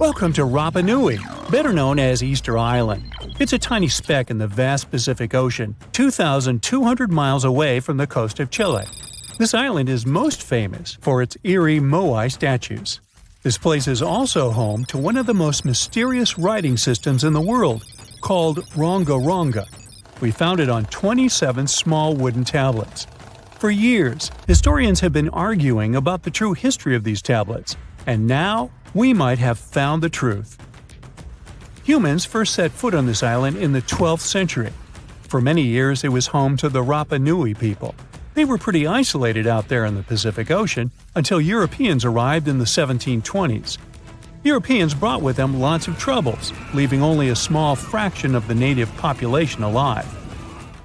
Welcome to Rapa Nui, better known as Easter Island. It's a tiny speck in the vast Pacific Ocean, 2,200 miles away from the coast of Chile. This island is most famous for its eerie moai statues. This place is also home to one of the most mysterious writing systems in the world, called Rongo. We found it on 27 small wooden tablets. For years, historians have been arguing about the true history of these tablets, and now we might have found the truth. Humans first set foot on this island in the 12th century. For many years, it was home to the Rapa Nui people. They were pretty isolated out there in the Pacific Ocean until Europeans arrived in the 1720s. Europeans brought with them lots of troubles, leaving only a small fraction of the native population alive.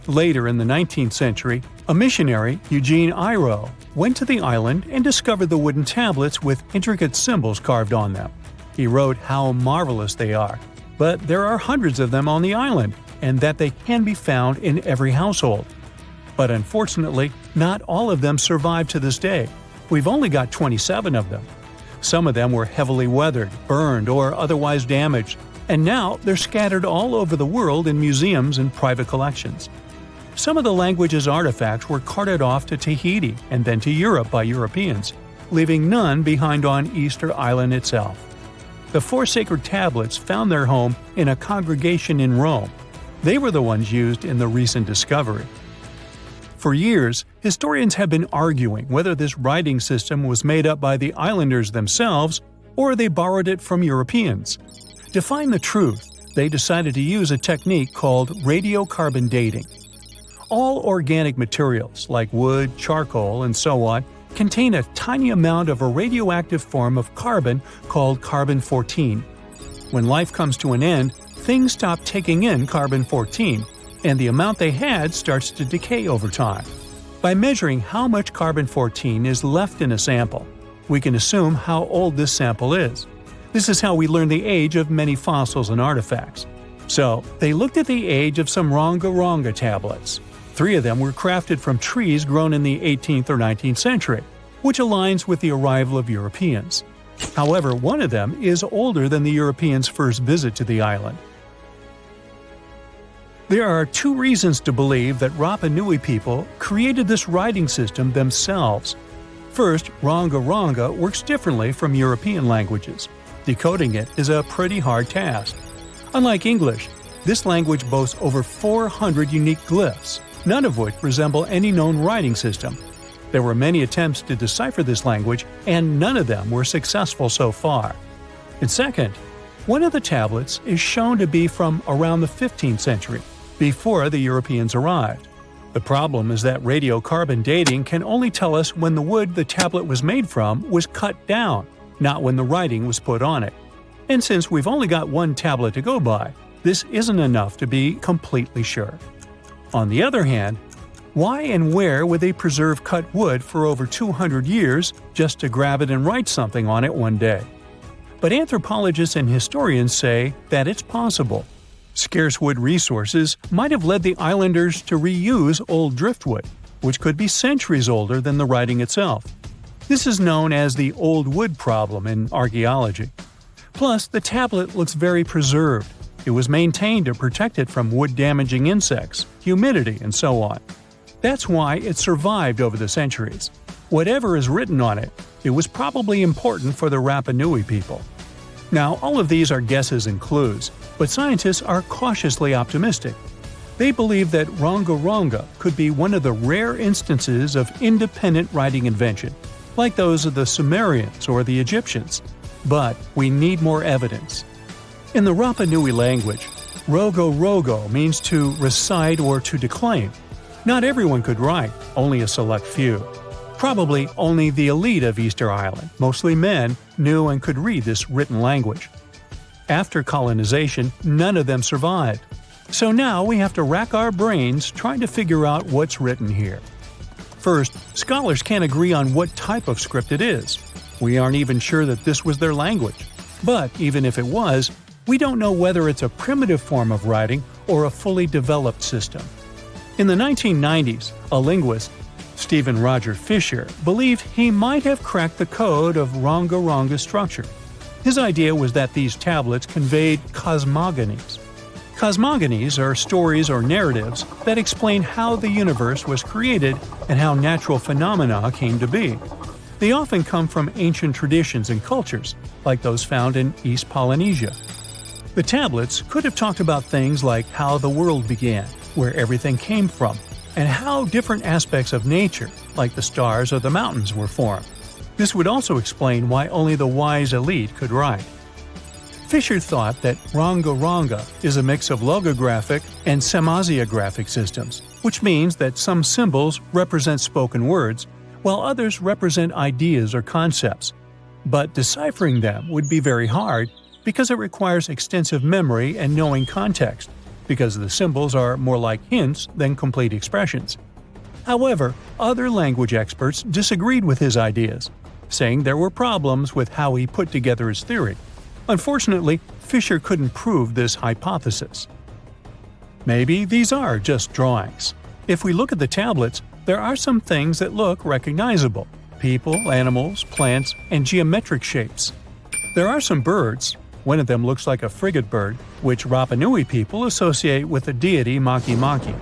Later in the 19th century, a missionary, Eugene Iro, went to the island and discovered the wooden tablets with intricate symbols carved on them. He wrote how marvelous they are, but there are hundreds of them on the island, and that they can be found in every household. But unfortunately, not all of them survive to this day. We've only got 27 of them. Some of them were heavily weathered, burned, or otherwise damaged, and now they're scattered all over the world in museums and private collections. Some of the language's artifacts were carted off to Tahiti and then to Europe by Europeans, leaving none behind on Easter Island itself. The four sacred tablets found their home in a congregation in Rome. They were the ones used in the recent discovery. For years, historians have been arguing whether this writing system was made up by the islanders themselves or they borrowed it from Europeans. To find the truth, they decided to use a technique called radiocarbon dating. All organic materials, like wood, charcoal, and so on, contain a tiny amount of a radioactive form of carbon called carbon-14. When life comes to an end, things stop taking in carbon-14, and the amount they had starts to decay over time. By measuring how much carbon-14 is left in a sample, we can assume how old this sample is. This is how we learn the age of many fossils and artifacts. So, they looked at the age of some Rongo tablets. 3 of them were crafted from trees grown in the 18th or 19th century, which aligns with the arrival of Europeans. However, one of them is older than the Europeans' first visit to the island. There are 2 reasons to believe that Rapa Nui people created this writing system themselves. First, Rongo works differently from European languages. Decoding it is a pretty hard task. Unlike English, this language boasts over 400 unique glyphs, none of which resemble any known writing system. There were many attempts to decipher this language, and none of them were successful so far. And second, one of the tablets is shown to be from around the 15th century, before the Europeans arrived. The problem is that radiocarbon dating can only tell us when the wood the tablet was made from was cut down, not when the writing was put on it. And since we've only got one tablet to go by, this isn't enough to be completely sure. On the other hand, why and where would they preserve cut wood for over 200 years just to grab it and write something on it one day? But anthropologists and historians say that it's possible. Scarce wood resources might have led the islanders to reuse old driftwood, which could be centuries older than the writing itself. This is known as the old wood problem in archaeology. Plus, the tablet looks very preserved. It was maintained to protect it from wood-damaging insects, humidity, and so on. That's why it survived over the centuries. Whatever is written on it, it was probably important for the Rapa Nui people. Now, all of these are guesses and clues, but scientists are cautiously optimistic. They believe that Rongo could be one of the rare instances of independent writing invention, like those of the Sumerians or the Egyptians. But we need more evidence. In the Rapa Nui language, rogo means to recite or to declaim. Not everyone could write, only a select few. Probably only the elite of Easter Island, mostly men, knew and could read this written language. After colonization, none of them survived. So now we have to rack our brains trying to figure out what's written here. First, scholars can't agree on what type of script it is. We aren't even sure that this was their language. But even if it was, we don't know whether it's a primitive form of writing or a fully developed system. In the 1990s, a linguist, Stephen Roger Fisher, believed he might have cracked the code of Rongo structure. His idea was that these tablets conveyed cosmogonies. Cosmogonies are stories or narratives that explain how the universe was created and how natural phenomena came to be. They often come from ancient traditions and cultures, like those found in East Polynesia. The tablets could have talked about things like how the world began, where everything came from, and how different aspects of nature, like the stars or the mountains, were formed. This would also explain why only the wise elite could write. Fisher thought that Rongo is a mix of logographic and semasiographic systems, which means that some symbols represent spoken words, while others represent ideas or concepts. But deciphering them would be very hard because it requires extensive memory and knowing context, because the symbols are more like hints than complete expressions. However, other language experts disagreed with his ideas, saying there were problems with how he put together his theory. Unfortunately, Fisher couldn't prove this hypothesis. Maybe these are just drawings. If we look at the tablets, there are some things that look recognizable: people, animals, plants, and geometric shapes. There are some birds. One of them looks like a frigate bird, which Rapa Nui people associate with the deity Maki Maki.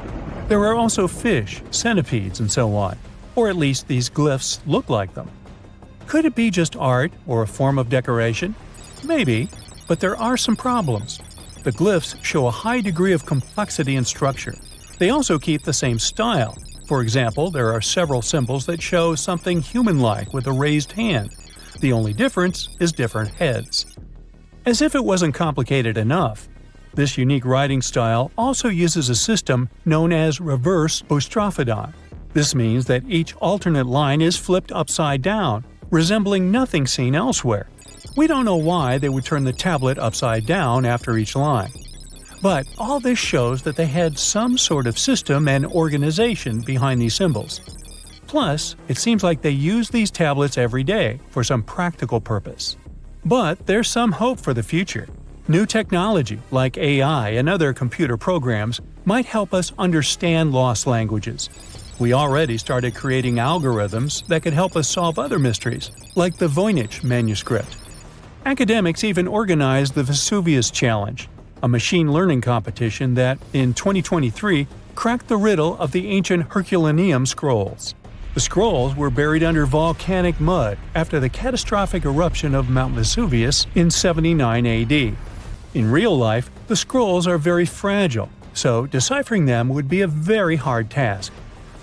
There are also fish, centipedes, and so on, or at least these glyphs look like them. Could it be just art or a form of decoration? Maybe, but there are some problems. The glyphs show a high degree of complexity and structure. They also keep the same style. For example, there are several symbols that show something human-like with a raised hand. The only difference is different heads. As if it wasn't complicated enough, this unique writing style also uses a system known as reverse boustrophodon. This means that each alternate line is flipped upside down, resembling nothing seen elsewhere. We don't know why they would turn the tablet upside down after each line. But all this shows that they had some sort of system and organization behind these symbols. Plus, it seems like they use these tablets every day for some practical purpose. But there's some hope for the future. New technology, like AI and other computer programs, might help us understand lost languages. We already started creating algorithms that could help us solve other mysteries, like the Voynich manuscript. Academics even organized the Vesuvius Challenge, a machine learning competition that, in 2023, cracked the riddle of the ancient Herculaneum scrolls. The scrolls were buried under volcanic mud after the catastrophic eruption of Mount Vesuvius in 79 AD. In real life, the scrolls are very fragile, so deciphering them would be a very hard task.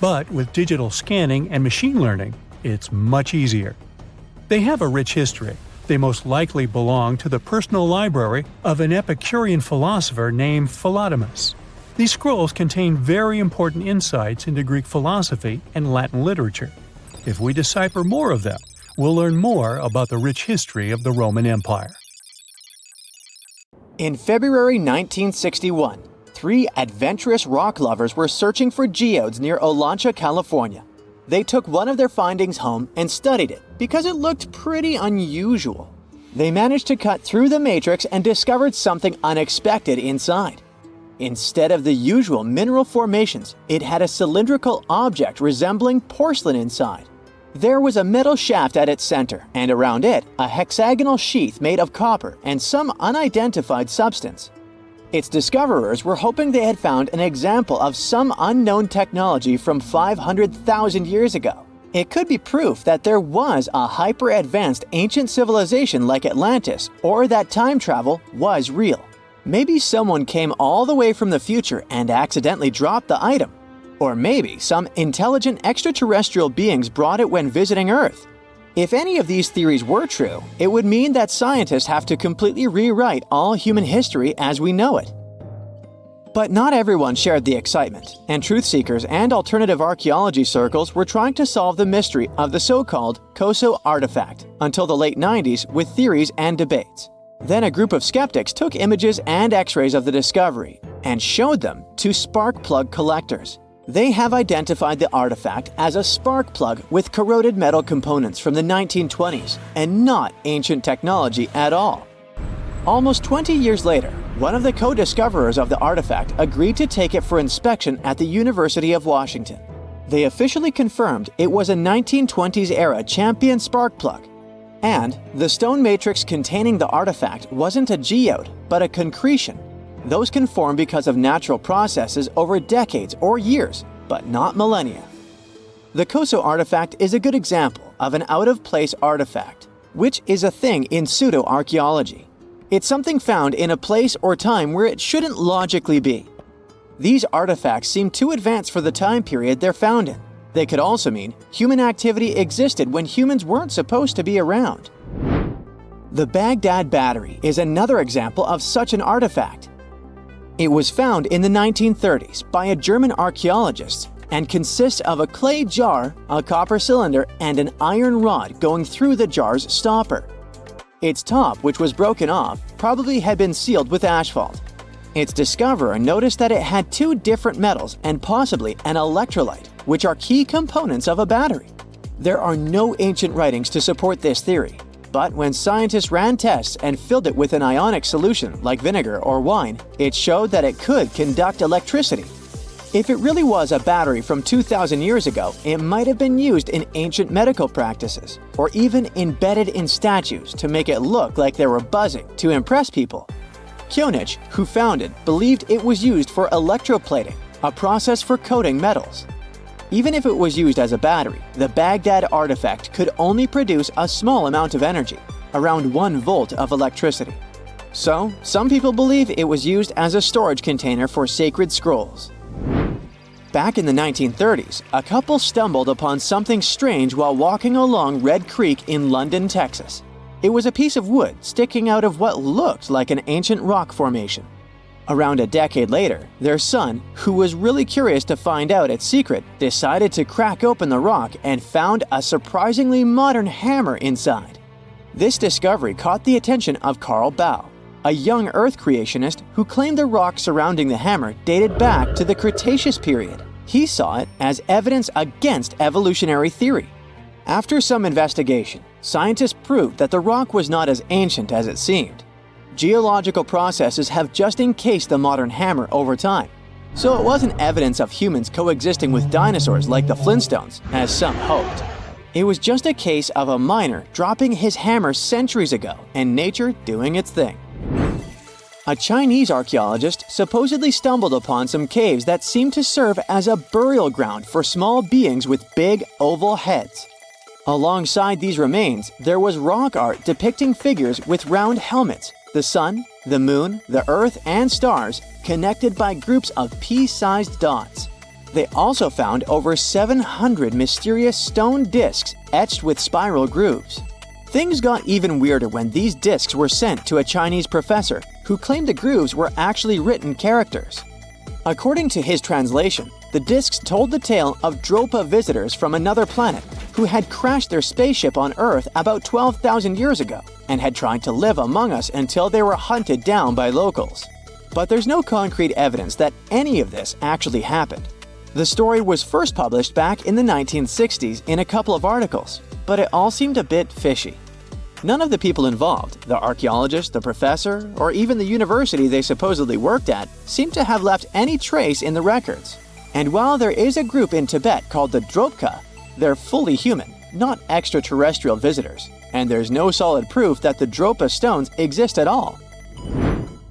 But with digital scanning and machine learning, it's much easier. They have a rich history. They most likely belong to the personal library of an Epicurean philosopher named Philodemus. These scrolls contain very important insights into Greek philosophy and Latin literature. If we decipher more of them, we'll learn more about the rich history of the Roman Empire. In February 1961, 3 adventurous rock lovers were searching for geodes near Olancha, California. They took one of their findings home and studied it because it looked pretty unusual. They managed to cut through the matrix and discovered something unexpected inside. Instead of the usual mineral formations, it had a cylindrical object resembling porcelain inside. There was a metal shaft at its center, and around it, a hexagonal sheath made of copper and some unidentified substance. Its discoverers were hoping they had found an example of some unknown technology from 500,000 years ago. It could be proof that there was a hyper-advanced ancient civilization like Atlantis, or that time travel was real. Maybe someone came all the way from the future and accidentally dropped the item. Or maybe some intelligent extraterrestrial beings brought it when visiting Earth. If any of these theories were true, it would mean that scientists have to completely rewrite all human history as we know it. But not everyone shared the excitement, and truth seekers and alternative archaeology circles were trying to solve the mystery of the so-called Koso artifact until the late 90s with theories and debates. Then a group of skeptics took images and x-rays of the discovery and showed them to spark plug collectors. They have identified the artifact as a spark plug with corroded metal components from the 1920s and not ancient technology at all. Almost 20 years later, one of the co-discoverers of the artifact agreed to take it for inspection at the University of Washington. They officially confirmed it was a 1920s-era champion spark plug. And the stone matrix containing the artifact wasn't a geode, but a concretion. Those can form because of natural processes over decades or years, but not millennia. The Koso artifact is a good example of an out-of-place artifact, which is a thing in pseudo-archaeology. It's something found in a place or time where it shouldn't logically be. These artifacts seem too advanced for the time period they're found in. They could also mean human activity existed when humans weren't supposed to be around. The Baghdad Battery is another example of such an artifact. It was found in the 1930s by a German archaeologist and consists of a clay jar, a copper cylinder, and an iron rod going through the jar's stopper. Its top, which was broken off, probably had been sealed with asphalt. Its discoverer noticed that it had two different metals and possibly an electrolyte, which are key components of a battery. There are no ancient writings to support this theory, but when scientists ran tests and filled it with an ionic solution like vinegar or wine, it showed that it could conduct electricity. If it really was a battery from 2,000 years ago, it might have been used in ancient medical practices, or even embedded in statues to make it look like they were buzzing to impress people. Kionich, who found it, believed it was used for electroplating, a process for coating metals. Even if it was used as a battery, the Baghdad artifact could only produce a small amount of energy, around 1 volt of electricity. So, some people believe it was used as a storage container for sacred scrolls. Back in the 1930s, a couple stumbled upon something strange while walking along Red Creek in London, Texas. It was a piece of wood sticking out of what looked like an ancient rock formation. Around a decade later, their son, who was really curious to find out its secret, decided to crack open the rock and found a surprisingly modern hammer inside. This discovery caught the attention of Carl Baugh, a young Earth creationist who claimed the rock surrounding the hammer dated back to the Cretaceous period. He saw it as evidence against evolutionary theory. After some investigation, scientists proved that the rock was not as ancient as it seemed. Geological processes have just encased the modern hammer over time, so it wasn't evidence of humans coexisting with dinosaurs like the Flintstones, as some hoped. It was just a case of a miner dropping his hammer centuries ago and nature doing its thing. A Chinese archaeologist supposedly stumbled upon some caves that seemed to serve as a burial ground for small beings with big, oval heads. Alongside these remains, there was rock art depicting figures with round helmets, the sun, the moon, the earth, and stars connected by groups of pea-sized dots. They also found over 700 mysterious stone discs etched with spiral grooves. Things got even weirder when these discs were sent to a Chinese professor who claimed the grooves were actually written characters. According to his translation, the discs told the tale of Dropa visitors from another planet who had crashed their spaceship on Earth about 12,000 years ago and had tried to live among us until they were hunted down by locals. But there's no concrete evidence that any of this actually happened. The story was first published back in the 1960s in a couple of articles, but it all seemed a bit fishy. None of the people involved, the archaeologist, the professor, or even the university they supposedly worked at, seemed to have left any trace in the records. And while there is a group in Tibet called the Dropa, they're fully human, not extraterrestrial visitors, and there's no solid proof that the Dropa stones exist at all.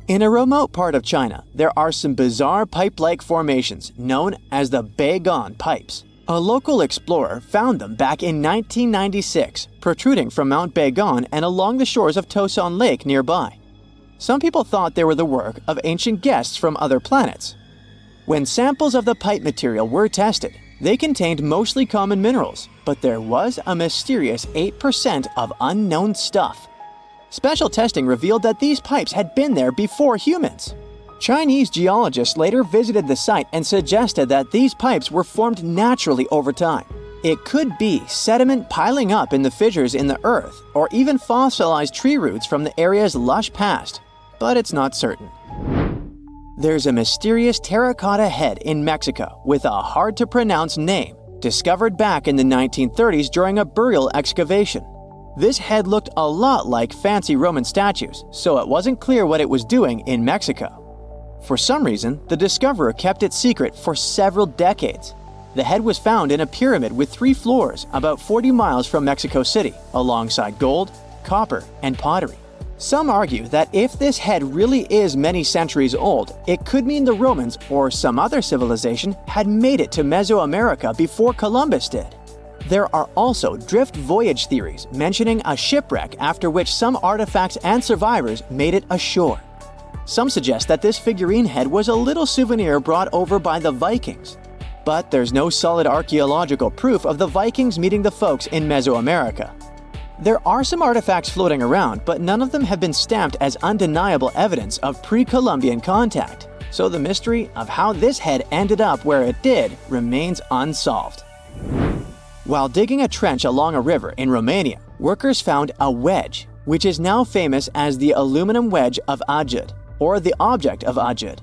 In a remote part of China, there are some bizarre pipe-like formations known as the Baigong pipes. A local explorer found them back in 1996, protruding from Mount Baigong and along the shores of Tosan Lake nearby. Some people thought they were the work of ancient guests from other planets. When samples of the pipe material were tested, they contained mostly common minerals, but there was a mysterious 8% of unknown stuff. Special testing revealed that these pipes had been there before humans. Chinese geologists later visited the site and suggested that these pipes were formed naturally over time. It could be sediment piling up in the fissures in the earth, or even fossilized tree roots from the area's lush past, but it's not certain. There's a mysterious terracotta head in Mexico with a hard-to-pronounce name, discovered back in the 1930s during a burial excavation. This head looked a lot like fancy Roman statues, so it wasn't clear what it was doing in Mexico. For some reason, the discoverer kept it secret for several decades. The head was found in a pyramid with 3 floors about 40 miles from Mexico City, alongside gold, copper, and pottery. Some argue that if this head really is many centuries old, it could mean the Romans or some other civilization had made it to Mesoamerica before Columbus did. There are also drift voyage theories mentioning a shipwreck after which some artifacts and survivors made it ashore. Some suggest that this figurine head was a little souvenir brought over by the Vikings. But there's no solid archaeological proof of the Vikings meeting the folks in Mesoamerica. There are some artifacts floating around, but none of them have been stamped as undeniable evidence of pre-Columbian contact, so the mystery of how this head ended up where it did remains unsolved. While digging a trench along a river in Romania, workers found a wedge, which is now famous as the aluminum wedge of Ajud, or the object of Ajud.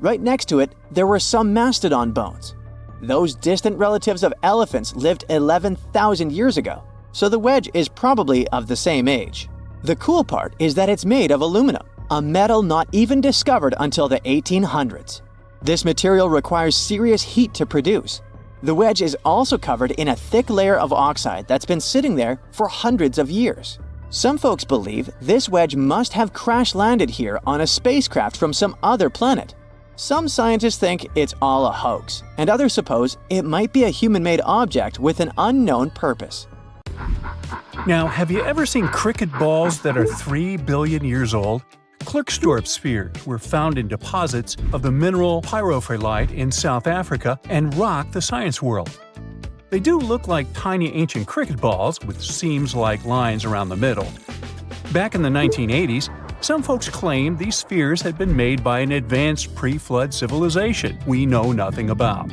Right next to it, there were some mastodon bones. Those distant relatives of elephants lived 11,000 years ago, so the wedge is probably of the same age. The cool part is that it's made of aluminum, a metal not even discovered until the 1800s. This material requires serious heat to produce. The wedge is also covered in a thick layer of oxide that's been sitting there for hundreds of years. Some folks believe this wedge must have crash-landed here on a spacecraft from some other planet. Some scientists think it's all a hoax, and others suppose it might be a human-made object with an unknown purpose. Now, have you ever seen cricket balls that are 3 billion years old? Klerksdorp spheres were found in deposits of the mineral pyrophyllite in South Africa and rock the science world. They do look like tiny ancient cricket balls with seams-like lines around the middle. Back in the 1980s, some folks claimed these spheres had been made by an advanced pre-flood civilization we know nothing about.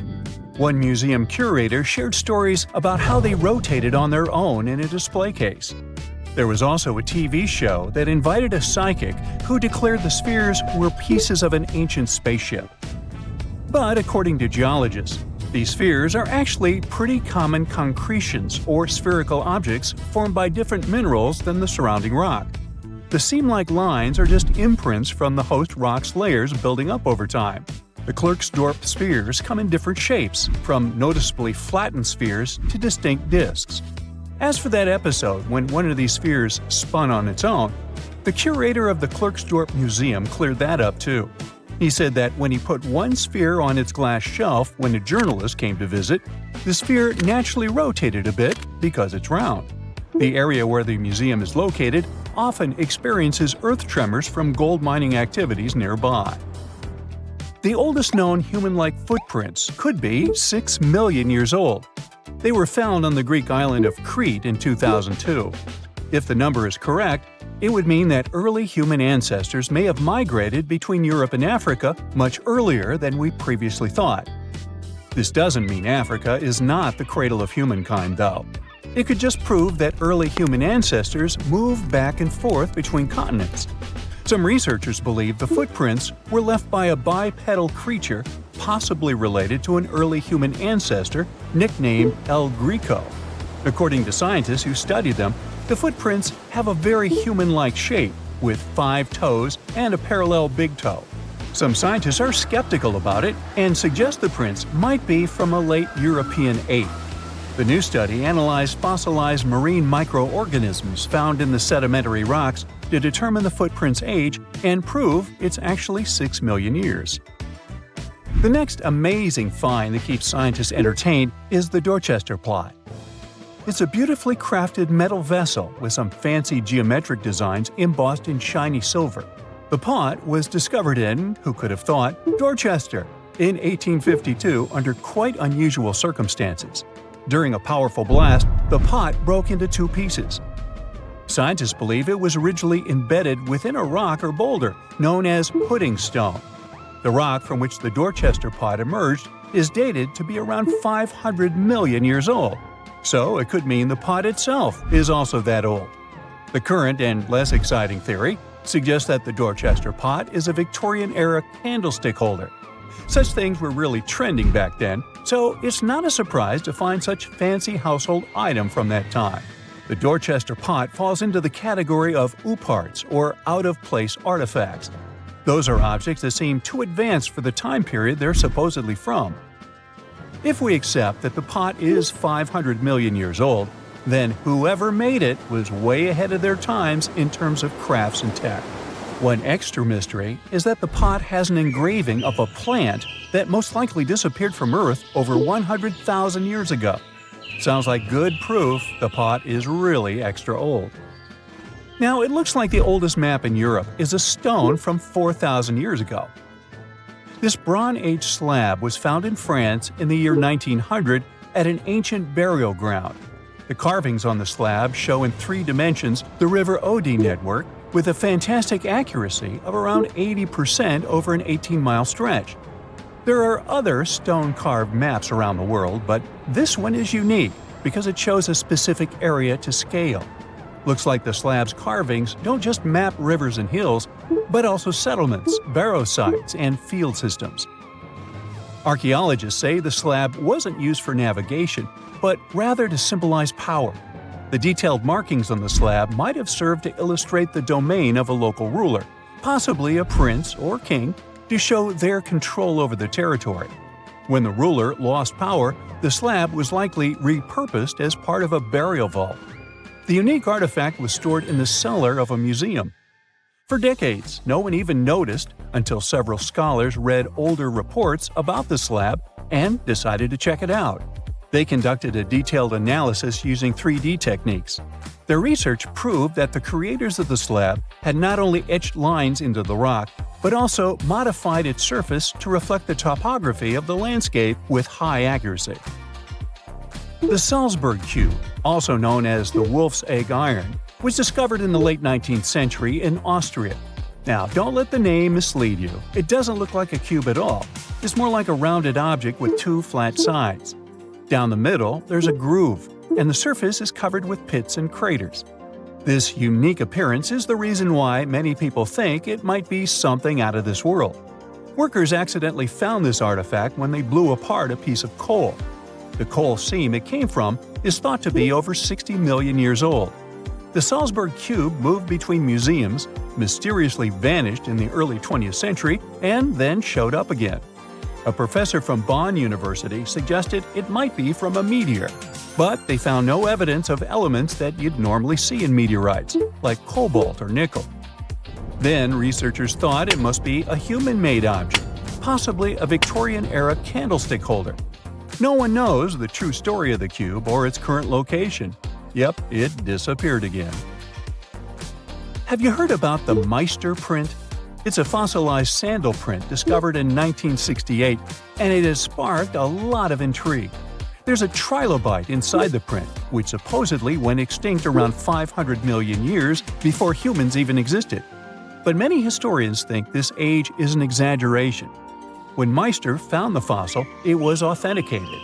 One museum curator shared stories about how they rotated on their own in a display case. There was also a TV show that invited a psychic who declared the spheres were pieces of an ancient spaceship. But according to geologists, these spheres are actually pretty common concretions or spherical objects formed by different minerals than the surrounding rock. The seam-like lines are just imprints from the host rock's layers building up over time. The Klerksdorp spheres come in different shapes, from noticeably flattened spheres to distinct discs. As for that episode when one of these spheres spun on its own, the curator of the Klerksdorp Museum cleared that up too. He said that when he put one sphere on its glass shelf when a journalist came to visit, the sphere naturally rotated a bit because it's round. The area where the museum is located often experiences earth tremors from gold mining activities nearby. The oldest known human-like footprints could be 6 million years old. They were found on the Greek island of Crete in 2002. If the number is correct, it would mean that early human ancestors may have migrated between Europe and Africa much earlier than we previously thought. This doesn't mean Africa is not the cradle of humankind, though. It could just prove that early human ancestors moved back and forth between continents. Some researchers believe the footprints were left by a bipedal creature possibly related to an early human ancestor nicknamed El Greco. According to scientists who studied them, the footprints have a very human-like shape, with 5 toes and a parallel big toe. Some scientists are skeptical about it and suggest the prints might be from a late European ape. The new study analyzed fossilized marine microorganisms found in the sedimentary rocks to determine the footprint's age and prove it's actually 6 million years. The next amazing find that keeps scientists entertained is the Dorchester plot. It's a beautifully crafted metal vessel with some fancy geometric designs embossed in shiny silver. The pot was discovered in, who could have thought, Dorchester in 1852 under quite unusual circumstances. During a powerful blast, the pot broke into 2 pieces. Scientists believe it was originally embedded within a rock or boulder known as pudding stone. The rock from which the Dorchester pot emerged is dated to be around 500 million years old, so it could mean the pot itself is also that old. The current and less exciting theory suggests that the Dorchester pot is a Victorian-era candlestick holder. Such things were really trending back then, so it's not a surprise to find such fancy household item from that time. The Dorchester pot falls into the category of ooparts, or out-of-place artifacts. Those are objects that seem too advanced for the time period they're supposedly from. If we accept that the pot is 500 million years old, then whoever made it was way ahead of their times in terms of crafts and tech. One extra mystery is that the pot has an engraving of a plant that most likely disappeared from Earth over 100,000 years ago. Sounds like good proof the pot is really extra old. Now, it looks like the oldest map in Europe is a stone from 4,000 years ago. This Bronze Age slab was found in France in the year 1900 at an ancient burial ground. The carvings on the slab show in 3 dimensions the River Odey network with a fantastic accuracy of around 80% over an 18-mile stretch. There are other stone-carved maps around the world, but this one is unique because it shows a specific area to scale. Looks like the slab's carvings don't just map rivers and hills, but also settlements, barrow sites, and field systems. Archaeologists say the slab wasn't used for navigation, but rather to symbolize power. The detailed markings on the slab might have served to illustrate the domain of a local ruler, possibly a prince or king, to show their control over the territory. When the ruler lost power, the slab was likely repurposed as part of a burial vault. The unique artifact was stored in the cellar of a museum. For decades, no one even noticed until several scholars read older reports about the slab and decided to check it out. They conducted a detailed analysis using 3D techniques. Their research proved that the creators of the slab had not only etched lines into the rock, but also modified its surface to reflect the topography of the landscape with high accuracy. The Salzburg cube, also known as the Wolf's Egg Iron, was discovered in the late 19th century in Austria. Now, don't let the name mislead you. It doesn't look like a cube at all. It's more like a rounded object with 2 flat sides. Down the middle, there's a groove, and the surface is covered with pits and craters. This unique appearance is the reason why many people think it might be something out of this world. Workers accidentally found this artifact when they blew apart a piece of coal. The coal seam it came from is thought to be over 60 million years old. The Salzburg cube moved between museums, mysteriously vanished in the early 20th century, and then showed up again. A professor from Bonn University suggested it might be from a meteor, but they found no evidence of elements that you'd normally see in meteorites, like cobalt or nickel. Then researchers thought it must be a human-made object, possibly a Victorian-era candlestick holder. No one knows the true story of the cube or its current location. Yep, it disappeared again. Have you heard about the Meister print? It's a fossilized sandal print discovered in 1968, and it has sparked a lot of intrigue. There's a trilobite inside the print, which supposedly went extinct around 500 million years before humans even existed. But many historians think this age is an exaggeration. When Meister found the fossil, it was authenticated.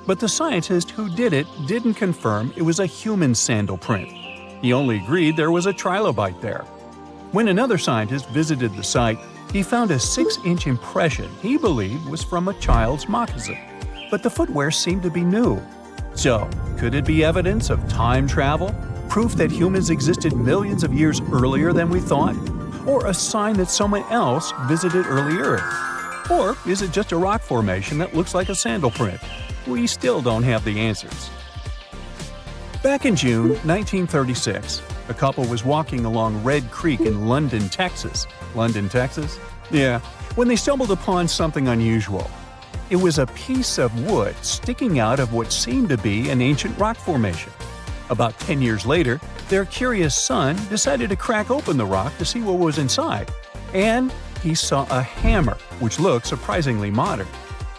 But the scientist who did it didn't confirm it was a human sandal print. He only agreed there was a trilobite there. When another scientist visited the site, he found a 6-inch impression he believed was from a child's moccasin. But the footwear seemed to be new. So, could it be evidence of time travel? Proof that humans existed millions of years earlier than we thought? Or a sign that someone else visited early Earth? Or is it just a rock formation that looks like a sandal print? We still don't have the answers. Back in June 1936, a couple was walking along Red Creek in London, Texas. London, Texas? Yeah, when they stumbled upon something unusual. It was a piece of wood sticking out of what seemed to be an ancient rock formation. About 10 years later, their curious son decided to crack open the rock to see what was inside. And he saw a hammer, which looked surprisingly modern.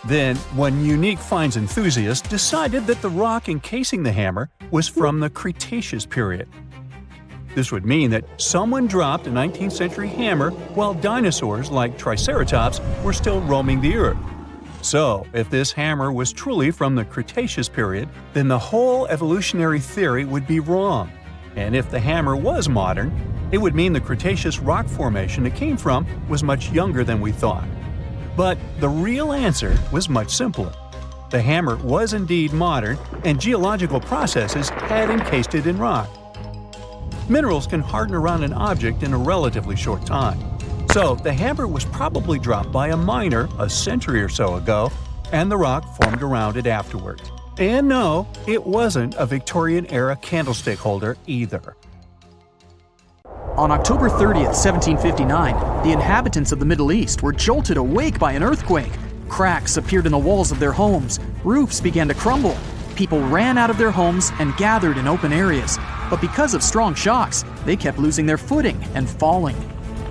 Then, one unique finds enthusiast decided that the rock encasing the hammer was from the Cretaceous period. This would mean that someone dropped a 19th century hammer while dinosaurs like Triceratops were still roaming the earth. So, if this hammer was truly from the Cretaceous period, then the whole evolutionary theory would be wrong. And if the hammer was modern, it would mean the Cretaceous rock formation it came from was much younger than we thought. But the real answer was much simpler. The hammer was indeed modern, and geological processes had encased it in rock. Minerals can harden around an object in a relatively short time. So the hammer was probably dropped by a miner a century or so ago and the rock formed around it afterward. And no, it wasn't a Victorian-era candlestick holder either. On October 30th, 1759, the inhabitants of the Middle East were jolted awake by an earthquake. Cracks appeared in the walls of their homes, roofs began to crumble. People ran out of their homes and gathered in open areas. But because of strong shocks, they kept losing their footing and falling.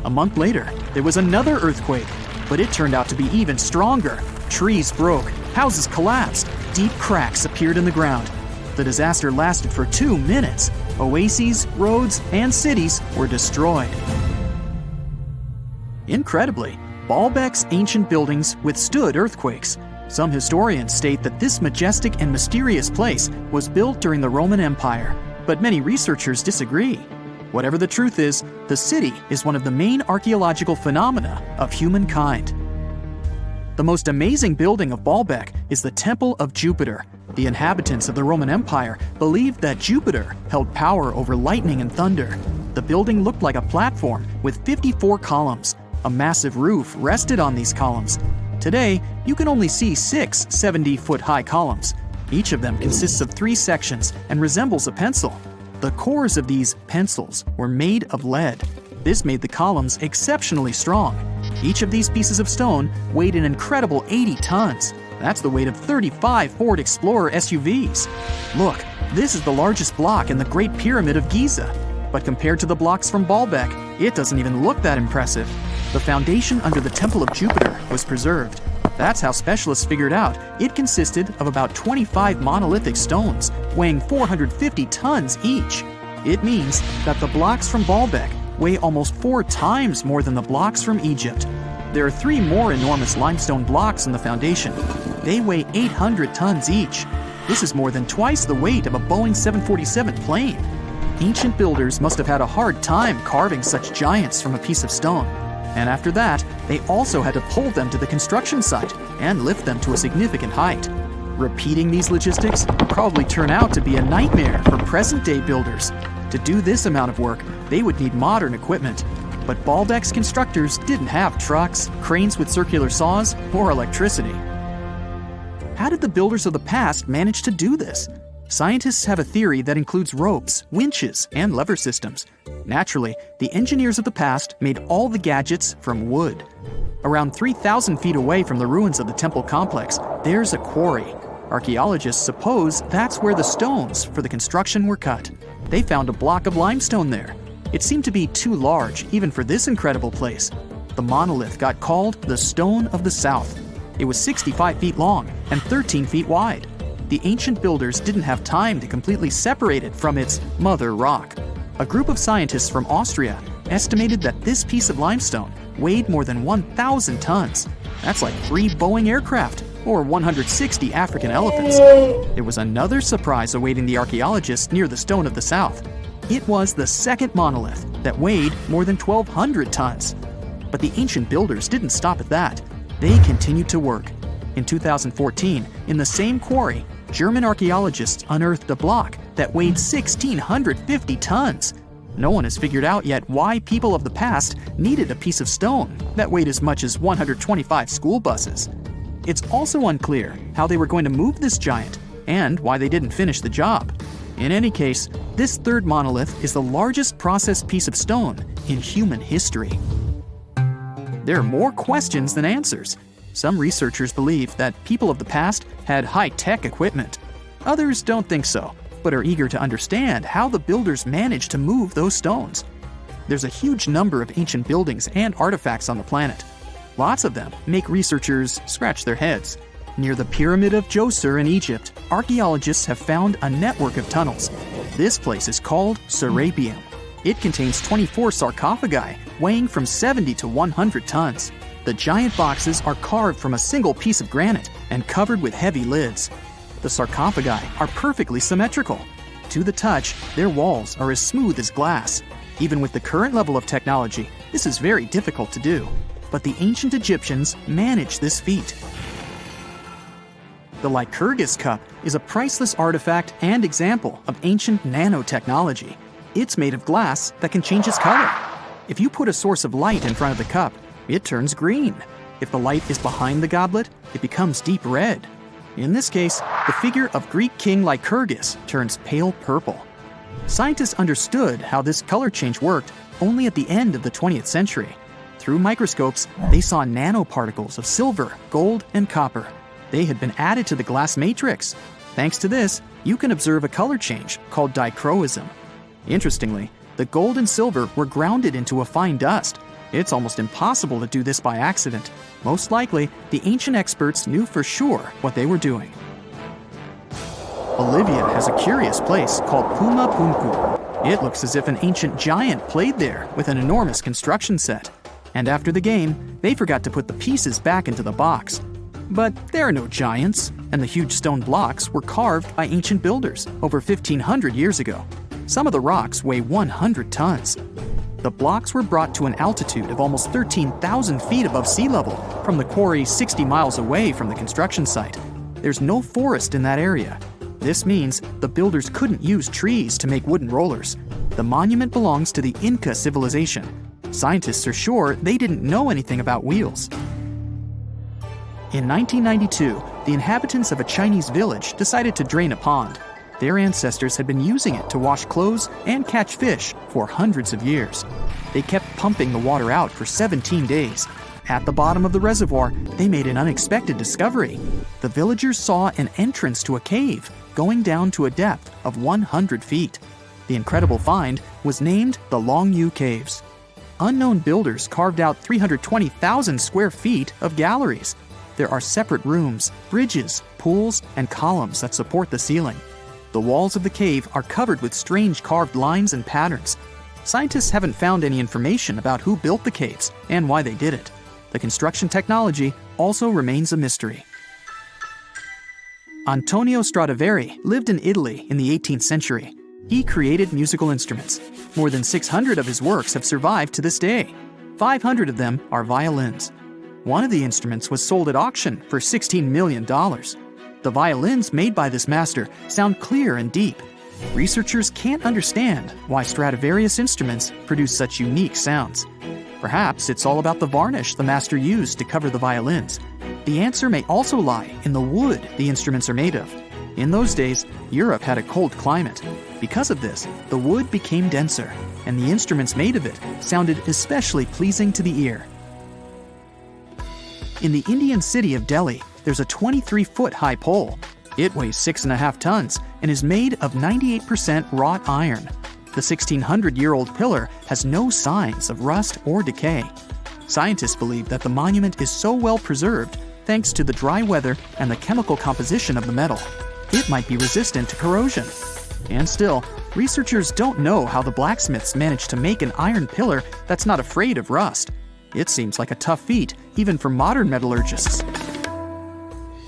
A month later, there was another earthquake, but it turned out to be even stronger. Trees broke, houses collapsed, deep cracks appeared in the ground. The disaster lasted for 2 minutes. Oases, roads, and cities were destroyed. Incredibly, Baalbek's ancient buildings withstood earthquakes. Some historians state that this majestic and mysterious place was built during the Roman Empire, but many researchers disagree. Whatever the truth is, the city is one of the main archaeological phenomena of humankind. The most amazing building of Baalbek is the Temple of Jupiter. The inhabitants of the Roman Empire believed that Jupiter held power over lightning and thunder. The building looked like a platform with 54 columns. A massive roof rested on these columns. Today, you can only see 6 70-foot-high columns. Each of them consists of 3 sections and resembles a pencil. The cores of these pencils were made of lead. This made the columns exceptionally strong. Each of these pieces of stone weighed an incredible 80 tons. That's the weight of 35 Ford Explorer SUVs. Look, this is the largest block in the Great Pyramid of Giza. But compared to the blocks from Baalbek, it doesn't even look that impressive. The foundation under the Temple of Jupiter was preserved. That's how specialists figured out it consisted of about 25 monolithic stones, weighing 450 tons each. It means that the blocks from Baalbek weigh almost 4 times more than the blocks from Egypt. There are 3 more enormous limestone blocks in the foundation. They weigh 800 tons each. This is more than twice the weight of a Boeing 747 plane. Ancient builders must have had a hard time carving such giants from a piece of stone. And after that, they also had to pull them to the construction site and lift them to a significant height. Repeating these logistics would probably turn out to be a nightmare for present-day builders. To do this amount of work, they would need modern equipment. But Baalbek's constructors didn't have trucks, cranes with circular saws, or electricity. How did the builders of the past manage to do this? Scientists have a theory that includes ropes, winches, and lever systems. Naturally, the engineers of the past made all the gadgets from wood. Around 3,000 feet away from the ruins of the temple complex, there's a quarry. Archaeologists suppose that's where the stones for the construction were cut. They found a block of limestone there. It seemed to be too large even for this incredible place. The monolith got called the Stone of the South. It was 65 feet long and 13 feet wide. The ancient builders didn't have time to completely separate it from its mother rock. A group of scientists from Austria estimated that this piece of limestone weighed more than 1,000 tons. That's like 3 Boeing aircraft or 160 African elephants. There was another surprise awaiting the archaeologists near the Stone of the South. It was the second monolith that weighed more than 1,200 tons. But the ancient builders didn't stop at that. They continued to work. In 2014, in the same quarry, German archaeologists unearthed a block that weighed 1,650 tons. No one has figured out yet why people of the past needed a piece of stone that weighed as much as 125 school buses. It's also unclear how they were going to move this giant and why they didn't finish the job. In any case, this third monolith is the largest processed piece of stone in human history. There are more questions than answers. Some researchers believe that people of the past had high-tech equipment. Others don't think so, but are eager to understand how the builders managed to move those stones. There's a huge number of ancient buildings and artifacts on the planet. Lots of them make researchers scratch their heads. Near the Pyramid of Djoser in Egypt, archaeologists have found a network of tunnels. This place is called Serapium. It contains 24 sarcophagi weighing from 70 to 100 tons. The giant boxes are carved from a single piece of granite and covered with heavy lids. The sarcophagi are perfectly symmetrical. To the touch, their walls are as smooth as glass. Even with the current level of technology, this is very difficult to do. But the ancient Egyptians managed this feat. The Lycurgus cup is a priceless artifact and example of ancient nanotechnology. It's made of glass that can change its color. If you put a source of light in front of the cup, it turns green. If the light is behind the goblet, it becomes deep red. In this case, the figure of Greek king Lycurgus turns pale purple. Scientists understood how this color change worked only at the end of the 20th century. Through microscopes, they saw nanoparticles of silver, gold, and copper. They had been added to the glass matrix. Thanks to this, you can observe a color change called dichroism. Interestingly, the gold and silver were grounded into a fine dust. It's almost impossible to do this by accident. Most likely, the ancient experts knew for sure what they were doing. Bolivia has a curious place called Puma Punku. It looks as if an ancient giant played there with an enormous construction set. And after the game, they forgot to put the pieces back into the box. But there are no giants, and the huge stone blocks were carved by ancient builders over 1,500 years ago. Some of the rocks weigh 100 tons. The blocks were brought to an altitude of almost 13,000 feet above sea level from the quarry 60 miles away from the construction site. There's no forest in that area. This means the builders couldn't use trees to make wooden rollers. The monument belongs to the Inca civilization. Scientists are sure they didn't know anything about wheels. In 1992, the inhabitants of a Chinese village decided to drain a pond. Their ancestors had been using it to wash clothes and catch fish for hundreds of years. They kept pumping the water out for 17 days. At the bottom of the reservoir, they made an unexpected discovery. The villagers saw an entrance to a cave going down to a depth of 100 feet. The incredible find was named the Longyou Caves. Unknown builders carved out 320,000 square feet of galleries. There are separate rooms, bridges, pools, and columns that support the ceiling. The walls of the cave are covered with strange carved lines and patterns. Scientists haven't found any information about who built the caves and why they did it. The construction technology also remains a mystery. Antonio Stradivari lived in Italy in the 18th century. He created musical instruments. More than 600 of his works have survived to this day. 500 of them are violins. One of the instruments was sold at auction for $16 million. The violins made by this master sound clear and deep. Researchers can't understand why Stradivarius instruments produce such unique sounds. Perhaps it's all about the varnish the master used to cover the violins. The answer may also lie in the wood the instruments are made of. In those days, Europe had a cold climate. Because of this, the wood became denser, and the instruments made of it sounded especially pleasing to the ear. In the Indian city of Delhi, there's a 23-foot-high pole. It weighs 6.5 tons and is made of 98% wrought iron. The 1,600-year-old pillar has no signs of rust or decay. Scientists believe that the monument is so well preserved thanks to the dry weather and the chemical composition of the metal. It might be resistant to corrosion. And still, researchers don't know how the blacksmiths managed to make an iron pillar that's not afraid of rust. It seems like a tough feat, even for modern metallurgists.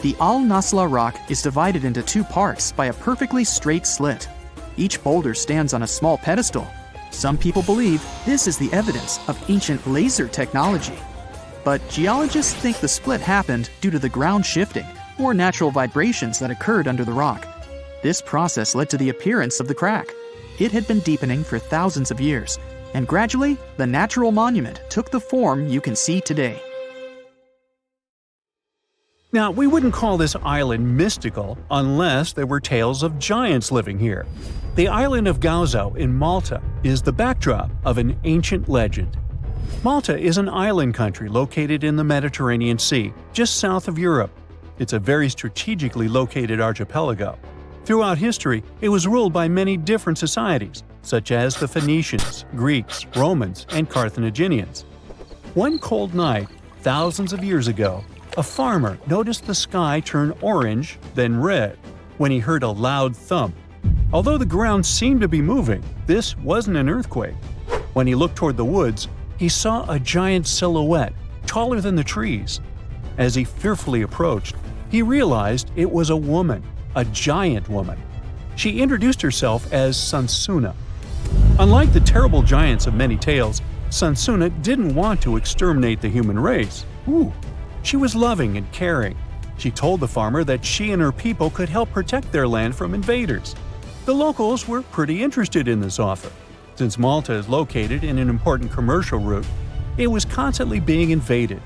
The Al-Naslaa rock is divided into two parts by a perfectly straight slit. Each boulder stands on a small pedestal. Some people believe this is the evidence of ancient laser technology. But geologists think the split happened due to the ground shifting or natural vibrations that occurred under the rock. This process led to the appearance of the crack. It had been deepening for thousands of years, and gradually, the natural monument took the form you can see today. Now, we wouldn't call this island mystical unless there were tales of giants living here. The island of Gozo in Malta is the backdrop of an ancient legend. Malta is an island country located in the Mediterranean Sea, just south of Europe. It's a very strategically located archipelago. Throughout history, it was ruled by many different societies, such as the Phoenicians, Greeks, Romans, and Carthaginians. One cold night, thousands of years ago, a farmer noticed the sky turn orange, then red, when he heard a loud thump. Although the ground seemed to be moving, this wasn't an earthquake. When he looked toward the woods, he saw a giant silhouette, taller than the trees. As he fearfully approached, he realized it was a woman, a giant woman. She introduced herself as Sansuna. Unlike the terrible giants of many tales, Sansuna didn't want to exterminate the human race. She was loving and caring. She told the farmer that she and her people could help protect their land from invaders. The locals were pretty interested in this offer. Since Malta is located in an important commercial route, it was constantly being invaded.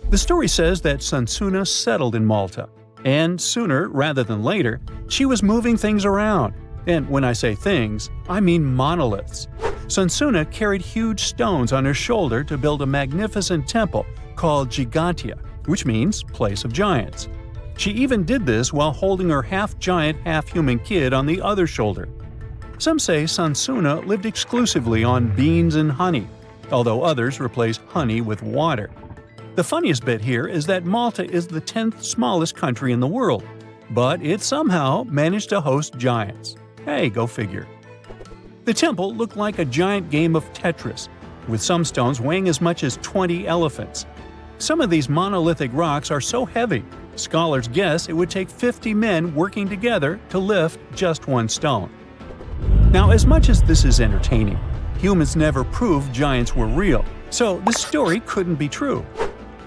The story says that Sunsuna settled in Malta, and sooner rather than later, she was moving things around. And when I say things, I mean monoliths. Sunsuna carried huge stones on her shoulder to build a magnificent temple called Gigantia, which means place of giants. She even did this while holding her half-giant, half-human kid on the other shoulder. Some say Sunsuna lived exclusively on beans and honey, although others replaced honey with water. The funniest bit here is that Malta is the 10th smallest country in the world, but it somehow managed to host giants. Hey, go figure. The temple looked like a giant game of Tetris, with some stones weighing as much as 20 elephants. Some of these monolithic rocks are so heavy, scholars guess it would take 50 men working together to lift just one stone. Now, as much as this is entertaining, humans never proved giants were real, so this story couldn't be true.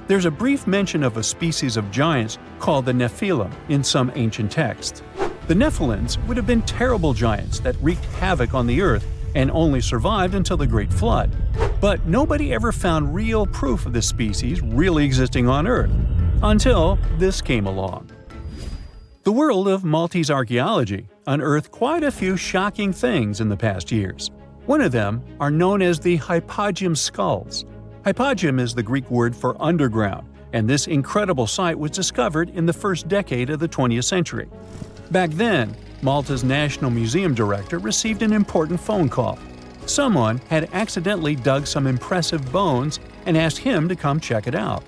There's a brief mention of a species of giants called the Nephilim in some ancient texts. The Nephilims would have been terrible giants that wreaked havoc on the earth and only survived until the Great Flood. But nobody ever found real proof of this species really existing on Earth, until this came along. The world of Maltese archaeology unearthed quite a few shocking things in the past years. One of them are known as the Hypogeum skulls. Hypogeum is the Greek word for underground, and this incredible site was discovered in the first decade of the 20th century. Back then, Malta's National Museum director received an important phone call. Someone had accidentally dug some impressive bones and asked him to come check it out.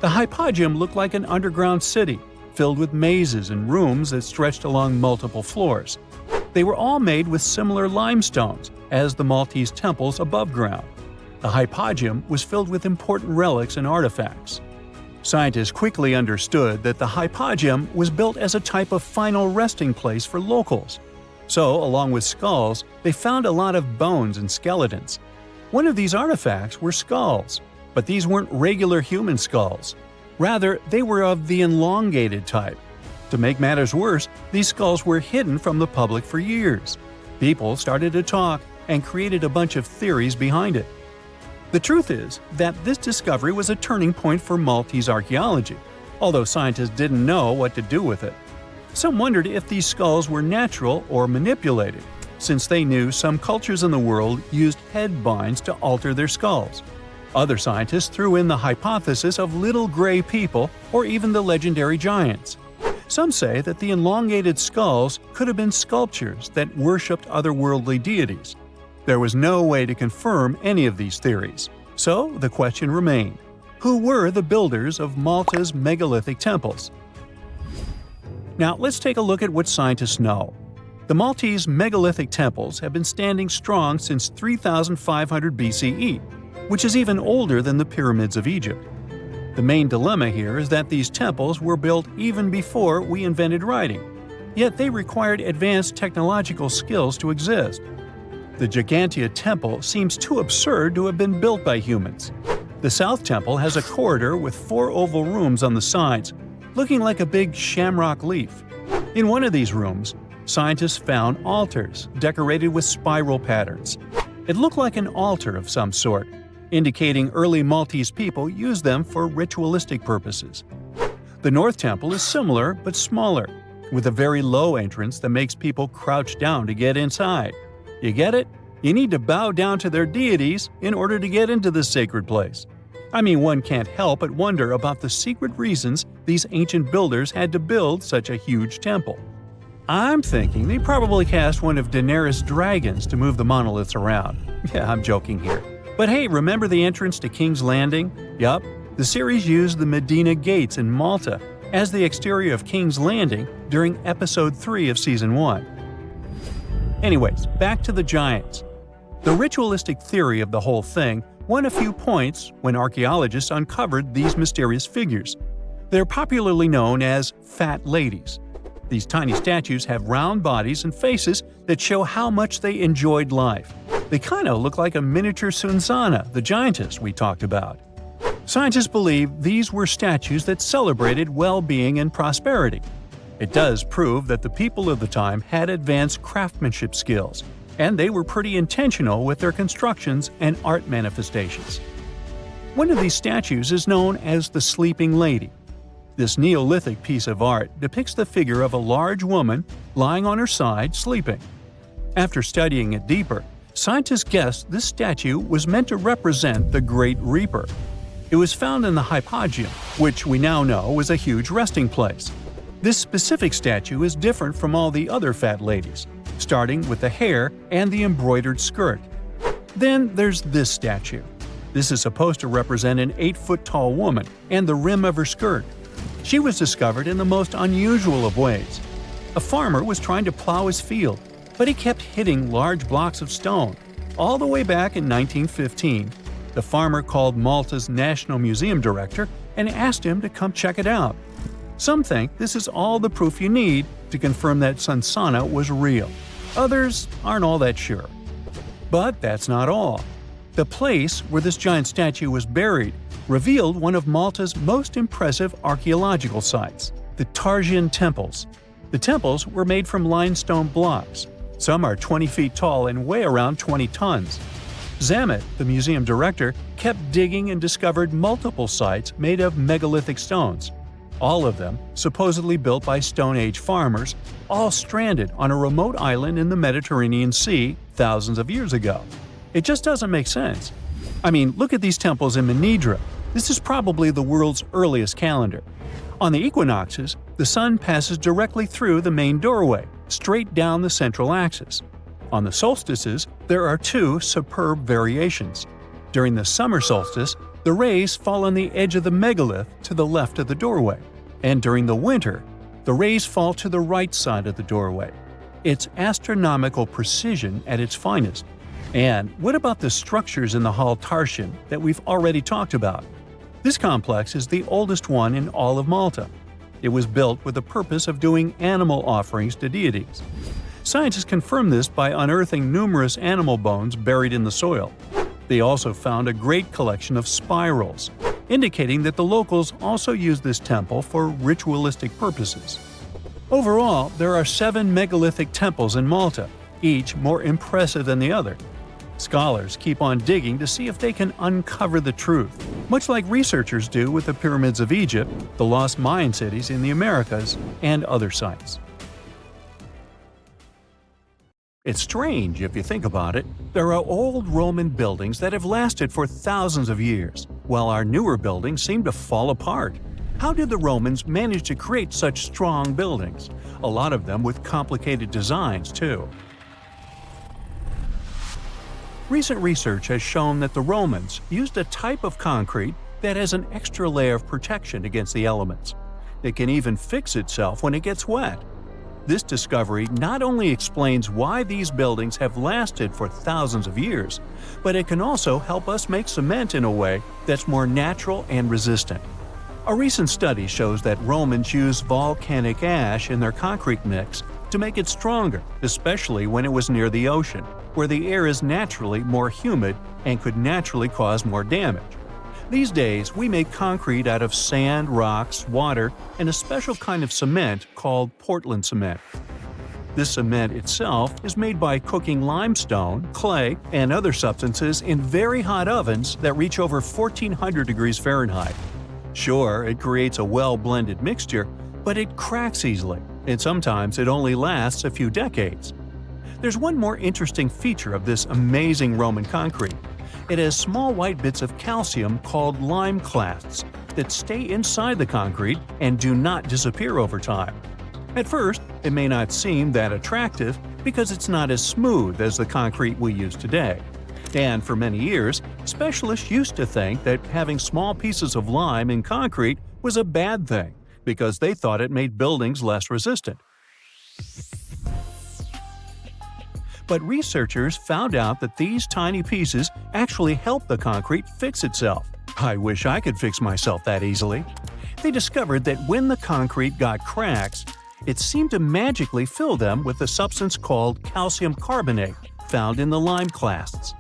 The Hypogeum looked like an underground city, filled with mazes and rooms that stretched along multiple floors. They were all made with similar limestones as the Maltese temples above ground. The Hypogeum was filled with important relics and artifacts. Scientists quickly understood that the Hypogeum was built as a type of final resting place for locals. So, along with skulls, they found a lot of bones and skeletons. One of these artifacts were skulls, but these weren't regular human skulls. Rather, they were of the elongated type. To make matters worse, these skulls were hidden from the public for years. People started to talk and created a bunch of theories behind it. The truth is that this discovery was a turning point for Maltese archaeology, although scientists didn't know what to do with it. Some wondered if these skulls were natural or manipulated, since they knew some cultures in the world used head binds to alter their skulls. Other scientists threw in the hypothesis of little gray people or even the legendary giants. Some say that the elongated skulls could have been sculptures that worshipped otherworldly deities. There was no way to confirm any of these theories. So the question remained: who were the builders of Malta's megalithic temples? Now let's take a look at what scientists know. The Maltese megalithic temples have been standing strong since 3500 BCE, which is even older than the pyramids of Egypt. The main dilemma here is that these temples were built even before we invented writing, yet they required advanced technological skills to exist. The Gigantia Temple seems too absurd to have been built by humans. The South Temple has a corridor with 4 oval rooms on the sides, looking like a big shamrock leaf. In one of these rooms, scientists found altars decorated with spiral patterns. It looked like an altar of some sort, indicating early Maltese people used them for ritualistic purposes. The North Temple is similar but smaller, with a very low entrance that makes people crouch down to get inside. You get it? You need to bow down to their deities in order to get into this sacred place. I mean, one can't help but wonder about the secret reasons these ancient builders had to build such a huge temple. I'm thinking they probably cast one of Daenerys' dragons to move the monoliths around. Yeah, I'm joking here. But hey, remember the entrance to King's Landing? Yup, the series used the Medina Gates in Malta as the exterior of King's Landing during Episode 3 of Season 1. Anyways, back to the giants. The ritualistic theory of the whole thing won a few points when archaeologists uncovered these mysterious figures. They're popularly known as fat ladies. These tiny statues have round bodies and faces that show how much they enjoyed life. They kind of look like a miniature Sunzana, the giantess we talked about. Scientists believe these were statues that celebrated well-being and prosperity. It does prove that the people of the time had advanced craftsmanship skills, and they were pretty intentional with their constructions and art manifestations. One of these statues is known as the Sleeping Lady. This Neolithic piece of art depicts the figure of a large woman lying on her side sleeping. After studying it deeper, scientists guessed this statue was meant to represent the Great Reaper. It was found in the hypogeum, which we now know is a huge resting place. This specific statue is different from all the other fat ladies, starting with the hair and the embroidered skirt. Then there's this statue. This is supposed to represent an 8-foot-tall woman and the rim of her skirt. She was discovered in the most unusual of ways. A farmer was trying to plow his field, but he kept hitting large blocks of stone. All the way back in 1915, the farmer called Malta's National Museum director and asked him to come check it out. Some think this is all the proof you need to confirm that Sansana was real. Others aren't all that sure. But that's not all. The place where this giant statue was buried revealed one of Malta's most impressive archaeological sites, the Tarsian Temples. The temples were made from limestone blocks. Some are 20 feet tall and weigh around 20 tons. Zamet, the museum director, kept digging and discovered multiple sites made of megalithic stones. All of them supposedly built by Stone Age farmers, all stranded on a remote island in the Mediterranean Sea thousands of years ago. It just doesn't make sense. I mean, look at these temples in Manidra. This is probably the world's earliest calendar. On the equinoxes, the sun passes directly through the main doorway, straight down the central axis. On the solstices, there are two superb variations. During the summer solstice, the rays fall on the edge of the megalith to the left of the doorway, and during the winter, the rays fall to the right side of the doorway. It's astronomical precision at its finest. And what about the structures in the Hall Tarsian that we've already talked about? This complex is the oldest one in all of Malta. It was built with the purpose of doing animal offerings to deities. Scientists confirmed this by unearthing numerous animal bones buried in the soil. They also found a great collection of spirals, indicating that the locals also used this temple for ritualistic purposes. Overall, there are 7 megalithic temples in Malta, each more impressive than the other. Scholars keep on digging to see if they can uncover the truth, much like researchers do with the pyramids of Egypt, the lost Mayan cities in the Americas, and other sites. It's strange if you think about it. There are old Roman buildings that have lasted for thousands of years, while our newer buildings seem to fall apart. How did the Romans manage to create such strong buildings? A lot of them with complicated designs, too. Recent research has shown that the Romans used a type of concrete that has an extra layer of protection against the elements. It can even fix itself when it gets wet. This discovery not only explains why these buildings have lasted for thousands of years, but it can also help us make cement in a way that's more natural and resistant. A recent study shows that Romans used volcanic ash in their concrete mix to make it stronger, especially when it was near the ocean, where the air is naturally more humid and could naturally cause more damage. These days, we make concrete out of sand, rocks, water, and a special kind of cement called Portland cement. This cement itself is made by cooking limestone, clay, and other substances in very hot ovens that reach over 1400 degrees Fahrenheit. Sure, it creates a well-blended mixture, but it cracks easily, and sometimes it only lasts a few decades. There's one more interesting feature of this amazing Roman concrete. It has small white bits of calcium called lime clasts that stay inside the concrete and do not disappear over time. At first, it may not seem that attractive because it's not as smooth as the concrete we use today. And for many years, specialists used to think that having small pieces of lime in concrete was a bad thing because they thought it made buildings less resistant. But researchers found out that these tiny pieces actually help the concrete fix itself. I wish I could fix myself that easily. They discovered that when the concrete got cracks, it seemed to magically fill them with a substance called calcium carbonate found in the lime clasts.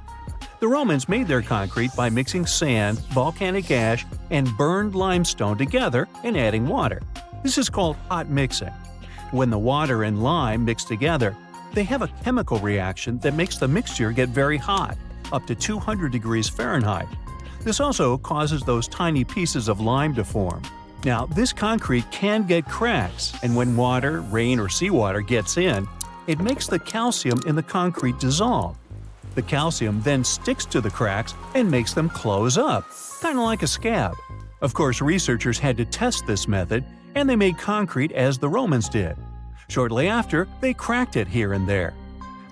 The Romans made their concrete by mixing sand, volcanic ash, and burned limestone together and adding water. This is called hot mixing. When the water and lime mix together, they have a chemical reaction that makes the mixture get very hot, up to 200 degrees Fahrenheit. This also causes those tiny pieces of lime to form. Now, this concrete can get cracks, and when water, rain, or seawater gets in, it makes the calcium in the concrete dissolve. The calcium then sticks to the cracks and makes them close up, kind of like a scab. Of course, researchers had to test this method, and they made concrete as the Romans did. Shortly after, they cracked it here and there.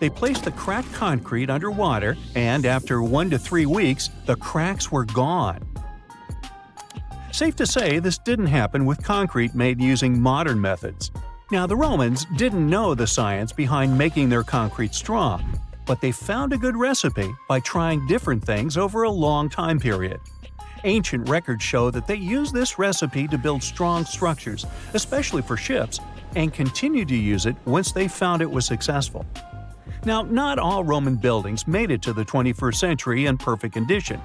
They placed the cracked concrete under water, and after 1 to 3 weeks, the cracks were gone. Safe to say, this didn't happen with concrete made using modern methods. Now, the Romans didn't know the science behind making their concrete strong, but they found a good recipe by trying different things over a long time period. Ancient records show that they used this recipe to build strong structures, especially for ships, and continued to use it once they found it was successful. Now, not all Roman buildings made it to the 21st century in perfect condition.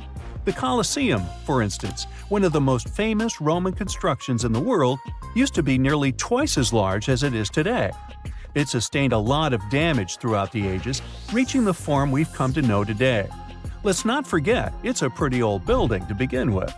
The Colosseum, for instance, one of the most famous Roman constructions in the world, used to be nearly twice as large as it is today. It sustained a lot of damage throughout the ages, reaching the form we've come to know today. Let's not forget, it's a pretty old building to begin with.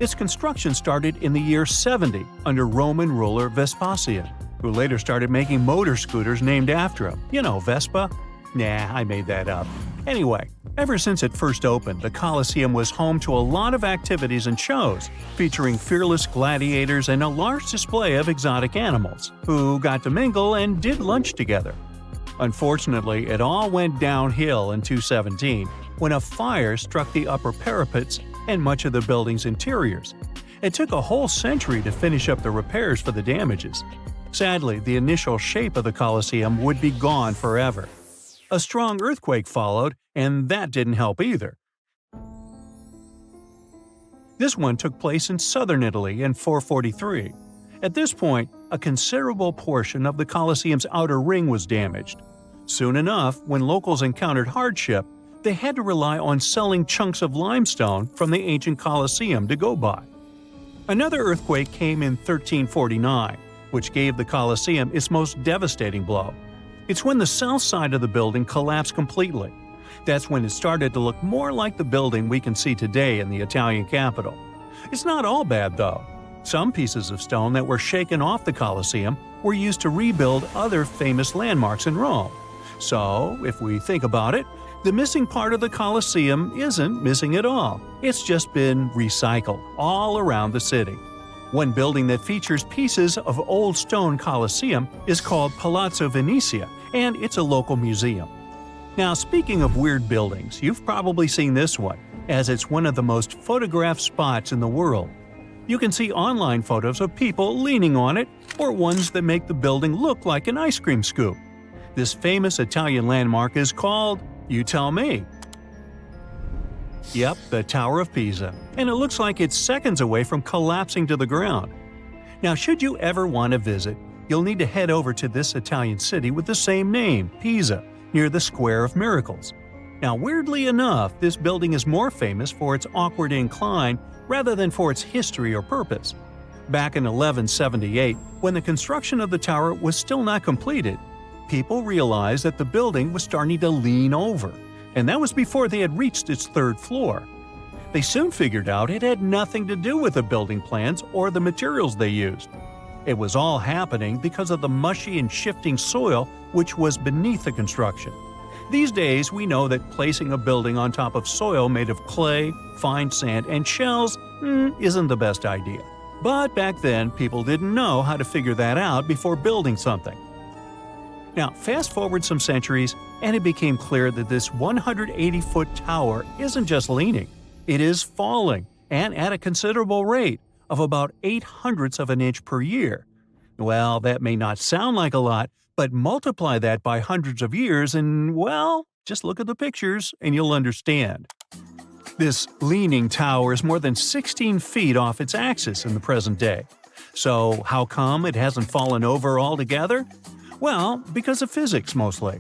Its construction started in the year 70 under Roman ruler Vespasian, who later started making motor scooters named after him. You know, Vespa? Nah, I made that up. Anyway, ever since it first opened, the Colosseum was home to a lot of activities and shows, featuring fearless gladiators and a large display of exotic animals, who got to mingle and did lunch together. Unfortunately, it all went downhill in 217 when a fire struck the upper parapets and much of the building's interiors. It took a whole century to finish up the repairs for the damages. Sadly, the initial shape of the Colosseum would be gone forever. A strong earthquake followed, and that didn't help either. This one took place in southern Italy in 443. At this point, a considerable portion of the Colosseum's outer ring was damaged. Soon enough, when locals encountered hardship, they had to rely on selling chunks of limestone from the ancient Colosseum to go by. Another earthquake came in 1349, which gave the Colosseum its most devastating blow. It's when the south side of the building collapsed completely. That's when it started to look more like the building we can see today in the Italian capital. It's not all bad, though. Some pieces of stone that were shaken off the Colosseum were used to rebuild other famous landmarks in Rome. So, if we think about it, the missing part of the Colosseum isn't missing at all. It's just been recycled all around the city. One building that features pieces of old stone Colosseum is called Palazzo Venezia, and it's a local museum. Now, speaking of weird buildings, you've probably seen this one, as it's one of the most photographed spots in the world. You can see online photos of people leaning on it, or ones that make the building look like an ice cream scoop. This famous Italian landmark is called, you tell me. Yep, the Tower of Pisa, and it looks like it's seconds away from collapsing to the ground. Now, should you ever want to visit, you'll need to head over to this Italian city with the same name, Pisa, near the Square of Miracles. Now, weirdly enough, this building is more famous for its awkward incline rather than for its history or purpose. Back in 1178, when the construction of the tower was still not completed, people realized that the building was starting to lean over, and that was before they had reached its third floor. They soon figured out it had nothing to do with the building plans or the materials they used. It was all happening because of the mushy and shifting soil which was beneath the construction. These days, we know that placing a building on top of soil made of clay, fine sand, and shells isn't the best idea. But back then, people didn't know how to figure that out before building something. Now, fast forward some centuries, and it became clear that this 180-foot tower isn't just leaning, it is falling, and at a considerable rate of about 0.08 of an inch per year. Well, that may not sound like a lot, but multiply that by hundreds of years and, well, just look at the pictures and you'll understand. This leaning tower is more than 16 feet off its axis in the present day. So how come it hasn't fallen over altogether? Well, because of physics mostly.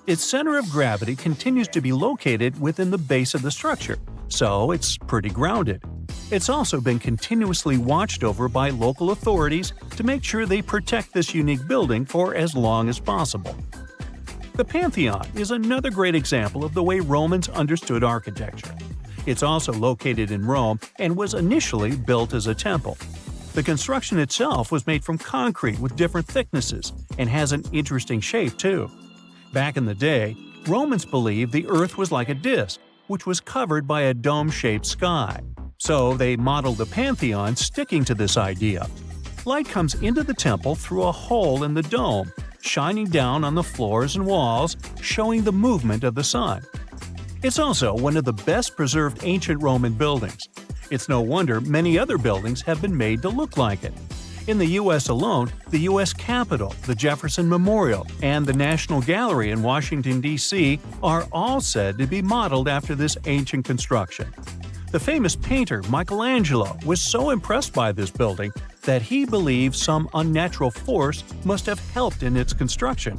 Its center of gravity continues to be located within the base of the structure, so it's pretty grounded. It's also been continuously watched over by local authorities to make sure they protect this unique building for as long as possible. The Pantheon is another great example of the way Romans understood architecture. It's also located in Rome and was initially built as a temple. The construction itself was made from concrete with different thicknesses and has an interesting shape too. Back in the day, Romans believed the Earth was like a disc, which was covered by a dome-shaped sky. So they modeled the Pantheon sticking to this idea. Light comes into the temple through a hole in the dome, shining down on the floors and walls, showing the movement of the sun. It's also one of the best-preserved ancient Roman buildings. It's no wonder many other buildings have been made to look like it. In the U.S. alone, the U.S. Capitol, the Jefferson Memorial, and the National Gallery in Washington, D.C. are all said to be modeled after this ancient construction. The famous painter Michelangelo was so impressed by this building that he believed some unnatural force must have helped in its construction.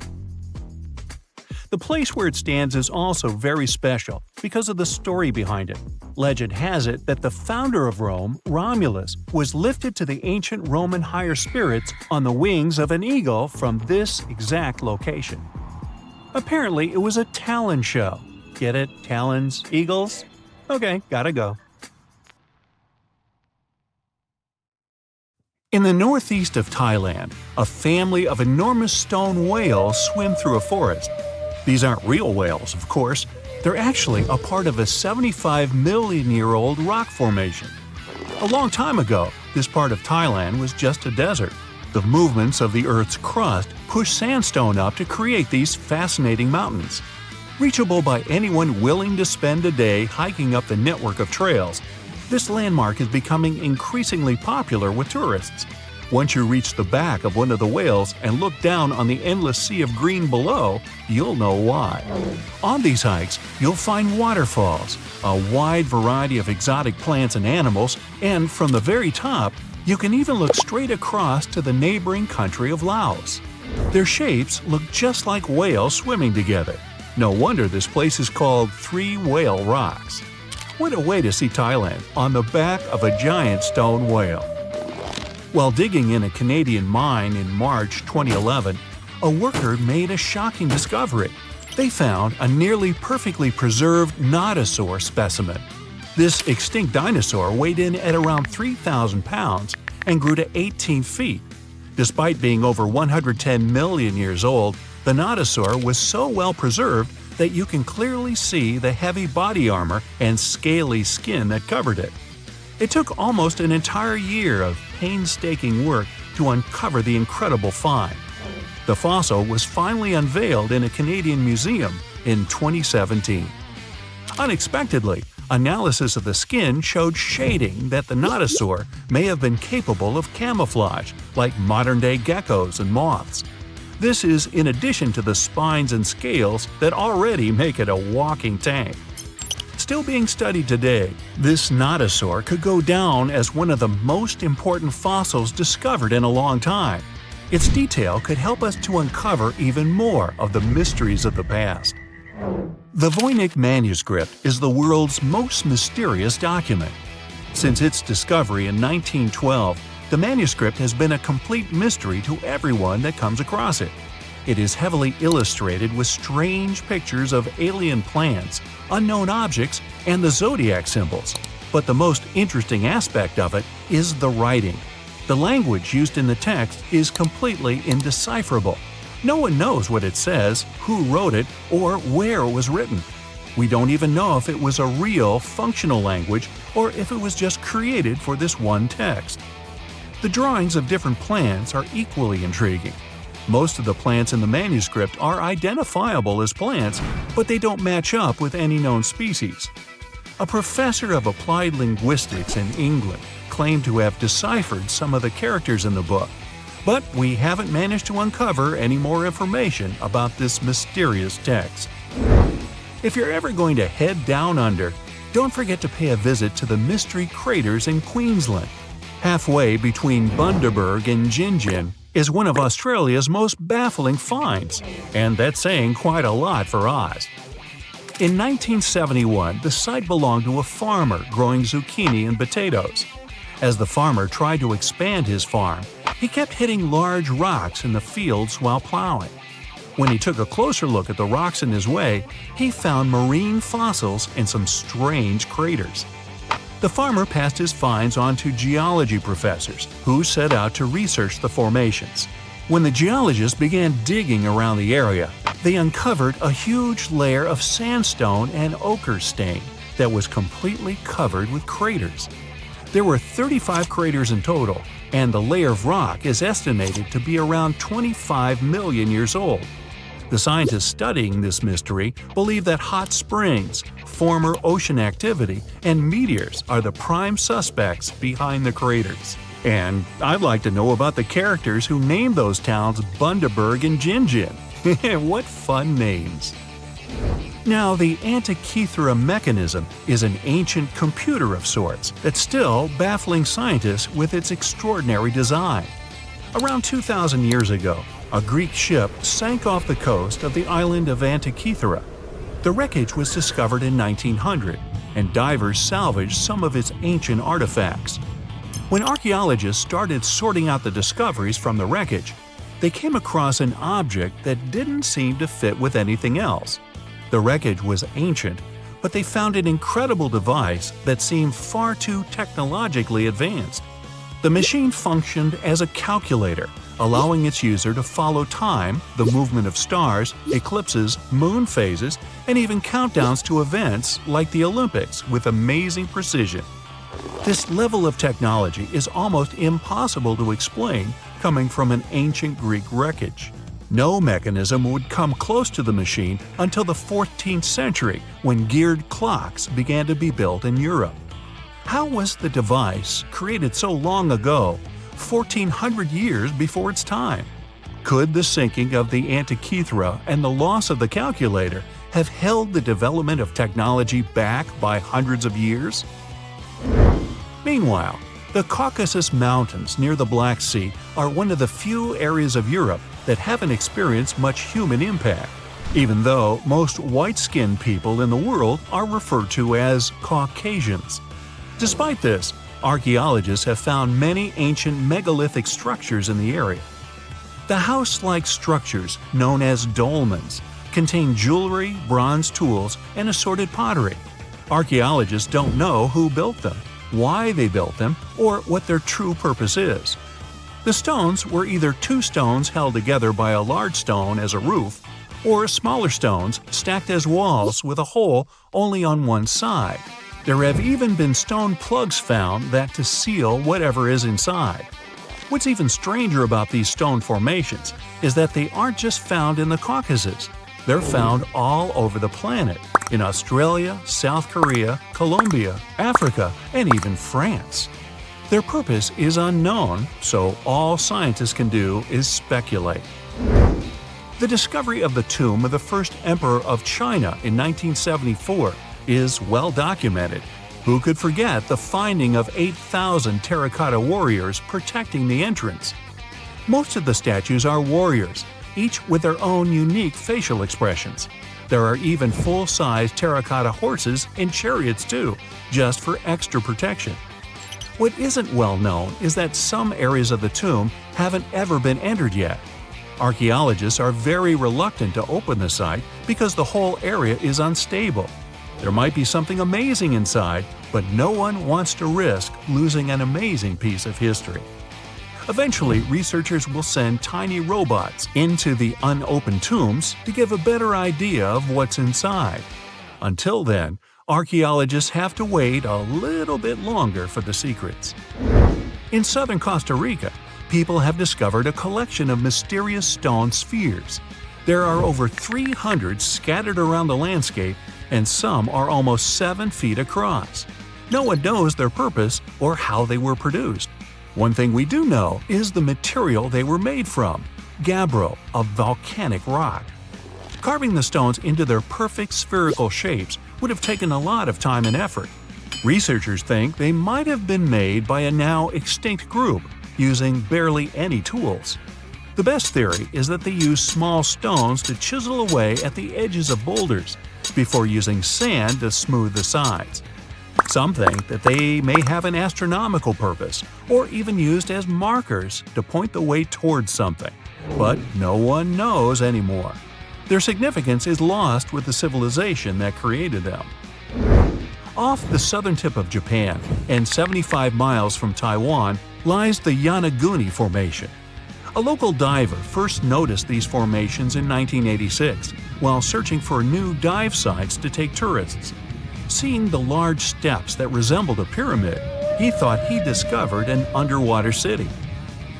The place where it stands is also very special because of the story behind it. Legend has it that the founder of Rome, Romulus, was lifted to the ancient Roman higher spirits on the wings of an eagle from this exact location. Apparently, it was a talon show. Get it? Talons? Eagles? Okay, gotta go. In the northeast of Thailand, a family of enormous stone whales swim through a forest. These aren't real whales, of course. They're actually a part of a 75-million-year-old rock formation. A long time ago, this part of Thailand was just a desert. The movements of the Earth's crust pushed sandstone up to create these fascinating mountains. Reachable by anyone willing to spend a day hiking up the network of trails, this landmark is becoming increasingly popular with tourists. Once you reach the back of one of the whales and look down on the endless sea of green below, you'll know why. On these hikes, you'll find waterfalls, a wide variety of exotic plants and animals, and from the very top, you can even look straight across to the neighboring country of Laos. Their shapes look just like whales swimming together. No wonder this place is called Three Whale Rocks. What a way to see Thailand on the back of a giant stone whale. While digging in a Canadian mine in March 2011, a worker made a shocking discovery. They found a nearly perfectly preserved nodosaur specimen. This extinct dinosaur weighed in at around 3,000 pounds and grew to 18 feet. Despite being over 110 million years old, the nodosaur was so well preserved that you can clearly see the heavy body armor and scaly skin that covered it. It took almost an entire year of painstaking work to uncover the incredible find. The fossil was finally unveiled in a Canadian museum in 2017. Unexpectedly, analysis of the skin showed shading that the nodosaur may have been capable of camouflage, like modern-day geckos and moths. This is in addition to the spines and scales that already make it a walking tank. Still being studied today, this nodosaur could go down as one of the most important fossils discovered in a long time. Its detail could help us to uncover even more of the mysteries of the past. The Voynich manuscript is the world's most mysterious document. Since its discovery in 1912, the manuscript has been a complete mystery to everyone that comes across it. It is heavily illustrated with strange pictures of alien plants, unknown objects, and the zodiac symbols. But the most interesting aspect of it is the writing. The language used in the text is completely indecipherable. No one knows what it says, who wrote it, or where it was written. We don't even know if it was a real, functional language or if it was just created for this one text. The drawings of different plants are equally intriguing. Most of the plants in the manuscript are identifiable as plants, but they don't match up with any known species. A professor of applied linguistics in England claimed to have deciphered some of the characters in the book, but we haven't managed to uncover any more information about this mysterious text. If you're ever going to head down under, don't forget to pay a visit to the Mystery Craters in Queensland. Halfway between Bundaberg and Gingin is one of Australia's most baffling finds, and that's saying quite a lot for Oz. In 1971, the site belonged to a farmer growing zucchini and potatoes. As the farmer tried to expand his farm, he kept hitting large rocks in the fields while plowing. When he took a closer look at the rocks in his way, he found marine fossils and some strange craters. The farmer passed his finds on to geology professors, who set out to research the formations. When the geologists began digging around the area, they uncovered a huge layer of sandstone and ochre stain that was completely covered with craters. There were 35 craters in total, and the layer of rock is estimated to be around 25 million years old. The scientists studying this mystery believe that hot springs, former ocean activity, and meteors are the prime suspects behind the craters. And I'd like to know about the characters who named those towns Bundaberg and Jinjin. What fun names! Now, the Antikythera mechanism is an ancient computer of sorts that's still baffling scientists with its extraordinary design. Around 2,000 years ago, a Greek ship sank off the coast of the island of Antikythera. The wreckage was discovered in 1900, and divers salvaged some of its ancient artifacts. When archaeologists started sorting out the discoveries from the wreckage, they came across an object that didn't seem to fit with anything else. The wreckage was ancient, but they found an incredible device that seemed far too technologically advanced. The machine functioned as a calculator, allowing its user to follow time, the movement of stars, eclipses, moon phases, and even countdowns to events like the Olympics with amazing precision. This level of technology is almost impossible to explain coming from an ancient Greek wreckage. No mechanism would come close to the machine until the 14th century, when geared clocks began to be built in Europe. How was the device, created so long ago, 1,400 years before its time? Could the sinking of the Antikythera and the loss of the calculator have held the development of technology back by hundreds of years? Meanwhile, the Caucasus Mountains near the Black Sea are one of the few areas of Europe that haven't experienced much human impact, even though most white-skinned people in the world are referred to as Caucasians. Despite this, archaeologists have found many ancient megalithic structures in the area. The house-like structures, known as dolmens, contain jewelry, bronze tools, and assorted pottery. Archaeologists don't know who built them, why they built them, or what their true purpose is. The stones were either two stones held together by a large stone as a roof, or smaller stones stacked as walls with a hole only on one side. There have even been stone plugs found that to seal whatever is inside. What's even stranger about these stone formations is that they aren't just found in the Caucasus. They're found all over the planet, in Australia, South Korea, Colombia, Africa, and even France. Their purpose is unknown, so all scientists can do is speculate. The discovery of the tomb of the first emperor of China in 1974 is well documented. Who could forget the finding of 8,000 terracotta warriors protecting the entrance? Most of the statues are warriors, each with their own unique facial expressions. There are even full-size terracotta horses and chariots too, just for extra protection. What isn't well known is that some areas of the tomb haven't ever been entered yet. Archaeologists are very reluctant to open the site because the whole area is unstable. There might be something amazing inside, but no one wants to risk losing an amazing piece of history. Eventually, researchers will send tiny robots into the unopened tombs to give a better idea of what's inside. Until then, archaeologists have to wait a little bit longer for the secrets. In southern Costa Rica, people have discovered a collection of mysterious stone spheres. There are over 300 scattered around the landscape, and some are almost 7 feet across. No one knows their purpose or how they were produced. One thing we do know is the material they were made from: gabbro, a volcanic rock. Carving the stones into their perfect spherical shapes would have taken a lot of time and effort. Researchers think they might have been made by a now extinct group, using barely any tools. The best theory is that they used small stones to chisel away at the edges of boulders, before using sand to smooth the sides. Some think that they may have an astronomical purpose, or even used as markers to point the way towards something. But no one knows anymore. Their significance is lost with the civilization that created them. Off the southern tip of Japan and 75 miles from Taiwan lies the Yanaguni Formation. A local diver first noticed these formations in 1986 while searching for new dive sites to take tourists. Seeing the large steps that resembled a pyramid, he thought he discovered an underwater city.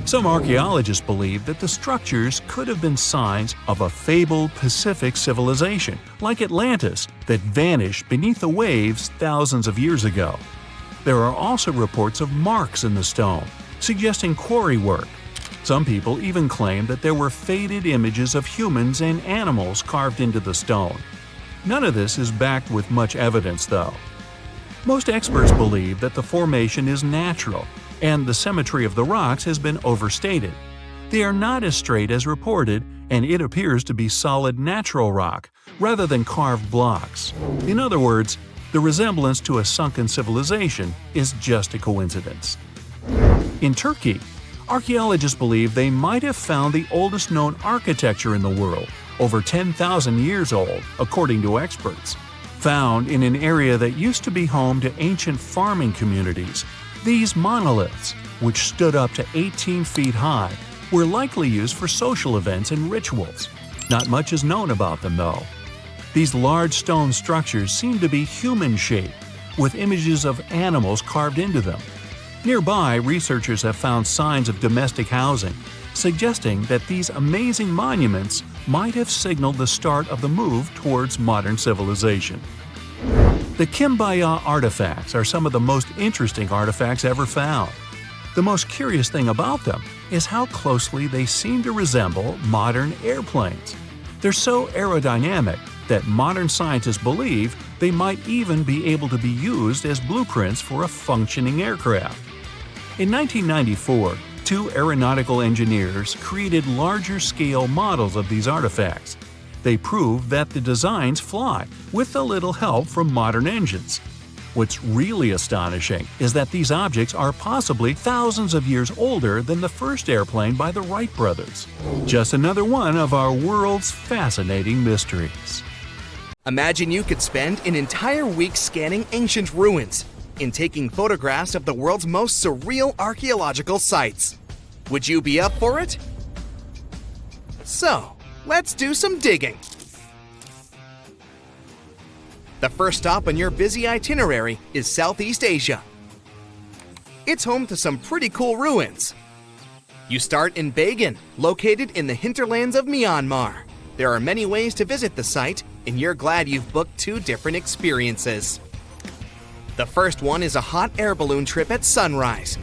Some archaeologists believe that the structures could have been signs of a fabled Pacific civilization, like Atlantis, that vanished beneath the waves thousands of years ago. There are also reports of marks in the stone, suggesting quarry work. Some people even claim that there were faded images of humans and animals carved into the stone. None of this is backed with much evidence, though. Most experts believe that the formation is natural, and the symmetry of the rocks has been overstated. They are not as straight as reported, and it appears to be solid natural rock, rather than carved blocks. In other words, the resemblance to a sunken civilization is just a coincidence. In Turkey, archaeologists believe they might have found the oldest known architecture in the world, over 10,000 years old, according to experts. Found in an area that used to be home to ancient farming communities, these monoliths, which stood up to 18 feet high, were likely used for social events and rituals. Not much is known about them, though. These large stone structures seem to be human-shaped, with images of animals carved into them. Nearby, researchers have found signs of domestic housing, suggesting that these amazing monuments might have signaled the start of the move towards modern civilization. The Kimbaya artifacts are some of the most interesting artifacts ever found. The most curious thing about them is how closely they seem to resemble modern airplanes. They're so aerodynamic that modern scientists believe they might even be able to be used as blueprints for a functioning aircraft. In 1994, two aeronautical engineers created larger-scale models of these artifacts. They proved that the designs fly, with a little help from modern engines. What's really astonishing is that these objects are possibly thousands of years older than the first airplane by the Wright brothers. Just another one of our world's fascinating mysteries. Imagine you could spend an entire week scanning ancient ruins and taking photographs of the world's most surreal archaeological sites. Would you be up for it? So, let's do some digging. The first stop on your busy itinerary is Southeast Asia. It's home to some pretty cool ruins. You start in Baigong, located in the hinterlands of Myanmar. There are many ways to visit the site, and you're glad you've booked 2 different experiences. The first one is a hot air balloon trip at sunrise.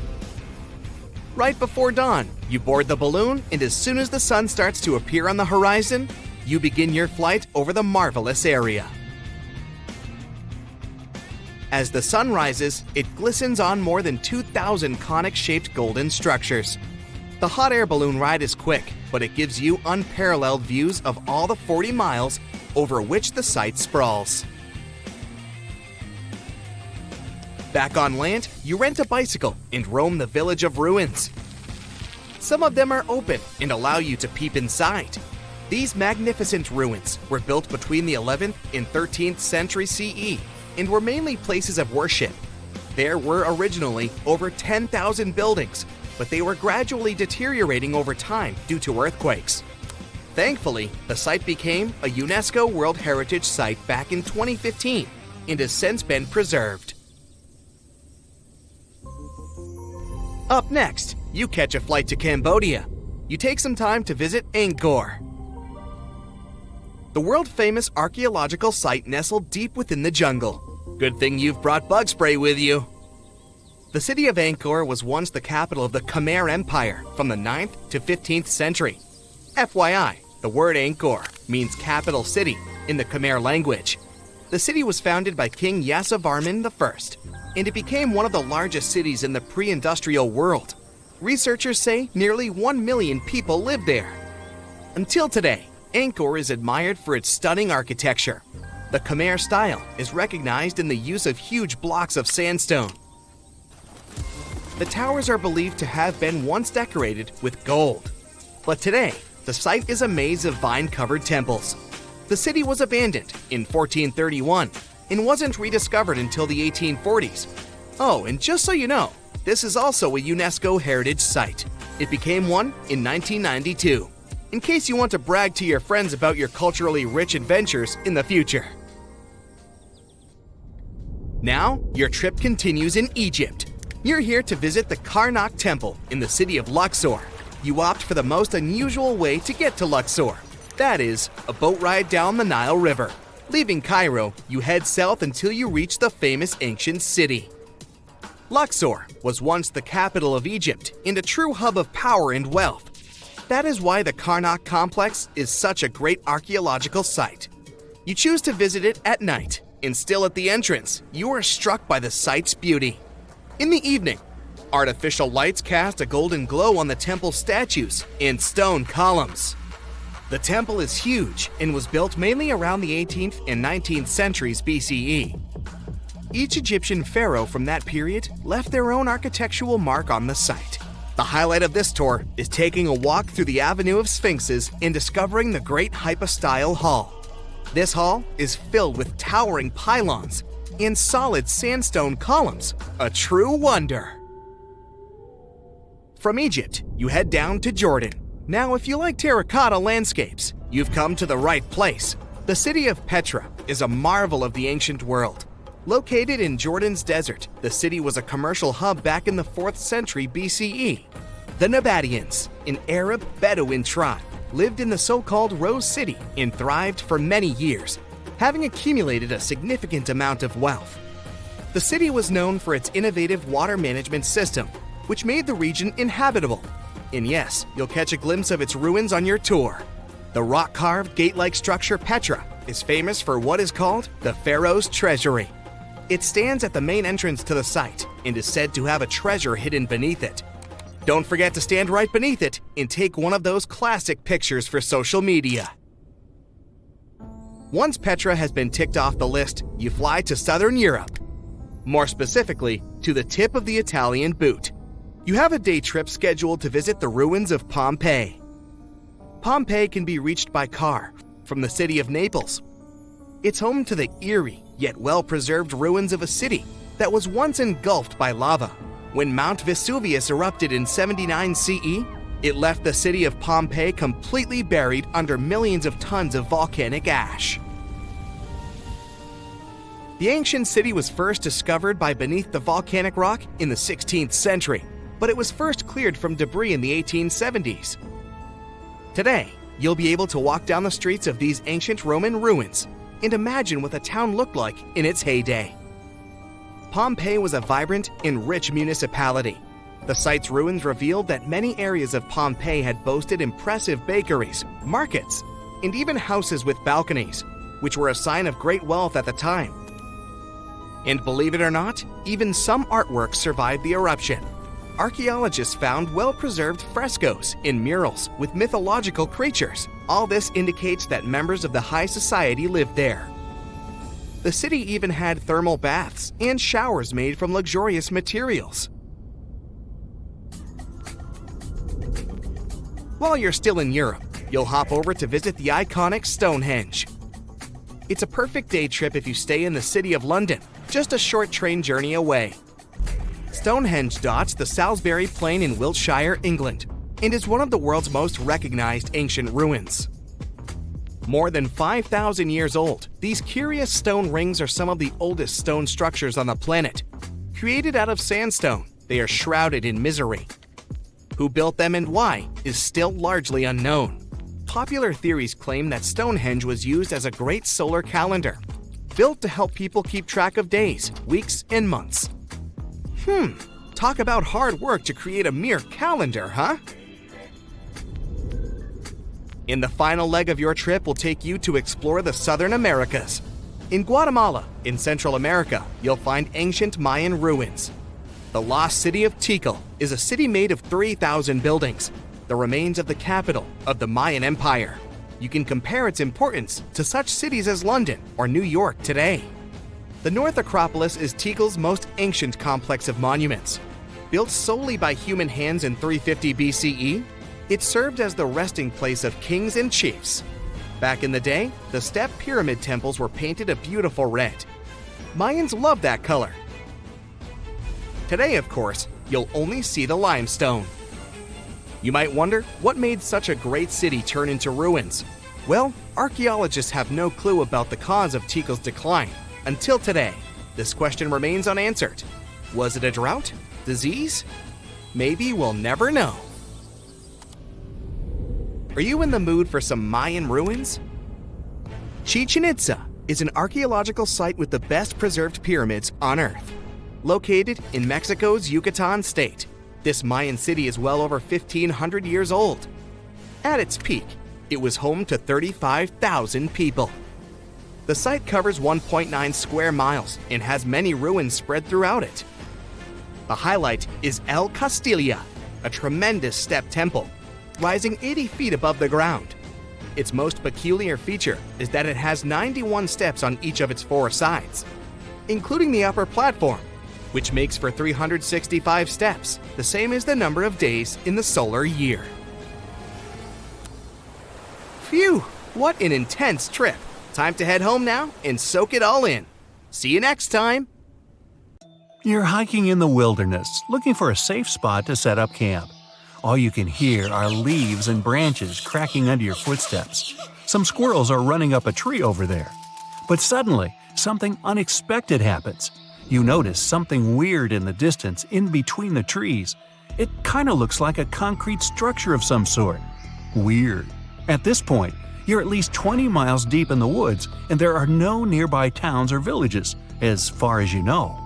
Right before dawn, you board the balloon, and as soon as the sun starts to appear on the horizon, you begin your flight over the marvelous area. As the sun rises, it glistens on more than 2,000 conic-shaped golden structures. The hot air balloon ride is quick, but it gives you unparalleled views of all the 40 miles over which the site sprawls. Back on land, you rent a bicycle and roam the village of ruins. Some of them are open and allow you to peep inside. These magnificent ruins were built between the 11th and 13th century CE and were mainly places of worship. There were originally over 10,000 buildings, but they were gradually deteriorating over time due to earthquakes. Thankfully, the site became a UNESCO World Heritage Site back in 2015 and has since been preserved. Up next, you catch a flight to Cambodia. You take some time to visit Angkor, the world-famous archaeological site nestled deep within the jungle. Good thing you've brought bug spray with you. The city of Angkor was once the capital of the Khmer Empire from the 9th to 15th century. FYI, the word Angkor means capital city in the Khmer language. The city was founded by King Yasovarman I, and it became one of the largest cities in the pre-industrial world. Researchers say nearly 1 million people lived there. Until today, Angkor is admired for its stunning architecture. The Khmer style is recognized in the use of huge blocks of sandstone. The towers are believed to have been once decorated with gold. But today, the site is a maze of vine-covered temples. The city was abandoned in 1431 and wasn't rediscovered until the 1840s. Oh, and just so you know, this is also a UNESCO Heritage Site. It became one in 1992, in case you want to brag to your friends about your culturally rich adventures in the future. Now, your trip continues in Egypt. You're here to visit the Karnak Temple in the city of Luxor. You opt for the most unusual way to get to Luxor. That is, a boat ride down the Nile River. Leaving Cairo, you head south until you reach the famous ancient city. Luxor was once the capital of Egypt and a true hub of power and wealth. That is why the Karnak complex is such a great archaeological site. You choose to visit it at night, and still at the entrance, you are struck by the site's beauty. In the evening, artificial lights cast a golden glow on the temple statues and stone columns. The temple is huge and was built mainly around the 18th and 19th centuries BCE. Each Egyptian pharaoh from that period left their own architectural mark on the site. The highlight of this tour is taking a walk through the Avenue of Sphinxes and discovering the Great Hypostyle Hall. This hall is filled with towering pylons and solid sandstone columns, a true wonder. From Egypt, you head down to Jordan. Now, if you like terracotta landscapes, you've come to the right place. The city of Petra is a marvel of the ancient world. Located in Jordan's desert, the city was a commercial hub back in the 4th century BCE. The Nabateans, an Arab Bedouin tribe, lived in the so-called Rose City and thrived for many years, having accumulated a significant amount of wealth. The city was known for its innovative water management system, which made the region inhabitable. And yes, you'll catch a glimpse of its ruins on your tour. The rock-carved gate-like structure Petra is famous for what is called the Pharaoh's Treasury. It stands at the main entrance to the site and is said to have a treasure hidden beneath it. Don't forget to stand right beneath it and take one of those classic pictures for social media. Once Petra has been ticked off the list, you fly to southern Europe. More specifically, to the tip of the Italian boot. You have a day trip scheduled to visit the ruins of Pompeii. Pompeii can be reached by car from the city of Naples. It's home to the eerie yet well-preserved ruins of a city that was once engulfed by lava. When Mount Vesuvius erupted in 79 CE, it left the city of Pompeii completely buried under millions of tons of volcanic ash. The ancient city was first discovered by beneath the volcanic rock in the 16th century, but it was first cleared from debris in the 1870s. Today, you'll be able to walk down the streets of these ancient Roman ruins and imagine what the town looked like in its heyday. Pompeii was a vibrant and rich municipality. The site's ruins revealed that many areas of Pompeii had boasted impressive bakeries, markets, and even houses with balconies, which were a sign of great wealth at the time. And believe it or not, even some artworks survived the eruption. Archaeologists found well-preserved frescoes and murals with mythological creatures. All this indicates that members of the high society lived there. The city even had thermal baths and showers made from luxurious materials. While you're still in Europe, you'll hop over to visit the iconic Stonehenge. It's a perfect day trip if you stay in the city of London, just a short train journey away. Stonehenge dots the Salisbury Plain in Wiltshire, England, and is one of the world's most recognized ancient ruins. More than 5,000 years old, these curious stone rings are some of the oldest stone structures on the planet. Created out of sandstone, they are shrouded in misery. Who built them and why is still largely unknown. Popular theories claim that Stonehenge was used as a great solar calendar, built to help people keep track of days, weeks, and months. Talk about hard work to create a mere calendar, huh? In the final leg of your trip will take you to explore the Southern Americas. In Guatemala, in Central America, you'll find ancient Mayan ruins. The lost city of Tikal is a city made of 3,000 buildings, the remains of the capital of the Mayan Empire. You can compare its importance to such cities as London or New York today. The North Acropolis is Tikal's most ancient complex of monuments. Built solely by human hands in 350 BCE, it served as the resting place of kings and chiefs. Back in the day, the step pyramid temples were painted a beautiful red. Mayans loved that color. Today, of course, you'll only see the limestone. You might wonder what made such a great city turn into ruins. Well, archaeologists have no clue about the cause of Tikal's decline. Until today, this question remains unanswered. Was it a drought? Disease? Maybe we'll never know. Are you in the mood for some Mayan ruins? Chichen Itza is an archaeological site with the best preserved pyramids on Earth. Located in Mexico's Yucatan state, this Mayan city is well over 1,500 years old. At its peak, it was home to 35,000 people. The site covers 1.9 square miles and has many ruins spread throughout it. The highlight is El Castilla, a tremendous step temple, rising 80 feet above the ground. Its most peculiar feature is that it has 91 steps on each of its 4 sides, including the upper platform, which makes for 365 steps, the same as the number of days in the solar year. Phew, what an intense trip. Time to head home now and soak it all in. See you next time. You're hiking in the wilderness, looking for a safe spot to set up camp. All you can hear are leaves and branches cracking under your footsteps. Some squirrels are running up a tree over there. But suddenly, something unexpected happens. You notice something weird in the distance in between the trees. It kind of looks like a concrete structure of some sort. Weird. At this point, you're at least 20 miles deep in the woods and there are no nearby towns or villages, as far as you know.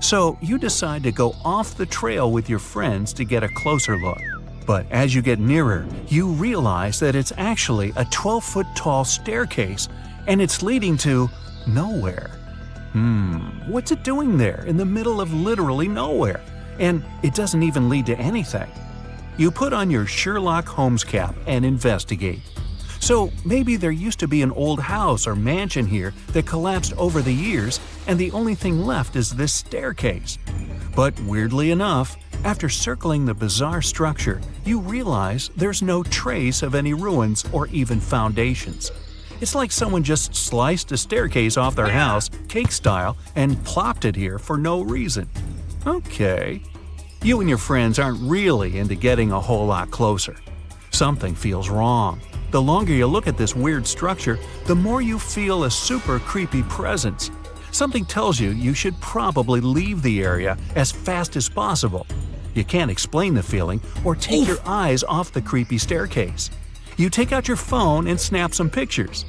So you decide to go off the trail with your friends to get a closer look. But as you get nearer, you realize that it's actually a 12-foot tall staircase and it's leading to nowhere. What's it doing there in the middle of literally nowhere? And it doesn't even lead to anything. You put on your Sherlock Holmes cap and investigate. So maybe there used to be an old house or mansion here that collapsed over the years and the only thing left is this staircase. But weirdly enough, after circling the bizarre structure, you realize there's no trace of any ruins or even foundations. It's like someone just sliced a staircase off their house, cake style, and plopped it here for no reason. Okay. You and your friends aren't really into getting a whole lot closer. Something feels wrong. The longer you look at this weird structure, the more you feel a super creepy presence. Something tells you you should probably leave the area as fast as possible. You can't explain the feeling or take your eyes off the creepy staircase. You take out your phone and snap some pictures.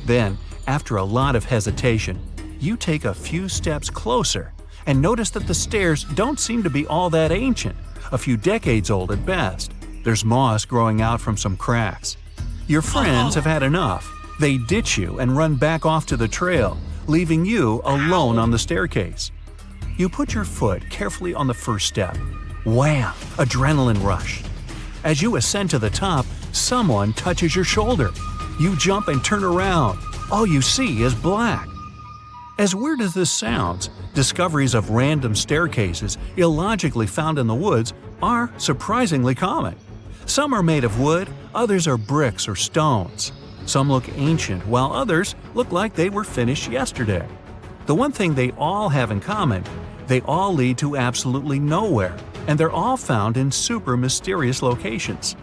Then, after a lot of hesitation, you take a few steps closer and notice that the stairs don't seem to be all that ancient, a few decades old at best. There's moss growing out from some cracks. Your friends have had enough. They ditch you and run back off to the trail, leaving you alone on the staircase. You put your foot carefully on the first step. Wham! Adrenaline rush. As you ascend to the top, someone touches your shoulder. You jump and turn around. All you see is black. As weird as this sounds, discoveries of random staircases illogically found in the woods are surprisingly common. Some are made of wood, others are bricks or stones. Some look ancient, while others look like they were finished yesterday. The one thing they all have in common, they all lead to absolutely nowhere, and they're all found in super mysterious locations.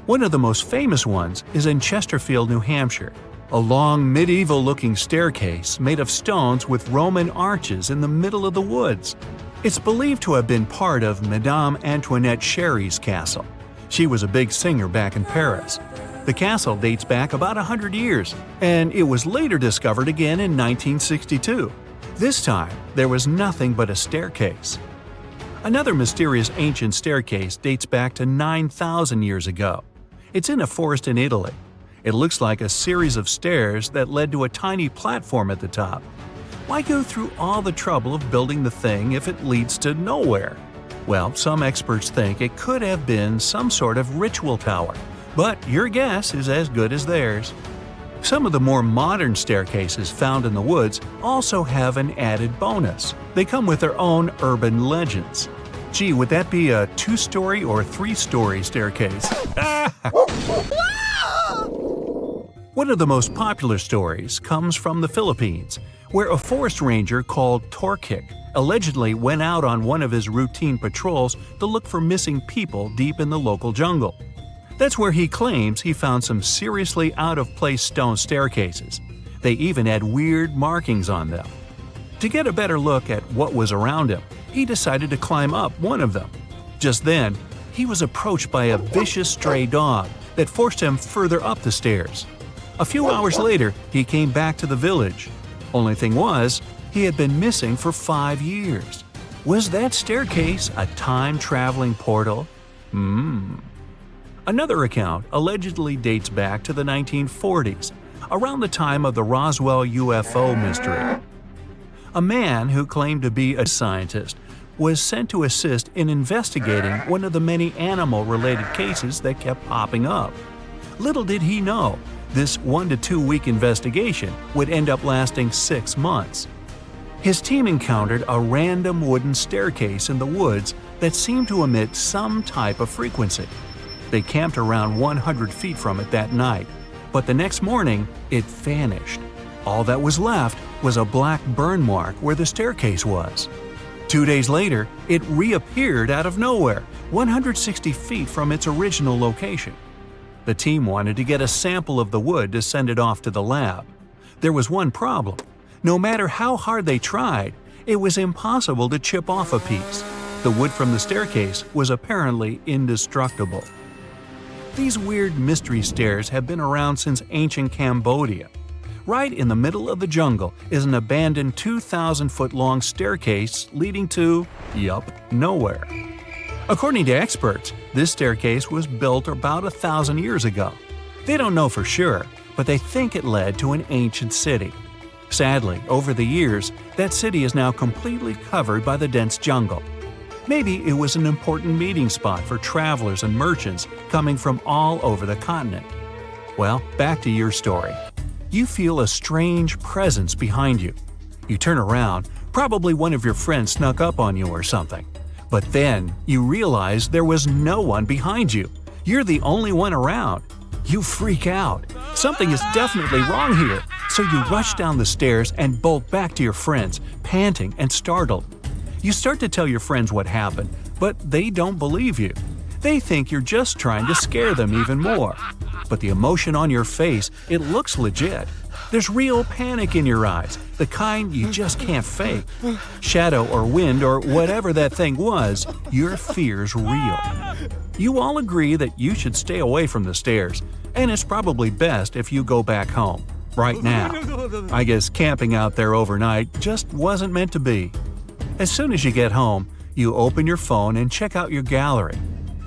One of the most famous ones is in Chesterfield, New Hampshire, a long medieval-looking staircase made of stones with Roman arches in the middle of the woods. It's believed to have been part of Madame Antoinette Sherry's castle. She was a big singer back in Paris. The castle dates back about 100 years, and it was later discovered again in 1962. This time, there was nothing but a staircase. Another mysterious ancient staircase dates back to 9,000 years ago. It's in a forest in Italy. It looks like a series of stairs that led to a tiny platform at the top. Why go through all the trouble of building the thing if it leads to nowhere? Well, some experts think it could have been some sort of ritual tower, but your guess is as good as theirs. Some of the more modern staircases found in the woods also have an added bonus. They come with their own urban legends. Gee, would that be a 2-story or 3-story staircase? One of the most popular stories comes from the Philippines, where a forest ranger called Torkik allegedly went out on one of his routine patrols to look for missing people deep in the local jungle. That's where he claims he found some seriously out-of-place stone staircases. They even had weird markings on them. To get a better look at what was around him, he decided to climb up one of them. Just then, he was approached by a vicious stray dog that forced him further up the stairs. A few hours later, he came back to the village. Only thing was, he had been missing for 5 years. Was that staircase a time-traveling portal? Another account allegedly dates back to the 1940s, around the time of the Roswell UFO mystery. A man who claimed to be a scientist was sent to assist in investigating one of the many animal-related cases that kept popping up. Little did he know, this 1 to 2 week investigation would end up lasting 6 months. His team encountered a random wooden staircase in the woods that seemed to emit some type of frequency. They camped around 100 feet from it that night, but the next morning, it vanished. All that was left was a black burn mark where the staircase was. 2 days later, it reappeared out of nowhere, 160 feet from its original location. The team wanted to get a sample of the wood to send it off to the lab. There was one problem. No matter how hard they tried, it was impossible to chip off a piece. The wood from the staircase was apparently indestructible. These weird mystery stairs have been around since ancient Cambodia. Right in the middle of the jungle is an abandoned 2,000-foot-long staircase leading to, nowhere. According to experts, this staircase was built about 1,000 years ago. They don't know for sure, but they think it led to an ancient city. Sadly, over the years, that city is now completely covered by the dense jungle. Maybe it was an important meeting spot for travelers and merchants coming from all over the continent. Well, back to your story. You feel a strange presence behind you. You turn around, probably one of your friends snuck up on you or something. But then you realize there was no one behind you. You're the only one around. You freak out. Something is definitely wrong here. So you rush down the stairs and bolt back to your friends, panting and startled. You start to tell your friends what happened, but they don't believe you. They think you're just trying to scare them even more. But the emotion on your face, it looks legit. There's real panic in your eyes, the kind you just can't fake. Shadow or wind or whatever that thing was, your fear's real. You all agree that you should stay away from the stairs, and it's probably best if you go back home, right now. I guess camping out there overnight just wasn't meant to be. As soon as you get home, you open your phone and check out your gallery.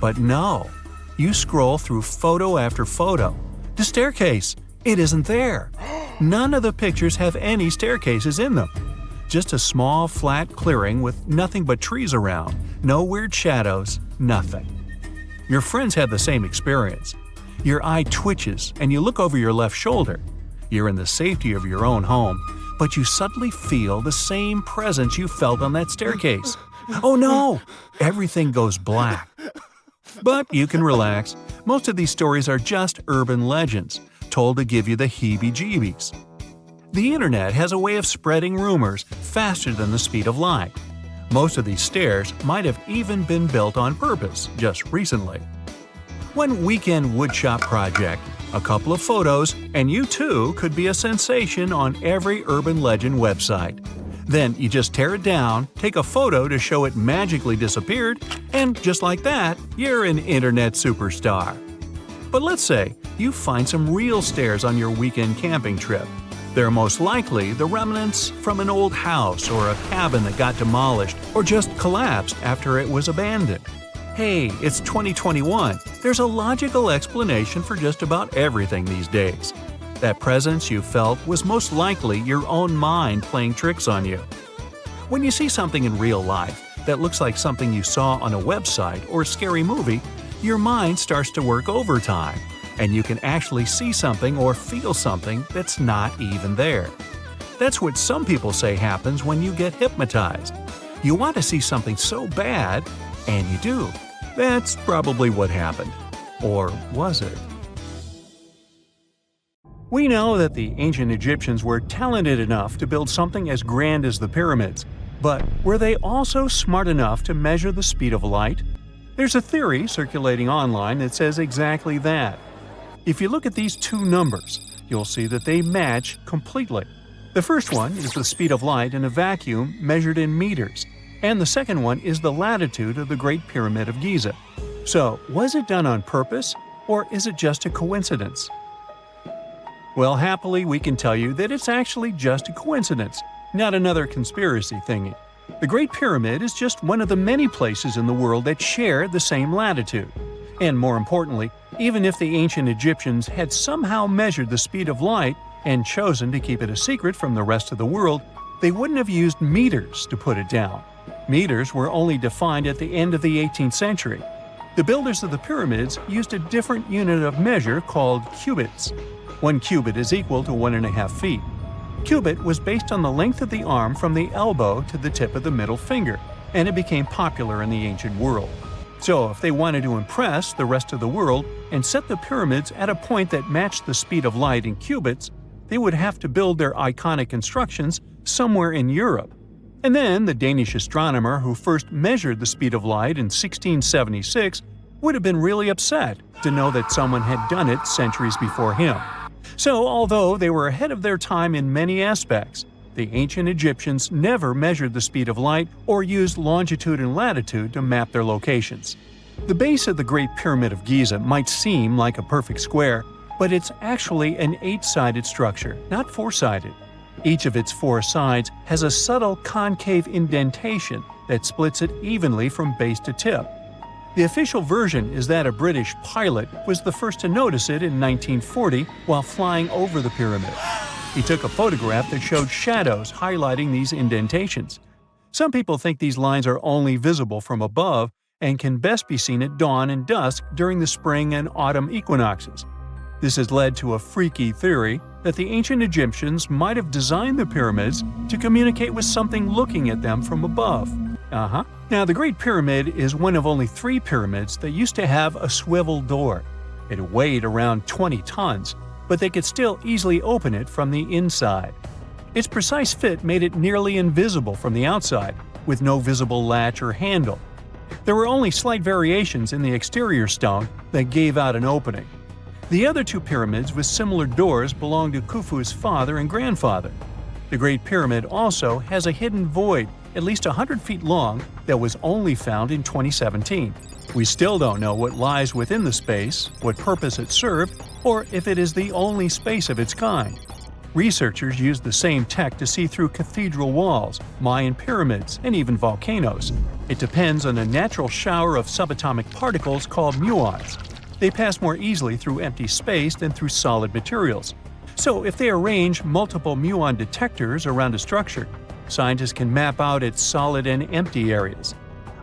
But no, you scroll through photo after photo. The staircase, it isn't there. None of the pictures have any staircases in them. Just a small, flat clearing with nothing but trees around, no weird shadows, nothing. Your friends have the same experience. Your eye twitches and you look over your left shoulder. You're in the safety of your own home, but you suddenly feel the same presence you felt on that staircase. Oh no! Everything goes black. But you can relax. Most of these stories are just urban legends, told to give you the heebie-jeebies. The internet has a way of spreading rumors faster than the speed of light. Most of these stairs might have even been built on purpose just recently. One weekend woodshop project, a couple of photos, and you too could be a sensation on every urban legend website. Then you just tear it down, take a photo to show it magically disappeared, and just like that, you're an internet superstar. But let's say you find some real stairs on your weekend camping trip. They're most likely the remnants from an old house or a cabin that got demolished or just collapsed after it was abandoned. Hey, it's 2021. There's a logical explanation for just about everything these days. That presence you felt was most likely your own mind playing tricks on you. When you see something in real life that looks like something you saw on a website or scary movie, your mind starts to work overtime, and you can actually see something or feel something that's not even there. That's what some people say happens when you get hypnotized. You want to see something so bad, and you do. That's probably what happened. Or was it? We know that the ancient Egyptians were talented enough to build something as grand as the pyramids, but were they also smart enough to measure the speed of light? There's a theory circulating online that says exactly that. If you look at these two numbers, you'll see that they match completely. The first one is the speed of light in a vacuum measured in meters, and the second one is the latitude of the Great Pyramid of Giza. So, was it done on purpose, or is it just a coincidence? Well, happily, we can tell you that it's actually just a coincidence, not another conspiracy thingy. The Great Pyramid is just one of the many places in the world that share the same latitude. And more importantly, even if the ancient Egyptians had somehow measured the speed of light and chosen to keep it a secret from the rest of the world, they wouldn't have used meters to put it down. Meters were only defined at the end of the 18th century. The builders of the pyramids used a different unit of measure called cubits. 1 cubit is equal to 1.5 feet. Cubit was based on the length of the arm from the elbow to the tip of the middle finger, and it became popular in the ancient world. So if they wanted to impress the rest of the world and set the pyramids at a point that matched the speed of light in cubits, they would have to build their iconic constructions somewhere in Europe. And then the Danish astronomer who first measured the speed of light in 1676 would have been really upset to know that someone had done it centuries before him. So, although they were ahead of their time in many aspects, the ancient Egyptians never measured the speed of light or used longitude and latitude to map their locations. The base of the Great Pyramid of Giza might seem like a perfect square, but it's actually an 8-sided structure, not 4-sided. Each of its 4 sides has a subtle concave indentation that splits it evenly from base to tip. The official version is that a British pilot was the first to notice it in 1940 while flying over the pyramid. He took a photograph that showed shadows highlighting these indentations. Some people think these lines are only visible from above and can best be seen at dawn and dusk during the spring and autumn equinoxes. This has led to a freaky theory that the ancient Egyptians might have designed the pyramids to communicate with something looking at them from above. Now, the Great Pyramid is one of only 3 pyramids that used to have a swivel door. It weighed around 20 tons, but they could still easily open it from the inside. Its precise fit made it nearly invisible from the outside, with no visible latch or handle. There were only slight variations in the exterior stone that gave out an opening. The other 2 pyramids with similar doors belonged to Khufu's father and grandfather. The Great Pyramid also has a hidden void at least 100 feet long that was only found in 2017. We still don't know what lies within the space, what purpose it served, or if it is the only space of its kind. Researchers used the same tech to see through cathedral walls, Mayan pyramids, and even volcanoes. It depends on a natural shower of subatomic particles called muons. They pass more easily through empty space than through solid materials. So if they arrange multiple muon detectors around a structure, scientists can map out its solid and empty areas.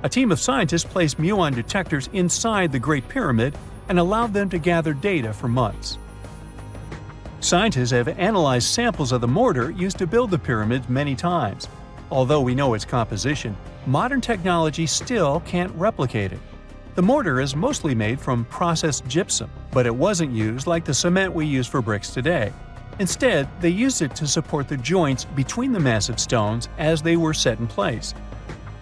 A team of scientists placed muon detectors inside the Great Pyramid and allowed them to gather data for months. Scientists have analyzed samples of the mortar used to build the pyramids many times. Although we know its composition, modern technology still can't replicate it. The mortar is mostly made from processed gypsum, but it wasn't used like the cement we use for bricks today. Instead, they used it to support the joints between the massive stones as they were set in place.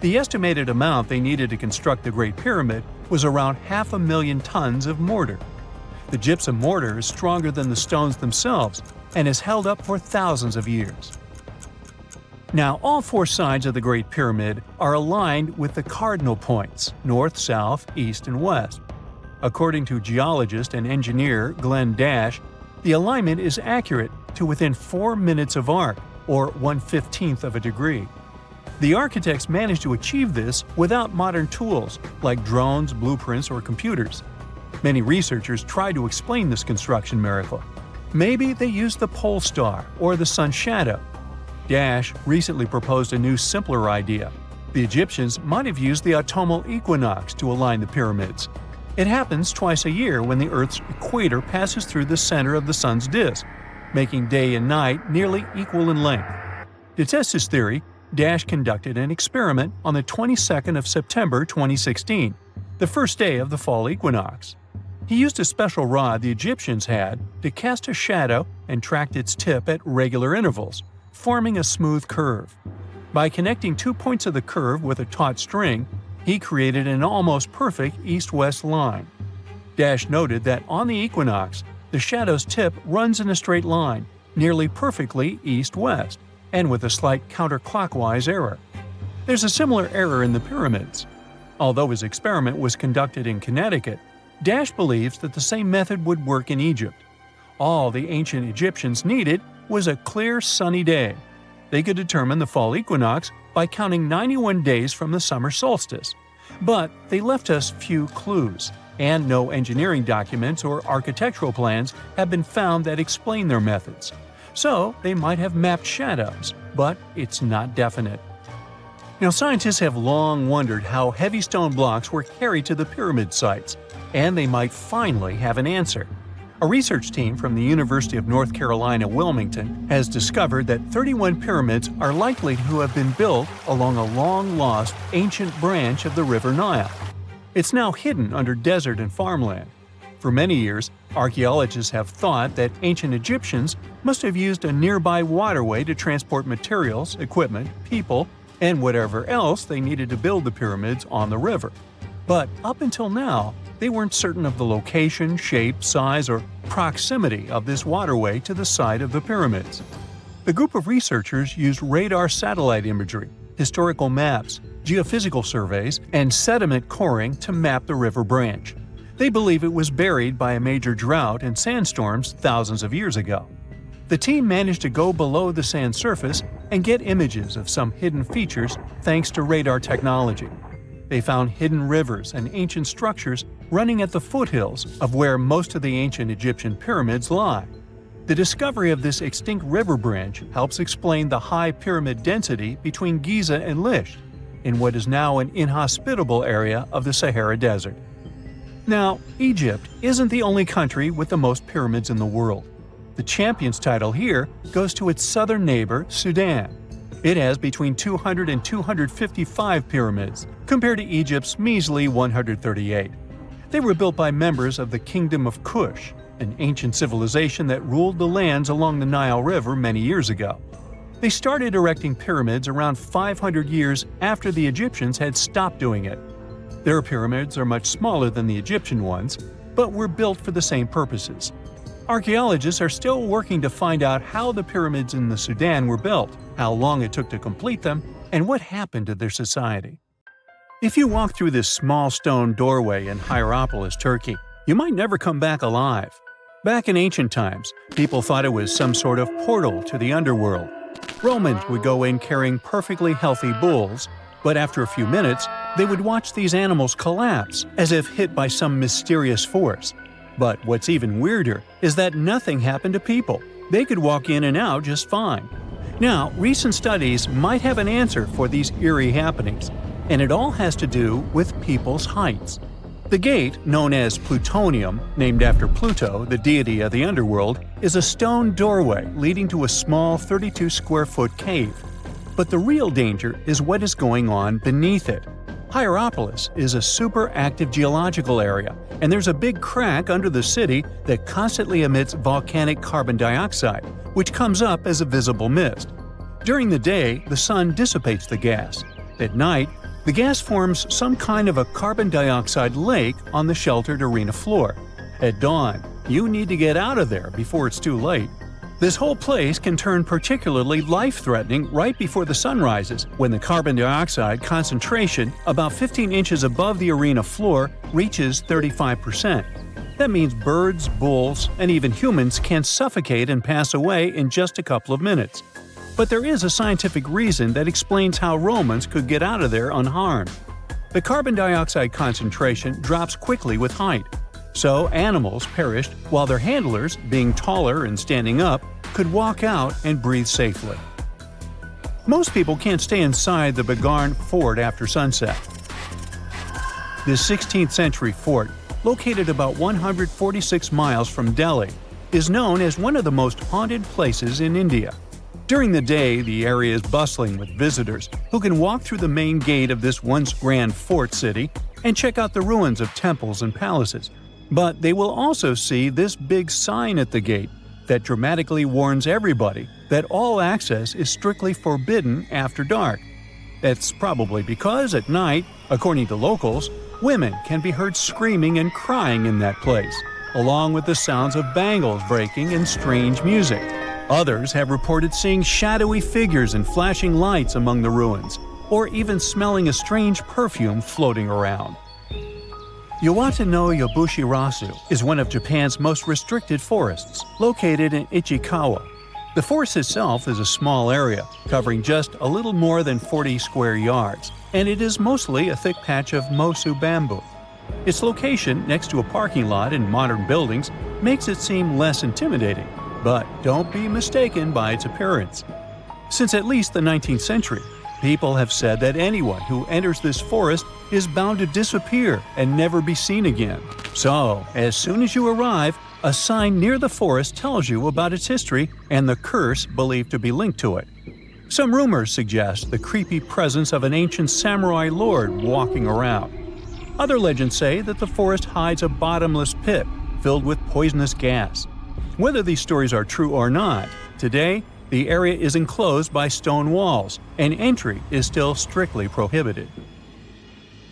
The estimated amount they needed to construct the Great Pyramid was around 500,000 tons of mortar. The gypsum mortar is stronger than the stones themselves and has held up for thousands of years. Now, all 4 sides of the Great Pyramid are aligned with the cardinal points – north, south, east, and west. According to geologist and engineer Glenn Dash, the alignment is accurate to within 4 minutes of arc, or 1/15th of a degree. The architects managed to achieve this without modern tools like drones, blueprints, or computers. Many researchers try to explain this construction miracle. Maybe they used the pole star or the sun's shadow. Dash recently proposed a new, simpler idea. The Egyptians might have used the autumnal equinox to align the pyramids. It happens twice a year when the Earth's equator passes through the center of the sun's disk, making day and night nearly equal in length. To test his theory, Dash conducted an experiment on the 22nd of September 2016, the first day of the fall equinox. He used a special rod the Egyptians had to cast a shadow and tracked its tip at regular intervals, forming a smooth curve. By connecting 2 points of the curve with a taut string, he created an almost perfect east-west line. Dash noted that on the equinox, the shadow's tip runs in a straight line, nearly perfectly east-west, and with a slight counterclockwise error. There's a similar error in the pyramids. Although his experiment was conducted in Connecticut, Dash believes that the same method would work in Egypt. All the ancient Egyptians needed was a clear, sunny day. They could determine the fall equinox by counting 91 days from the summer solstice. But they left us few clues, and no engineering documents or architectural plans have been found that explain their methods. So they might have mapped shadows, but it's not definite. Now, scientists have long wondered how heavy stone blocks were carried to the pyramid sites, and they might finally have an answer. A research team from the University of North Carolina, Wilmington, has discovered that 31 pyramids are likely to have been built along a long-lost ancient branch of the River Nile. It's now hidden under desert and farmland. For many years, archaeologists have thought that ancient Egyptians must have used a nearby waterway to transport materials, equipment, people, and whatever else they needed to build the pyramids on the river. But up until now, they weren't certain of the location, shape, size, or proximity of this waterway to the site of the pyramids. The group of researchers used radar satellite imagery, historical maps, geophysical surveys, and sediment coring to map the river branch. They believe it was buried by a major drought and sandstorms thousands of years ago. The team managed to go below the sand surface and get images of some hidden features thanks to radar technology. They found hidden rivers and ancient structures running at the foothills of where most of the ancient Egyptian pyramids lie. The discovery of this extinct river branch helps explain the high pyramid density between Giza and Lisht, in what is now an inhospitable area of the Sahara Desert. Now, Egypt isn't the only country with the most pyramids in the world. The champion's title here goes to its southern neighbor, Sudan. It has between 200 and 255 pyramids, compared to Egypt's measly 138. They were built by members of the Kingdom of Kush, an ancient civilization that ruled the lands along the Nile River many years ago. They started erecting pyramids around 500 years after the Egyptians had stopped doing it. Their pyramids are much smaller than the Egyptian ones, but were built for the same purposes. Archaeologists are still working to find out how the pyramids in the Sudan were built, how long it took to complete them, and what happened to their society. If you walk through this small stone doorway in Hierapolis, Turkey, you might never come back alive. Back in ancient times, people thought it was some sort of portal to the underworld. Romans would go in carrying perfectly healthy bulls, but after a few minutes, they would watch these animals collapse as if hit by some mysterious force. But what's even weirder is that nothing happened to people. They could walk in and out just fine. Now, recent studies might have an answer for these eerie happenings, and it all has to do with people's heights. The gate, known as Plutonium, named after Pluto, the deity of the underworld, is a stone doorway leading to a small 32-square-foot cave. But the real danger is what is going on beneath it. Hierapolis is a super active geological area, and there's a big crack under the city that constantly emits volcanic carbon dioxide, which comes up as a visible mist. During the day, the sun dissipates the gas. At night, the gas forms some kind of a carbon dioxide lake on the sheltered arena floor. At dawn, you need to get out of there before it's too late. This whole place can turn particularly life-threatening right before the sun rises, when the carbon dioxide concentration, about 15 inches above the arena floor, reaches 35%. That means birds, bulls, and even humans can suffocate and pass away in just a couple of minutes. But there is a scientific reason that explains how Romans could get out of there unharmed. The carbon dioxide concentration drops quickly with height. So animals perished while their handlers, being taller and standing up, could walk out and breathe safely. Most people can't stay inside the Baigong fort after sunset. This 16th century fort, located about 146 miles from Delhi, is known as one of the most haunted places in India. During the day, the area is bustling with visitors who can walk through the main gate of this once grand fort city and check out the ruins of temples and palaces. But they will also see this big sign at the gate that dramatically warns everybody that all access is strictly forbidden after dark. That's probably because at night, according to locals, women can be heard screaming and crying in that place, along with the sounds of bangles breaking and strange music. Others have reported seeing shadowy figures and flashing lights among the ruins, or even smelling a strange perfume floating around. Yawata no Yobushirasu is one of Japan's most restricted forests, located in Ichikawa. The forest itself is a small area, covering just a little more than 40 square yards, and it is mostly a thick patch of mosu bamboo. Its location next to a parking lot and modern buildings makes it seem less intimidating, but don't be mistaken by its appearance. Since at least the 19th century, people have said that anyone who enters this forest is bound to disappear and never be seen again. So, as soon as you arrive, a sign near the forest tells you about its history and the curse believed to be linked to it. Some rumors suggest the creepy presence of an ancient samurai lord walking around. Other legends say that the forest hides a bottomless pit filled with poisonous gas. Whether these stories are true or not, today, the area is enclosed by stone walls, and entry is still strictly prohibited.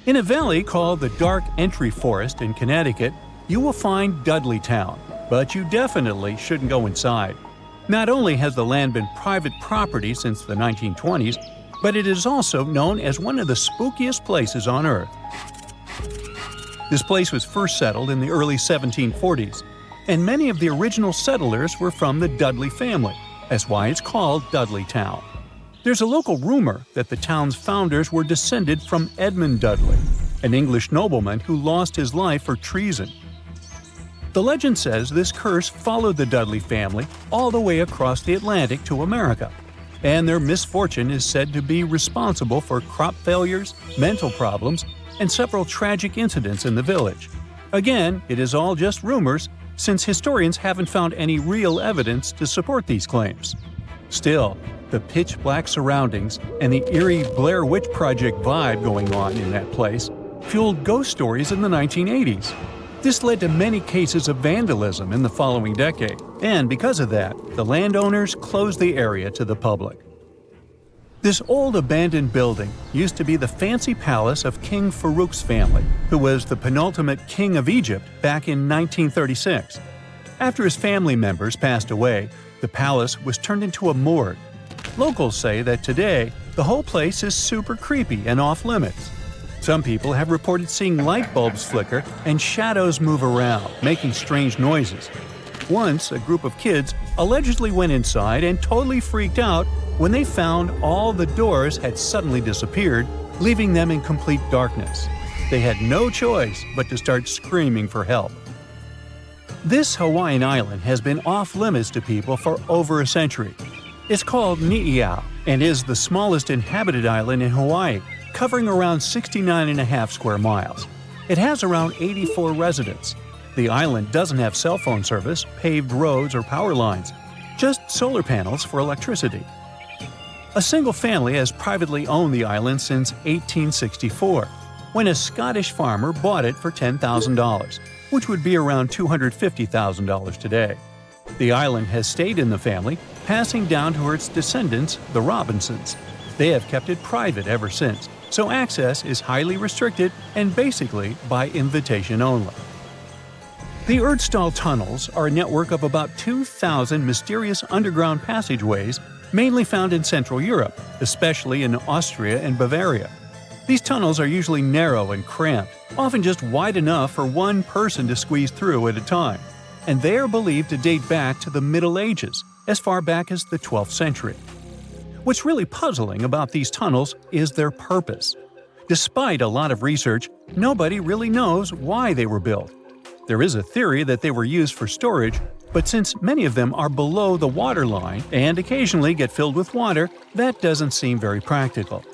In a valley called the Dark Entry Forest in Connecticut, you will find Dudleytown, but you definitely shouldn't go inside. Not only has the land been private property since the 1920s, but it is also known as one of the spookiest places on Earth. This place was first settled in the early 1740s, and many of the original settlers were from the Dudley family. That's why it's called Dudleytown. There's a local rumor that the town's founders were descended from Edmund Dudley, an English nobleman who lost his life for treason. The legend says this curse followed the Dudley family all the way across the Atlantic to America, and their misfortune is said to be responsible for crop failures, mental problems, and several tragic incidents in the village. Again, it is all just rumors, since historians haven't found any real evidence to support these claims. Still, the pitch-black surroundings and the eerie Blair Witch Project vibe going on in that place fueled ghost stories in the 1980s. This led to many cases of vandalism in the following decade, and because of that, the landowners closed the area to the public. This old abandoned building used to be the fancy palace of King Farouk's family, who was the penultimate king of Egypt back in 1936. After his family members passed away, the palace was turned into a morgue. Locals say that today, the whole place is super creepy and off-limits. Some people have reported seeing light bulbs flicker and shadows move around, making strange noises. Once, a group of kids allegedly went inside and totally freaked out when they found all the doors had suddenly disappeared, leaving them in complete darkness. They had no choice but to start screaming for help. This Hawaiian island has been off-limits to people for over a century. It's called Ni'iau and is the smallest inhabited island in Hawaii, covering around 69.5 square miles. It has around 84 residents. The island doesn't have cell phone service, paved roads, or power lines, just solar panels for electricity. A single family has privately owned the island since 1864, when a Scottish farmer bought it for $10,000, which would be around $250,000 today. The island has stayed in the family, passing down to its descendants, the Robinsons. They have kept it private ever since, so access is highly restricted and basically by invitation only. The Erdstall tunnels are a network of about 2,000 mysterious underground passageways mainly found in Central Europe, especially in Austria and Bavaria. These tunnels are usually narrow and cramped, often just wide enough for one person to squeeze through at a time, and they are believed to date back to the Middle Ages, as far back as the 12th century. What's really puzzling about these tunnels is their purpose. Despite a lot of research, nobody really knows why they were built. There is a theory that they were used for storage, but since many of them are below the water line and occasionally get filled with water, that doesn't seem very practical.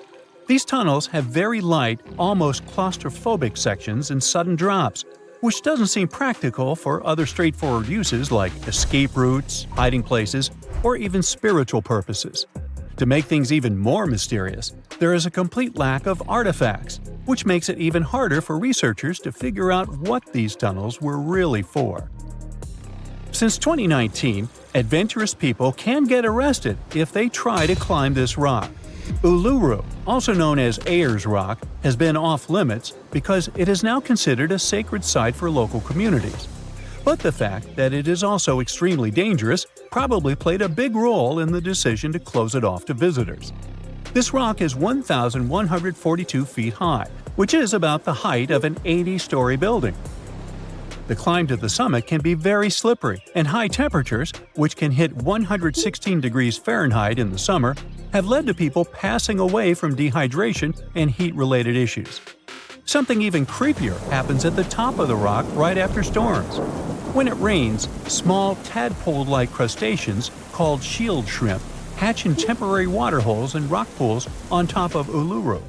These tunnels have very light, almost claustrophobic sections and sudden drops, which doesn't seem practical for other straightforward uses like escape routes, hiding places, or even spiritual purposes. To make things even more mysterious, there is a complete lack of artifacts. which makes it even harder for researchers to figure out what these tunnels were really for. Since 2019, adventurous people can get arrested if they try to climb this rock. Uluru, also known as Ayers Rock, has been off-limits because it is now considered a sacred site for local communities. But the fact that it is also extremely dangerous probably played a big role in the decision to close it off to visitors. This rock is 1,142 feet high, which is about the height of an 80-story building. The climb to the summit can be very slippery, and high temperatures, which can hit 116 degrees Fahrenheit in the summer, have led to people passing away from dehydration and heat-related issues. Something even creepier happens at the top of the rock right after storms. When it rains, small tadpole-like crustaceans called shield shrimp hatch in temporary waterholes and rock pools on top of Uluru.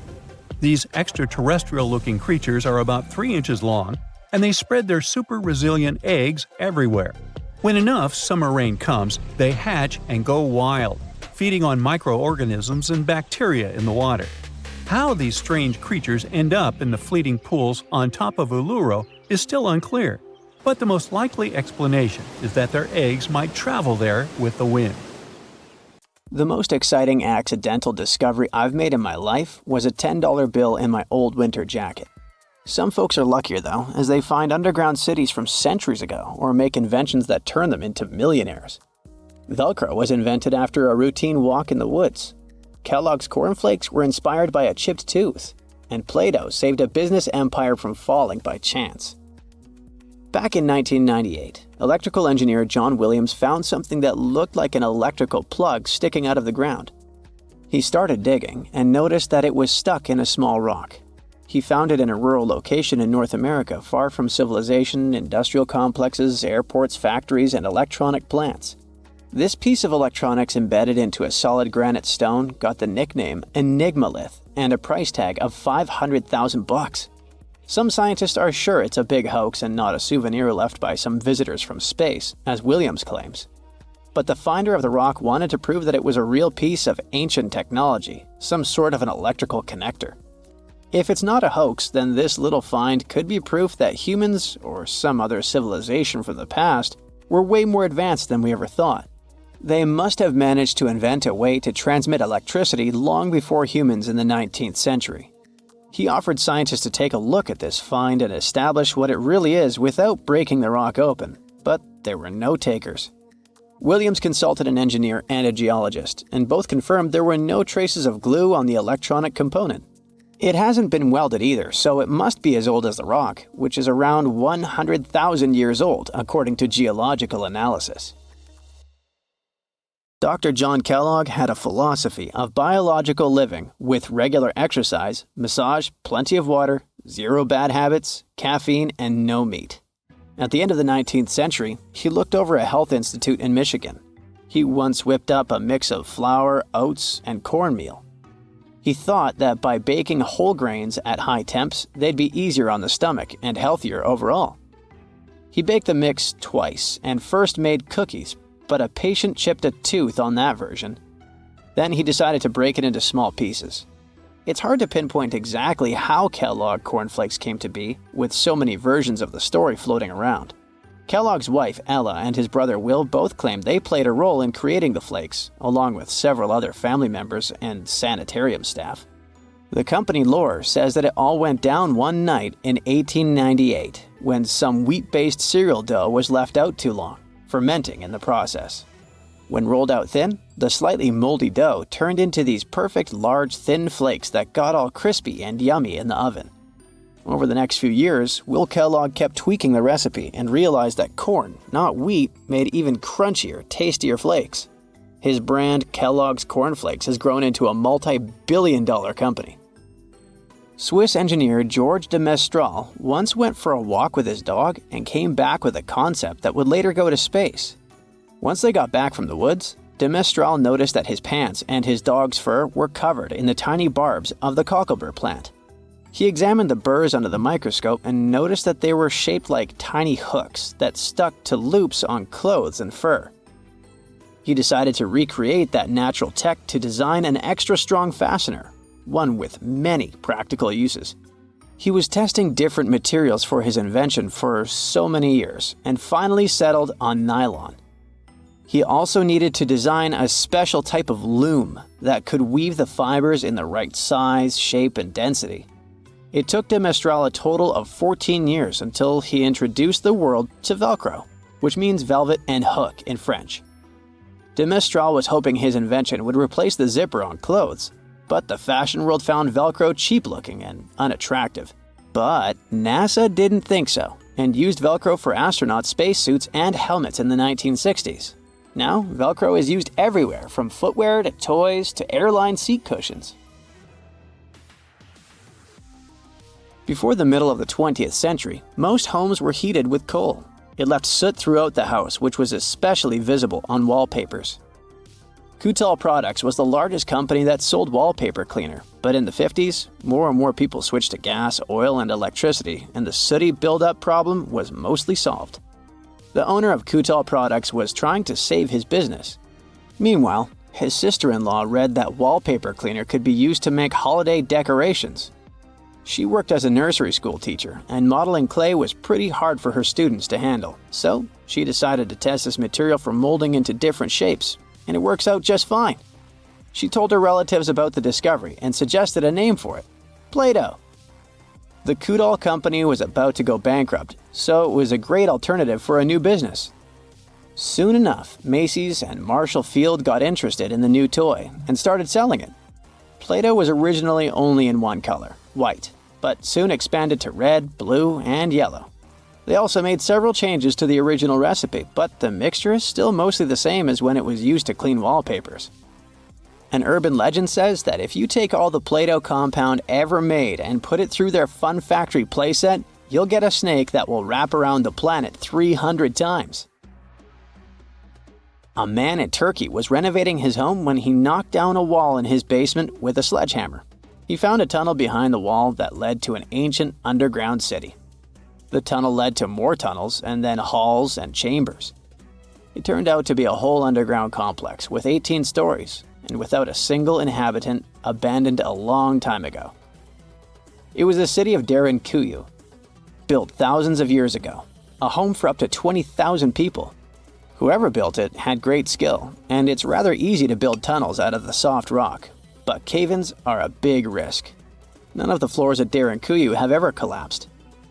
These extraterrestrial-looking creatures are about 3 inches long, and they spread their super-resilient eggs everywhere. When enough summer rain comes, they hatch and go wild, feeding on microorganisms and bacteria in the water. How these strange creatures end up in the fleeting pools on top of Uluru is still unclear, but the most likely explanation is that their eggs might travel there with the wind. The most exciting accidental discovery I've made in my life was a $10 bill in my old winter jacket. Some folks are luckier though, as they find underground cities from centuries ago or make inventions that turn them into millionaires. Velcro was invented after a routine walk in the woods. Kellogg's cornflakes were inspired by a chipped tooth, and Play-Doh saved a business empire from falling by chance. Back in 1998, electrical engineer John Williams found something that looked like an electrical plug sticking out of the ground. He started digging and noticed that it was stuck in a small rock. He found it in a rural location in North America, far from civilization, industrial complexes, airports, factories, and electronic plants. This piece of electronics embedded into a solid granite stone got the nickname Enigmalith and a price tag of $500,000. Some scientists are sure it's a big hoax and not a souvenir left by some visitors from space, as Williams claims. But the finder of the rock wanted to prove that it was a real piece of ancient technology, some sort of an electrical connector. If it's not a hoax, then this little find could be proof that humans, or some other civilization from the past, were way more advanced than we ever thought. They must have managed to invent a way to transmit electricity long before humans in the 19th century. He offered scientists to take a look at this find and establish what it really is without breaking the rock open, but there were no takers. Williams consulted an engineer and a geologist, and both confirmed there were no traces of glue on the electronic component. It hasn't been welded either, so it must be as old as the rock, which is around 100,000 years old, according to geological analysis. Dr. John Kellogg had a philosophy of biological living with regular exercise, massage, plenty of water, zero bad habits, caffeine, and no meat. At the end of the 19th century, he looked over a health institute in Michigan. He once whipped up a mix of flour, oats, and cornmeal. He thought that by baking whole grains at high temps, they'd be easier on the stomach and healthier overall. He baked the mix twice and first made cookies, but a patient chipped a tooth on that version. Then he decided to break it into small pieces. It's hard to pinpoint exactly how Kellogg cornflakes came to be, with so many versions of the story floating around. Kellogg's wife, Ella, and his brother Will both claimed they played a role in creating the flakes, along with several other family members and sanitarium staff. The company lore says that it all went down one night in 1898, when some wheat-based cereal dough was left out too long, fermenting in the process. When rolled out thin, the slightly moldy dough turned into these perfect large thin flakes that got all crispy and yummy in the oven. Over the next few years, Will Kellogg kept tweaking the recipe and realized that corn, not wheat, made even crunchier, tastier flakes. His brand, Kellogg's Corn Flakes, has grown into a multi-billion-dollar company. Swiss engineer George de Mestral once went for a walk with his dog and came back with a concept that would later go to space. Once they got back from the woods, de Mestral noticed that his pants and his dog's fur were covered in the tiny barbs of the cocklebur plant. He examined the burrs under the microscope and noticed that they were shaped like tiny hooks that stuck to loops on clothes and fur. He decided to recreate that natural tech to design an extra strong fastener, one with many practical uses. He was testing different materials for his invention for so many years and finally settled on nylon. He also needed to design a special type of loom that could weave the fibers in the right size, shape, and density. It took de Mestral a total of 14 years until he introduced the world to Velcro, which means velvet and hook in French. De Mestral was hoping his invention would replace the zipper on clothes, but the fashion world found Velcro cheap-looking and unattractive. But NASA didn't think so, and used Velcro for astronaut spacesuits and helmets in the 1960s. Now, Velcro is used everywhere, from footwear to toys to airline seat cushions. Before the middle of the 20th century, most homes were heated with coal. It left soot throughout the house, which was especially visible on wallpapers. Kutal Products was the largest company that sold wallpaper cleaner, but in the 50s, more and more people switched to gas, oil, and electricity, and the sooty buildup problem was mostly solved. The owner of Kutal Products was trying to save his business. Meanwhile, his sister-in-law read that wallpaper cleaner could be used to make holiday decorations. She worked as a nursery school teacher, and modeling clay was pretty hard for her students to handle, so she decided to test this material for molding into different shapes, and it works out just fine. She told her relatives about the discovery and suggested a name for it: Play-Doh. The Kutal company was about to go bankrupt, so it was a great alternative for a new business. Soon enough, Macy's and Marshall Field got interested in the new toy and started selling it. Play-Doh was originally only in one color, white, but soon expanded to red, blue, and yellow. They also made several changes to the original recipe, but the mixture is still mostly the same as when it was used to clean wallpapers. An urban legend says that if you take all the Play-Doh compound ever made and put it through their Fun Factory playset, you'll get a snake that will wrap around the planet 300 times. A man in Turkey was renovating his home when he knocked down a wall in his basement with a sledgehammer. He found a tunnel behind the wall that led to an ancient underground city. The tunnel led to more tunnels and then halls and chambers. It turned out to be a whole underground complex with 18 stories and without a single inhabitant, abandoned a long time ago. It was the city of Derinkuyu, built thousands of years ago, a home for up to 20,000 people. Whoever built it had great skill, and it's rather easy to build tunnels out of the soft rock, but cave-ins are a big risk. None of the floors at Derinkuyu have ever collapsed.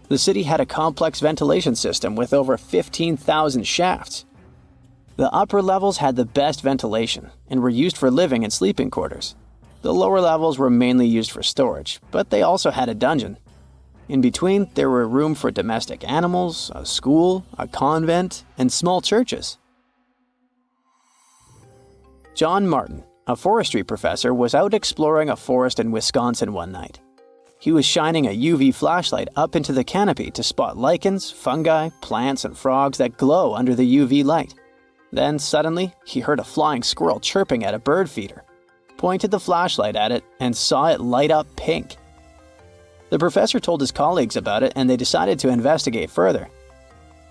The city had a complex ventilation system with over 15,000 shafts. The upper levels had the best ventilation and were used for living and sleeping quarters. The lower levels were mainly used for storage, but they also had a dungeon. In between, there were room for domestic animals, a school, a convent, and small churches. John Martin, a forestry professor, was out exploring a forest in Wisconsin one night. He was shining a UV flashlight up into the canopy to spot lichens, fungi, plants, and frogs that glow under the UV light. Then suddenly, he heard a flying squirrel chirping at a bird feeder, pointed the flashlight at it, and saw it light up pink. The professor told his colleagues about it, and they decided to investigate further.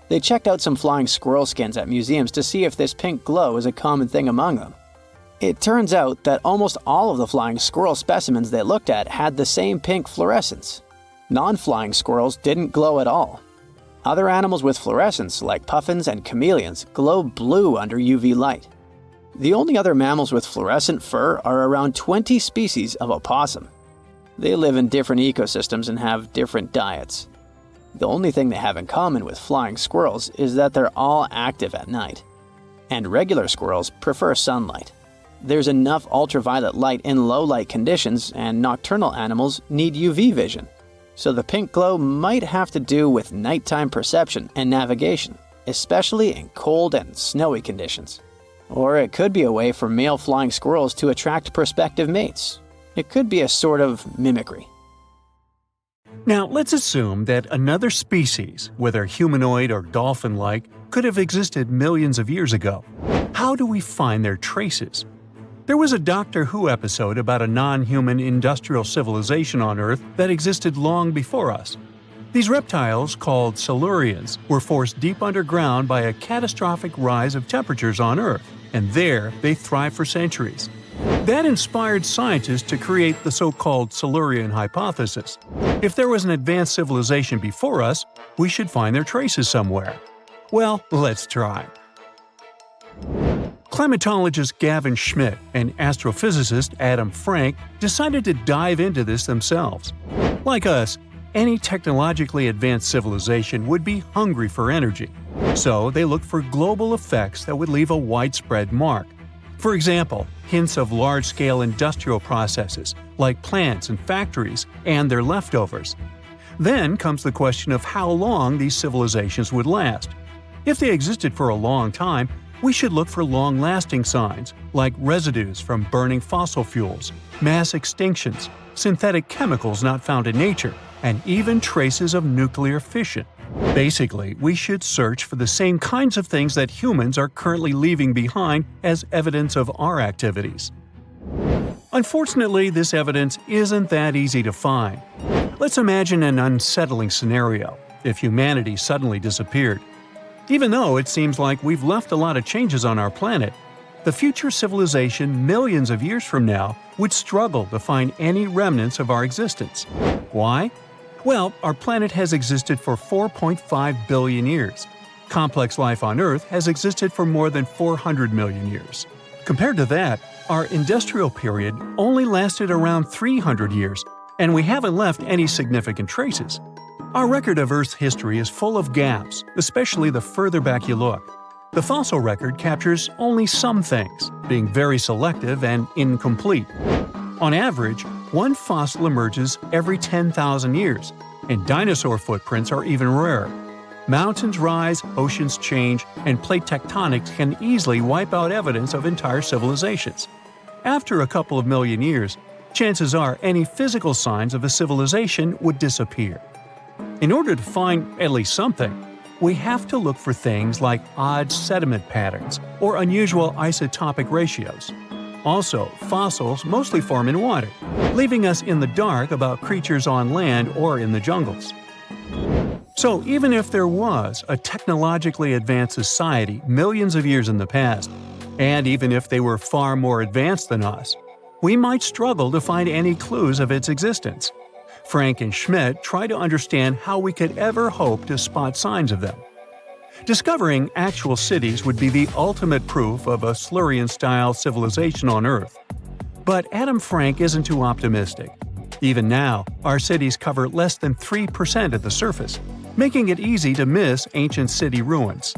They checked out some flying squirrel skins at museums to see if this pink glow is a common thing among them. It turns out that almost all of the flying squirrel specimens they looked at had the same pink fluorescence. Non-flying squirrels didn't glow at all. Other animals with fluorescence, like puffins and chameleons, glow blue under UV light. The only other mammals with fluorescent fur are around 20 species of opossum. They live in different ecosystems and have different diets. The only thing they have in common with flying squirrels is that they're all active at night. And regular squirrels prefer sunlight. There's enough ultraviolet light in low-light conditions, and nocturnal animals need UV vision. So the pink glow might have to do with nighttime perception and navigation, especially in cold and snowy conditions. Or it could be a way for male flying squirrels to attract prospective mates. It could be a sort of mimicry. Now, let's assume that another species, whether humanoid or dolphin-like, could have existed millions of years ago. How do we find their traces? There was a Doctor Who episode about a non-human industrial civilization on Earth that existed long before us. These reptiles, called Silurians, were forced deep underground by a catastrophic rise of temperatures on Earth, and there they thrived for centuries. That inspired scientists to create the so-called Silurian hypothesis. If there was an advanced civilization before us, we should find their traces somewhere. Well, let's try. Climatologist Gavin Schmidt and astrophysicist Adam Frank decided to dive into this themselves. Like us, any technologically advanced civilization would be hungry for energy, so they looked for global effects that would leave a widespread mark. For example, hints of large-scale industrial processes, like plants and factories, and their leftovers. Then comes the question of how long these civilizations would last. If they existed for a long time, we should look for long-lasting signs, like residues from burning fossil fuels, mass extinctions, synthetic chemicals not found in nature, and even traces of nuclear fission. Basically, we should search for the same kinds of things that humans are currently leaving behind as evidence of our activities. Unfortunately, this evidence isn't that easy to find. Let's imagine an unsettling scenario if humanity suddenly disappeared. Even though it seems like we've left a lot of changes on our planet, the future civilization millions of years from now would struggle to find any remnants of our existence. Why? Well, our planet has existed for 4.5 billion years. Complex life on Earth has existed for more than 400 million years. Compared to that, our industrial period only lasted around 300 years, and we haven't left any significant traces. Our record of Earth's history is full of gaps, especially the further back you look. The fossil record captures only some things, being very selective and incomplete. On average, one fossil emerges every 10,000 years, and dinosaur footprints are even rarer. Mountains rise, oceans change, and plate tectonics can easily wipe out evidence of entire civilizations. After a couple of million years, chances are any physical signs of a civilization would disappear. In order to find at least something, we have to look for things like odd sediment patterns or unusual isotopic ratios. Also, fossils mostly form in water, leaving us in the dark about creatures on land or in the jungles. So even if there was a technologically advanced society millions of years in the past, and even if they were far more advanced than us, we might struggle to find any clues of its existence. Frank and Schmidt try to understand how we could ever hope to spot signs of them. Discovering actual cities would be the ultimate proof of a Silurian-style civilization on Earth. But Adam Frank isn't too optimistic. Even now, our cities cover less than 3% of the surface, making it easy to miss ancient city ruins.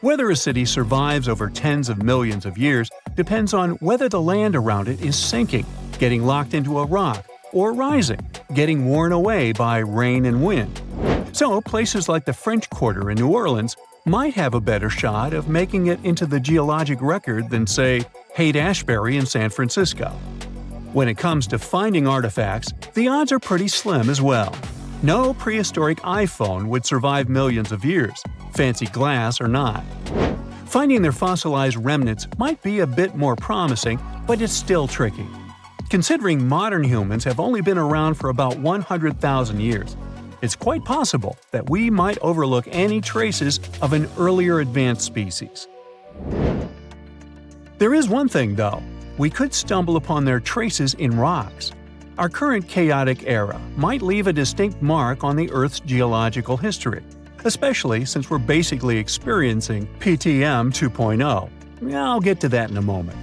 Whether a city survives over tens of millions of years depends on whether the land around it is sinking, getting locked into a rock, or rising, getting worn away by rain and wind. So places like the French Quarter in New Orleans might have a better shot of making it into the geologic record than, say, Haight-Ashbury in San Francisco. When it comes to finding artifacts, the odds are pretty slim as well. No prehistoric iPhone would survive millions of years, fancy glass or not. Finding their fossilized remnants might be a bit more promising, but it's still tricky. Considering modern humans have only been around for about 100,000 years, it's quite possible that we might overlook any traces of an earlier advanced species. There is one thing, though. We could stumble upon their traces in rocks. Our current chaotic era might leave a distinct mark on the Earth's geological history, especially since we're basically experiencing PTM 2.0. I'll get to that in a moment.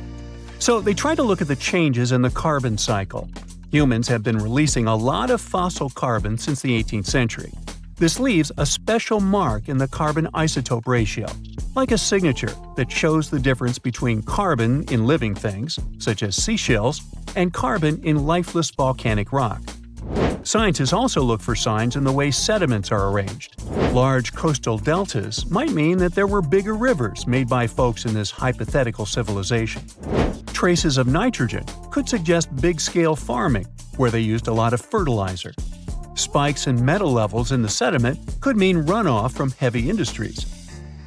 So they try to look at the changes in the carbon cycle. Humans have been releasing a lot of fossil carbon since the 18th century. This leaves a special mark in the carbon isotope ratio, like a signature that shows the difference between carbon in living things, such as seashells, and carbon in lifeless volcanic rock. Scientists also look for signs in the way sediments are arranged. Large coastal deltas might mean that there were bigger rivers made by folks in this hypothetical civilization. Traces of nitrogen could suggest big-scale farming, where they used a lot of fertilizer. Spikes in metal levels in the sediment could mean runoff from heavy industries.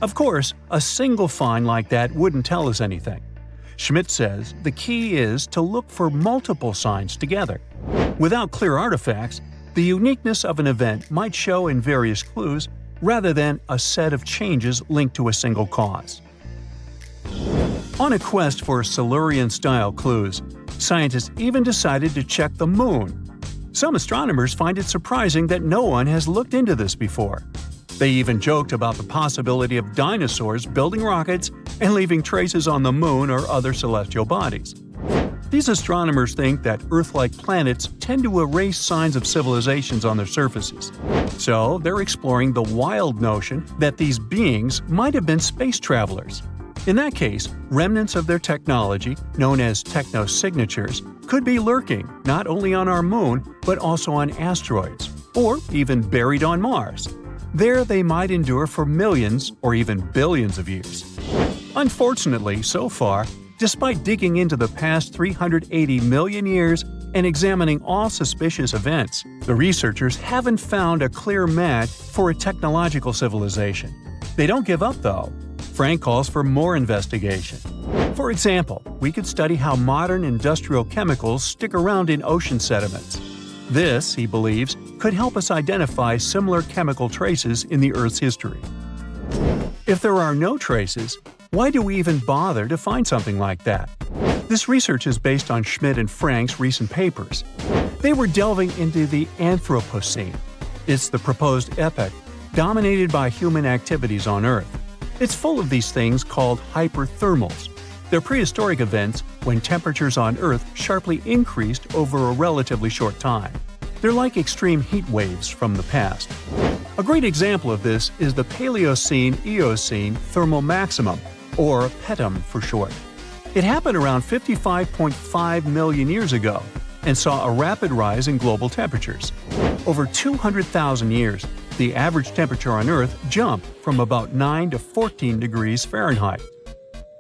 Of course, a single find like that wouldn't tell us anything. Schmidt says the key is to look for multiple signs together. Without clear artifacts, the uniqueness of an event might show in various clues rather than a set of changes linked to a single cause. On a quest for Silurian-style clues, scientists even decided to check the moon. Some astronomers find it surprising that no one has looked into this before. They even joked about the possibility of dinosaurs building rockets and leaving traces on the moon or other celestial bodies. These astronomers think that Earth-like planets tend to erase signs of civilizations on their surfaces. So they're exploring the wild notion that these beings might have been space travelers. In that case, remnants of their technology, known as technosignatures, could be lurking not only on our moon but also on asteroids, or even buried on Mars. There they might endure for millions or even billions of years. Unfortunately, so far, despite digging into the past 380 million years and examining all suspicious events, the researchers haven't found a clear match for a technological civilization. They don't give up, though. Frank calls for more investigation. For example, we could study how modern industrial chemicals stick around in ocean sediments. This, he believes, could help us identify similar chemical traces in the Earth's history. If there are no traces, why do we even bother to find something like that? This research is based on Schmidt and Frank's recent papers. They were delving into the Anthropocene. It's the proposed epoch dominated by human activities on Earth. It's full of these things called hyperthermals. They're prehistoric events when temperatures on Earth sharply increased over a relatively short time. They're like extreme heat waves from the past. A great example of this is the Paleocene-Eocene thermal maximum, or PETM for short. It happened around 55.5 million years ago and saw a rapid rise in global temperatures. Over 200,000 years, the average temperature on Earth jumped from about 9 to 14 degrees Fahrenheit.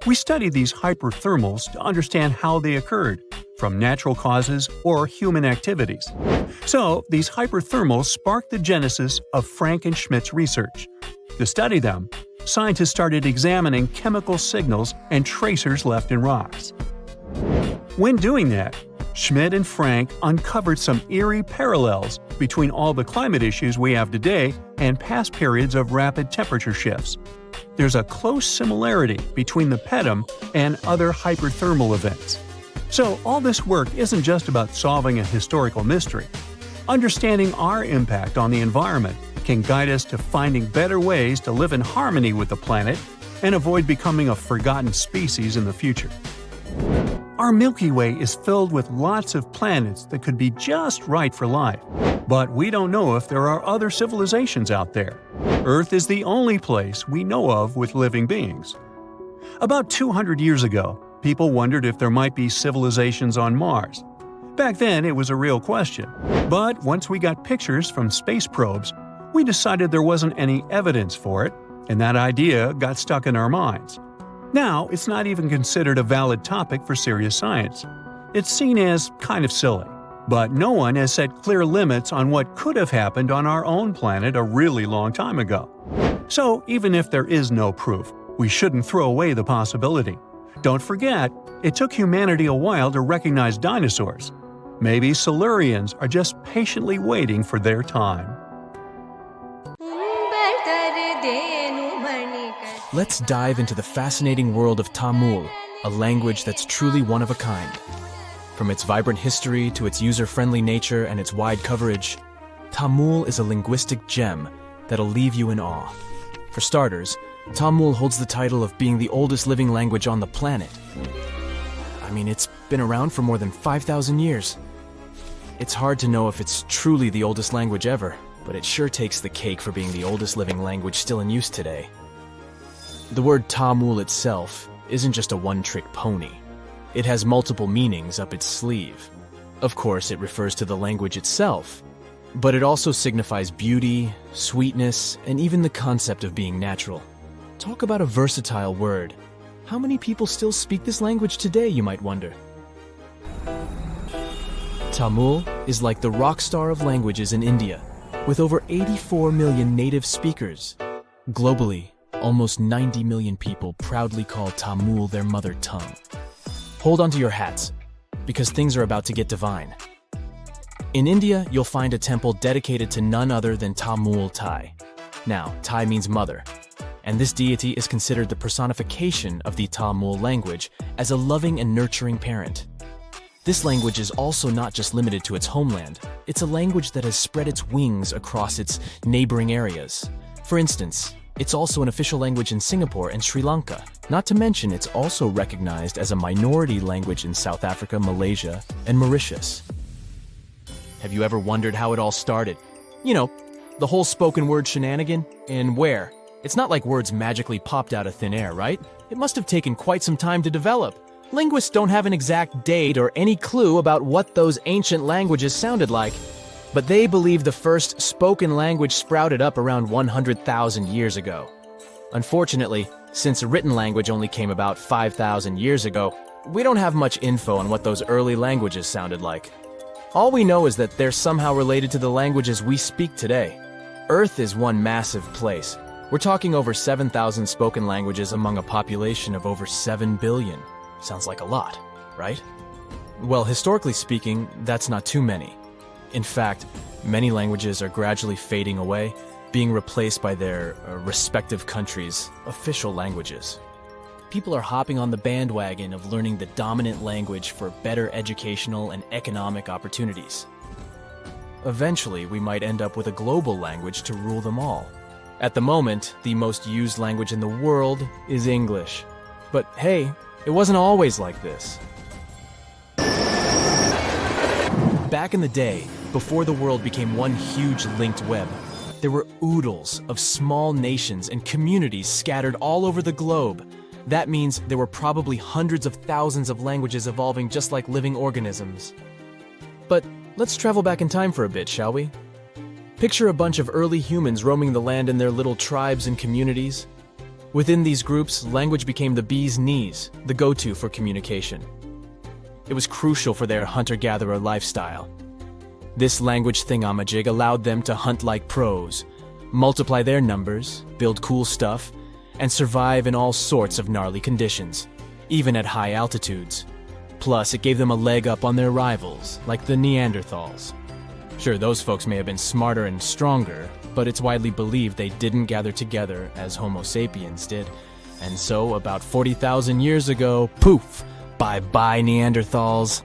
We studied these hyperthermals to understand how they occurred, from natural causes or human activities. So, these hyperthermals sparked the genesis of Frank and Schmidt's research. To study them, scientists started examining chemical signals and tracers left in rocks. When doing that, Schmidt and Frank uncovered some eerie parallels between all the climate issues we have today and past periods of rapid temperature shifts. There's a close similarity between the PETM and other hyperthermal events. So all this work isn't just about solving a historical mystery. Understanding our impact on the environment can guide us to finding better ways to live in harmony with the planet and avoid becoming a forgotten species in the future. Our Milky Way is filled with lots of planets that could be just right for life, but we don't know if there are other civilizations out there. Earth is the only place we know of with living beings. About 200 years ago, people wondered if there might be civilizations on Mars. Back then, it was a real question, but once we got pictures from space probes, we decided there wasn't any evidence for it, and that idea got stuck in our minds. Now, it's not even considered a valid topic for serious science. It's seen as kind of silly. But no one has set clear limits on what could have happened on our own planet a really long time ago. So, even if there is no proof, we shouldn't throw away the possibility. Don't forget, it took humanity a while to recognize dinosaurs. Maybe Silurians are just patiently waiting for their time. Let's dive into the fascinating world of Tamil, a language that's truly one of a kind. From its vibrant history to its user-friendly nature and its wide coverage, Tamil is a linguistic gem that'll leave you in awe. For starters, Tamil holds the title of being the oldest living language on the planet. I mean, it's been around for more than 5,000 years. It's hard to know if it's truly the oldest language ever, but it sure takes the cake for being the oldest living language still in use today. The word Tamil itself isn't just a one-trick pony. It has multiple meanings up its sleeve. Of course, it refers to the language itself, but it also signifies beauty, sweetness, and even the concept of being natural. Talk about a versatile word. How many people still speak this language today, you might wonder? Tamil is like the rock star of languages in India, with over 84 million native speakers. Globally, almost 90 million people proudly call Tamil their mother tongue. Hold on to your hats, because things are about to get divine. In India, you'll find a temple dedicated to none other than Tamul Tai. Now, Tai means mother. and this deity is considered the personification of the Tamil language as a loving and nurturing parent. This language is also not just limited to its homeland. It's a language that has spread its wings across its neighboring areas. For instance, it's also an official language in Singapore and Sri Lanka. Not to mention, it's also recognized as a minority language in South Africa, Malaysia, and Mauritius. Have you ever wondered how it all started? You know, the whole spoken word shenanigan? And where? It's not like words magically popped out of thin air, right? It must have taken quite some time to develop. Linguists don't have an exact date or any clue about what those ancient languages sounded like, but they believe the first spoken language sprouted up around 100,000 years ago. Unfortunately, since a written language only came about 5,000 years ago, we don't have much info on what those early languages sounded like. All we know is that they're somehow related to the languages we speak today. Earth is one massive place. We're talking over 7,000 spoken languages among a population of over 7 billion. Sounds like a lot, right? Well, historically speaking, that's not too many. In fact, many languages are gradually fading away, being replaced by their respective countries' official languages. People are hopping on the bandwagon of learning the dominant language for better educational and economic opportunities. Eventually, we might end up with a global language to rule them all. At the moment, the most used language in the world is English. But hey, it wasn't always like this. Back in the day, before the world became one huge linked web, there were oodles of small nations and communities scattered all over the globe. That means there were probably hundreds of thousands of languages evolving just like living organisms. But let's travel back in time for a bit, shall we? Picture a bunch of early humans roaming the land in their little tribes and communities. Within these groups, language became the bee's knees, the go-to for communication. It was crucial for their hunter-gatherer lifestyle. This language thingamajig allowed them to hunt like pros, multiply their numbers, build cool stuff, and survive in all sorts of gnarly conditions, even at high altitudes. Plus, it gave them a leg up on their rivals, like the Neanderthals. Sure, those folks may have been smarter and stronger, but it's widely believed they didn't gather together as Homo sapiens did. And so, about 40,000 years ago, poof, bye-bye Neanderthals.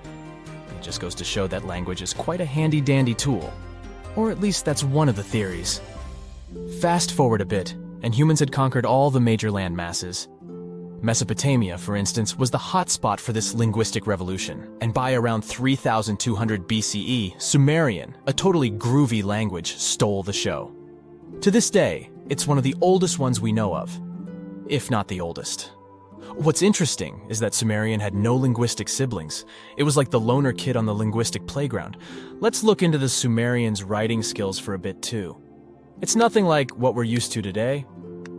It just goes to show that language is quite a handy-dandy tool. Or at least that's one of the theories. Fast forward a bit, and humans had conquered all the major land masses. Mesopotamia, for instance, was the hotspot for this linguistic revolution, and by around 3200 BCE, Sumerian, a totally groovy language, stole the show. To this day, it's one of the oldest ones we know of, if not the oldest. What's interesting is that Sumerian had no linguistic siblings. It was like the loner kid on the linguistic playground. Let's look into the Sumerians' writing skills for a bit too. It's nothing like what we're used to today.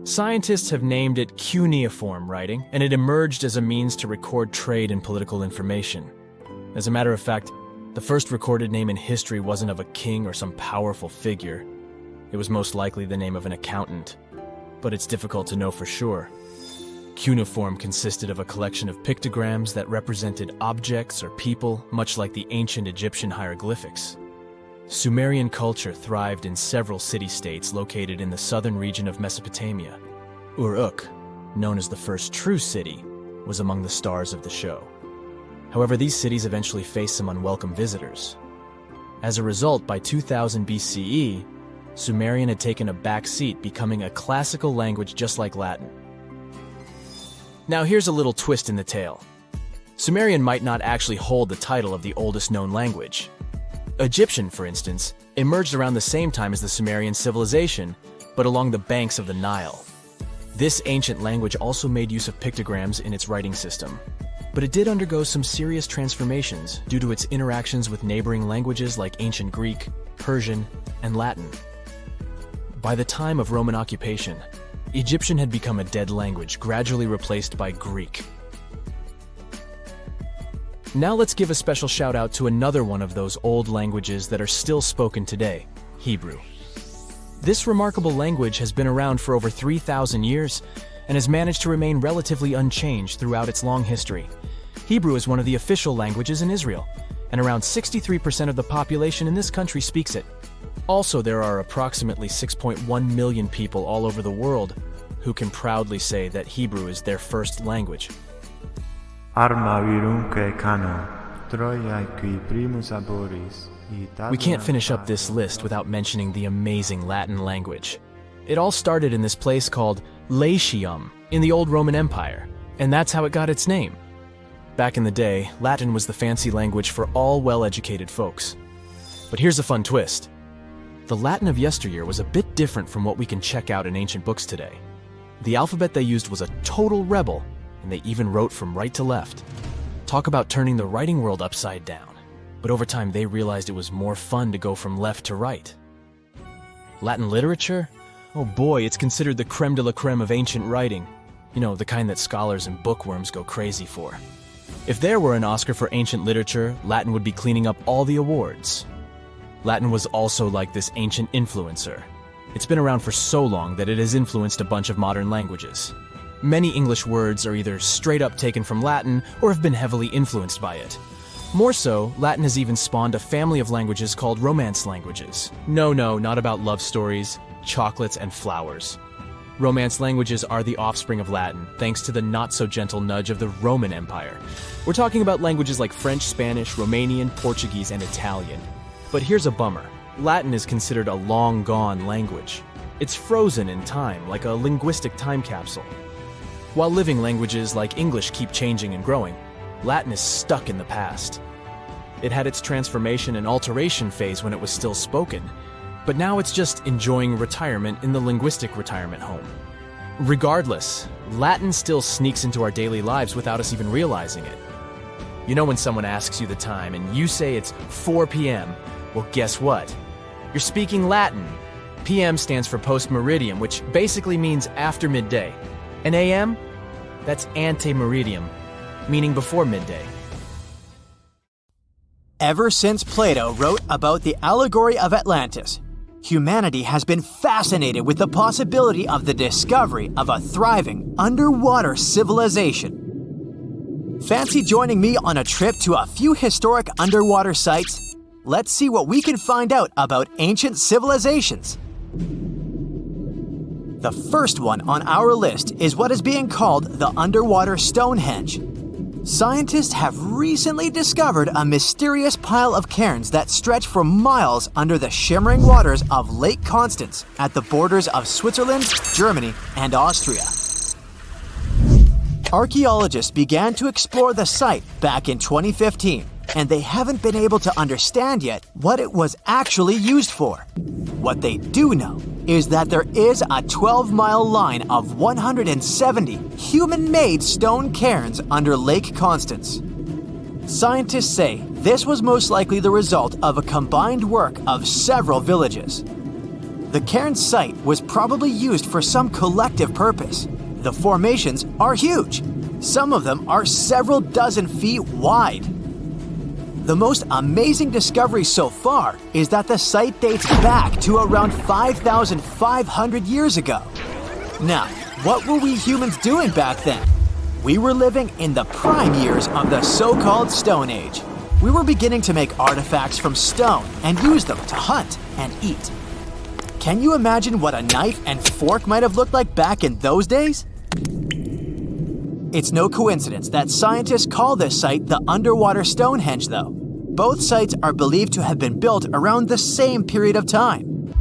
Scientists have named it cuneiform writing, and it emerged as a means to record trade and political information. As a matter of fact, the first recorded name in history wasn't of a king or some powerful figure. It was most likely the name of an accountant. But it's difficult to know for sure. Cuneiform consisted of a collection of pictograms that represented objects or people, much like the ancient Egyptian hieroglyphics. Sumerian culture thrived in several city-states located in the southern region of Mesopotamia. Uruk, known as the first true city, was among the stars of the show. However, these cities eventually faced some unwelcome visitors. As a result, by 2000 BCE, Sumerian had taken a back seat, becoming a classical language just like Latin. Now here's a little twist in the tale. Sumerian might not actually hold the title of the oldest known language. Egyptian, for instance, emerged around the same time as the Sumerian civilization, but along the banks of the Nile. This ancient language also made use of pictograms in its writing system, but it did undergo some serious transformations due to its interactions with neighboring languages like ancient Greek, Persian, and Latin. By the time of Roman occupation, Egyptian had become a dead language, gradually replaced by Greek. Now let's give a special shout out to another one of those old languages that are still spoken today, Hebrew. This remarkable language has been around for over 3,000 years and has managed to remain relatively unchanged throughout its long history. Hebrew is one of the official languages in Israel, and around 63% of the population in this country speaks it. Also, there are approximately 6.1 million people all over the world who can proudly say that Hebrew is their first language. We can't finish up this list without mentioning the amazing Latin language. It all started in this place called Latium in the old Roman Empire, and that's how it got its name. Back in the day, Latin was the fancy language for all well-educated folks. But here's a fun twist. The Latin of yesteryear was a bit different from what we can check out in ancient books today. The alphabet they used was a total rebel, and they even wrote from right to left. Talk about turning the writing world upside down. But over time, they realized it was more fun to go from left to right. Latin literature? Oh boy, it's considered the creme de la creme of ancient writing. You know, the kind that scholars and bookworms go crazy for. If there were an Oscar for ancient literature, Latin would be cleaning up all the awards. Latin was also like this ancient influencer. It's been around for so long that it has influenced a bunch of modern languages. Many English words are either straight up taken from Latin or have been heavily influenced by it. More so, Latin has even spawned a family of languages called Romance languages. No, not about love stories, chocolates, and flowers. Romance languages are the offspring of Latin, thanks to the not-so-gentle nudge of the Roman Empire. We're talking about languages like French, Spanish, Romanian, Portuguese, and Italian. But here's a bummer. Latin is considered a long-gone language. It's frozen in time, like a linguistic time capsule. While living languages like English keep changing and growing, Latin is stuck in the past. It had its transformation and alteration phase when it was still spoken, but now it's just enjoying retirement in the linguistic retirement home. Regardless, Latin still sneaks into our daily lives without us even realizing it. You know when someone asks you the time and you say it's 4 p.m., well, guess what? You're speaking Latin. PM stands for post-meridium, which basically means after midday. And AM? That's ante-meridium, meaning before midday. Ever since Plato wrote about the allegory of Atlantis, humanity has been fascinated with the possibility of the discovery of a thriving underwater civilization. Fancy joining me on a trip to a few historic underwater sites? Let's see what we can find out about ancient civilizations. The first one on our list is what is being called the underwater Stonehenge. Scientists have recently discovered a mysterious pile of cairns that stretch for miles under the shimmering waters of Lake Constance at the borders of Switzerland, Germany, and Austria. Archaeologists began to explore the site back in 2015, and they haven't been able to understand yet what it was actually used for. What they do know is that there is a 12-mile line of 170 human-made stone cairns under Lake Constance. Scientists say this was most likely the result of a combined work of several villages. The cairn site was probably used for some collective purpose. The formations are huge. Some of them are several dozen feet wide. The most amazing discovery so far is that the site dates back to around 5,500 years ago. Now, what were we humans doing back then? We were living in the prime years of the so-called Stone Age. We were beginning to make artifacts from stone and use them to hunt and eat. Can you imagine what a knife and fork might have looked like back in those days? It's no coincidence that scientists call this site the underwater Stonehenge, though. Both sites are believed to have been built around the same period of time.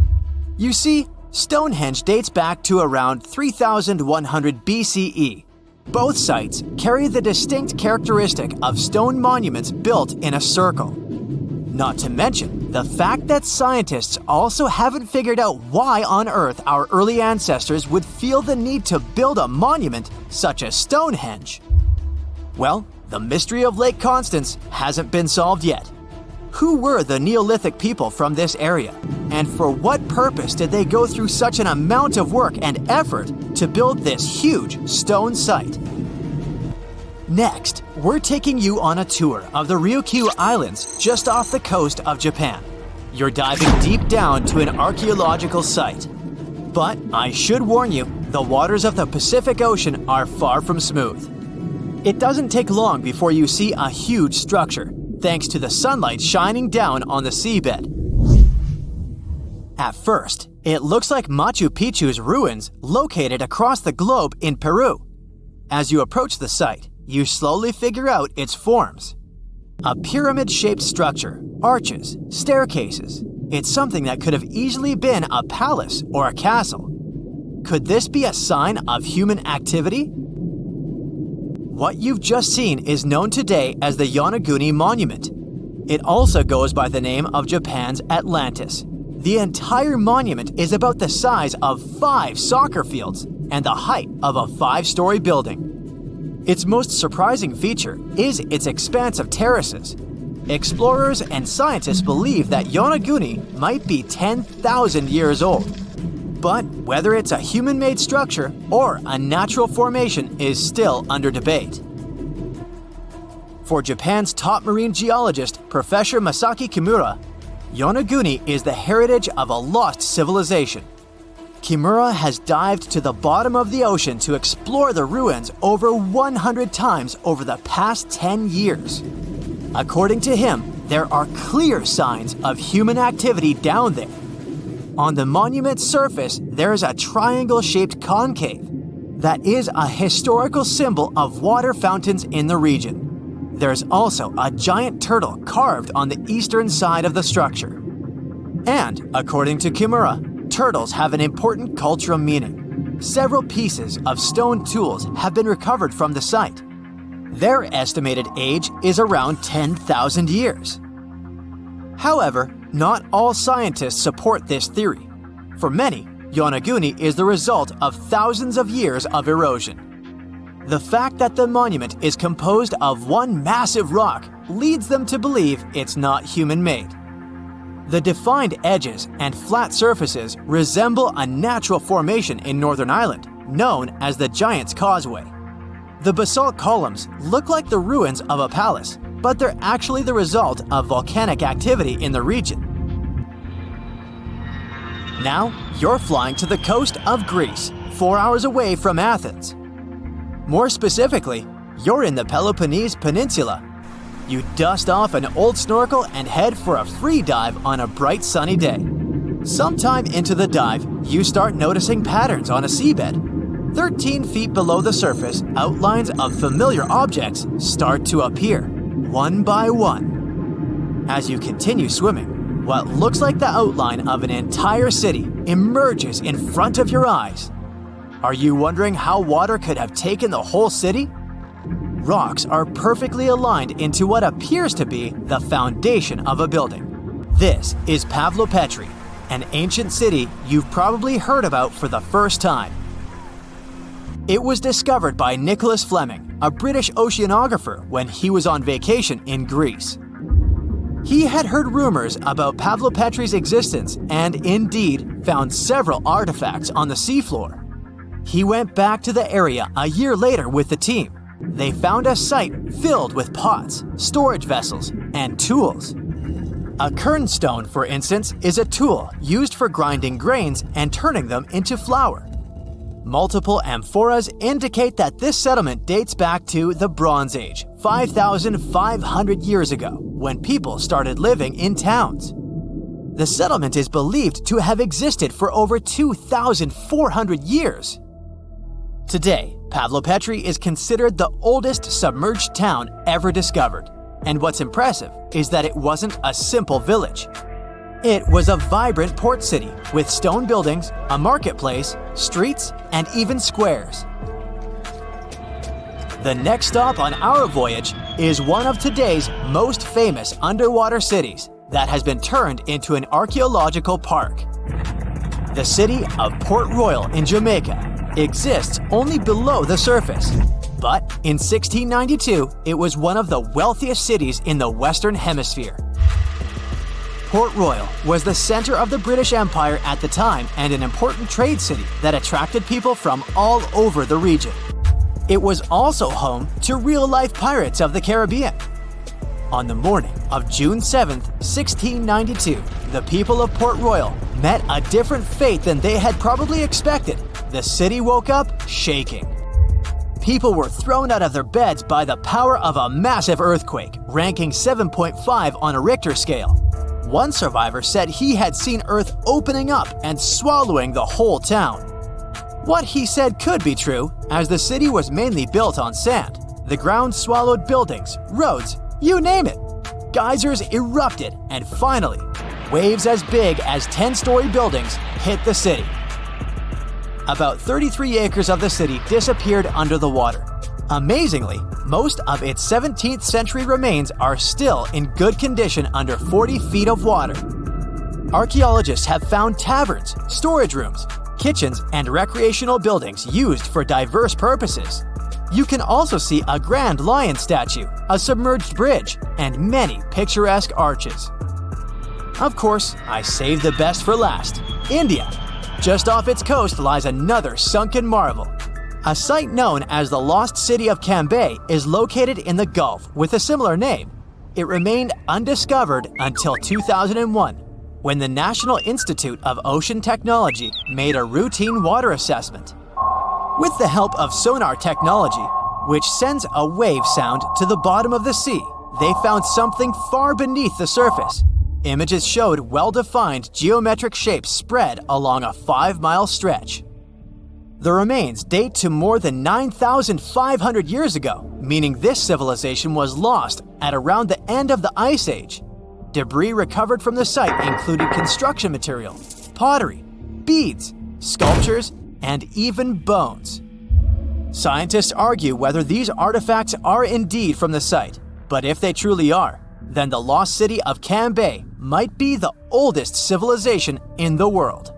You see, Stonehenge dates back to around 3100 BCE. Both sites carry the distinct characteristic of stone monuments built in a circle. Not to mention the fact that scientists also haven't figured out why on Earth our early ancestors would feel the need to build a monument such as Stonehenge. Well, the mystery of Lake Constance hasn't been solved yet. Who were the Neolithic people from this area? And for what purpose did they go through such an amount of work and effort to build this huge stone site? Next, we're taking you on a tour of the Ryukyu Islands just off the coast of Japan. You're diving deep down to an archaeological site. But I should warn you, the waters of the Pacific Ocean are far from smooth. It doesn't take long before you see a huge structure, thanks to the sunlight shining down on the seabed. At first, it looks like Machu Picchu's ruins located across the globe in Peru. As you approach the site, you slowly figure out its forms. A pyramid-shaped structure, arches, staircases. It's something that could have easily been a palace or a castle. Could this be a sign of human activity? What you've just seen is known today as the Yonaguni Monument. It also goes by the name of Japan's Atlantis. The entire monument is about the size of 5 soccer fields and the height of a 5-story building. Its most surprising feature is its expanse of terraces. Explorers and scientists believe that Yonaguni might be 10,000 years old. But whether it's a human-made structure or a natural formation is still under debate. For Japan's top marine geologist, Professor Masaki Kimura, Yonaguni is the heritage of a lost civilization. Kimura has dived to the bottom of the ocean to explore the ruins over 100 times over the past 10 years. According to him, there are clear signs of human activity down there. On the monument's surface, there is a triangle-shaped concave that is a historical symbol of water fountains in the region. There's also a giant turtle carved on the eastern side of the structure. And, according to Kimura, turtles have an important cultural meaning. Several pieces of stone tools have been recovered from the site. Their estimated age is around 10,000 years. However, not all scientists support this theory. For many, Yonaguni is the result of thousands of years of erosion. The fact that the monument is composed of one massive rock leads them to believe it's not human-made. The defined edges and flat surfaces resemble a natural formation in Northern Ireland, known as the Giant's Causeway. The basalt columns look like the ruins of a palace, but they're actually the result of volcanic activity in the region. Now, you're flying to the coast of Greece, 4 hours away from Athens. More specifically, you're in the Peloponnese Peninsula. You dust off an old snorkel and head for a free dive on a bright sunny day. Sometime into the dive, you start noticing patterns on a seabed. 13 feet below the surface, outlines of familiar objects start to appear, one by one. As you continue swimming, what looks like the outline of an entire city emerges in front of your eyes. Are you wondering how water could have taken the whole city? Rocks are perfectly aligned into what appears to be the foundation of a building. This is Pavlopetri, an ancient city you've probably heard about for the first time. It was discovered by Nicholas Fleming, a British oceanographer, when he was on vacation in Greece. He had heard rumors about Pavlopetri's existence and indeed found several artifacts on the seafloor. He went back to the area a year later with the team. They found a site filled with pots, storage vessels, and tools. A kernstone, for instance, is a tool used for grinding grains and turning them into flour. Multiple amphoras indicate that this settlement dates back to the Bronze Age, 5,500 years ago, when people started living in towns. The settlement is believed to have existed for over 2,400 years. Today, Pavlopetri is considered the oldest submerged town ever discovered, and what's impressive is that it wasn't a simple village. It was a vibrant port city with stone buildings, a marketplace, streets, and even squares. The next stop on our voyage is one of today's most famous underwater cities that has been turned into an archaeological park. The city of Port Royal in Jamaica exists only below the surface, but in 1692 it was one of the wealthiest cities in the Western Hemisphere. Port Royal was the center of the British Empire at the time and an important trade city that attracted people from all over the region. It was also home to real-life pirates of the Caribbean. On the morning of June 7, 1692, the people of Port Royal met a different fate than they had probably expected. The city woke up shaking. People were thrown out of their beds by the power of a massive earthquake, ranking 7.5 on a Richter scale. One survivor said he had seen Earth opening up and swallowing the whole town. What he said could be true, as the city was mainly built on sand. The ground swallowed buildings, roads, you name it. Geysers erupted, and finally, waves as big as 10-story buildings hit the city. About 33 acres of the city disappeared under the water. Amazingly, most of its 17th century remains are still in good condition under 40 feet of water. Archaeologists have found taverns, storage rooms, kitchens, and recreational buildings used for diverse purposes. You can also see a grand lion statue, a submerged bridge, and many picturesque arches. Of course, I saved the best for last: India. Just off its coast lies another sunken marvel. A site known as the Lost City of Cambay is located in the Gulf with a similar name. It remained undiscovered until 2001, when the National Institute of Ocean Technology made a routine water assessment. With the help of sonar technology, which sends a wave sound to the bottom of the sea, they found something far beneath the surface. Images showed well-defined geometric shapes spread along a 5-mile stretch. The remains date to more than 9,500 years ago, meaning this civilization was lost at around the end of the Ice Age. Debris recovered from the site included construction material, pottery, beads, sculptures, and even bones. Scientists argue whether these artifacts are indeed from the site, but if they truly are, then the lost city of Cambay might be the oldest civilization in the world.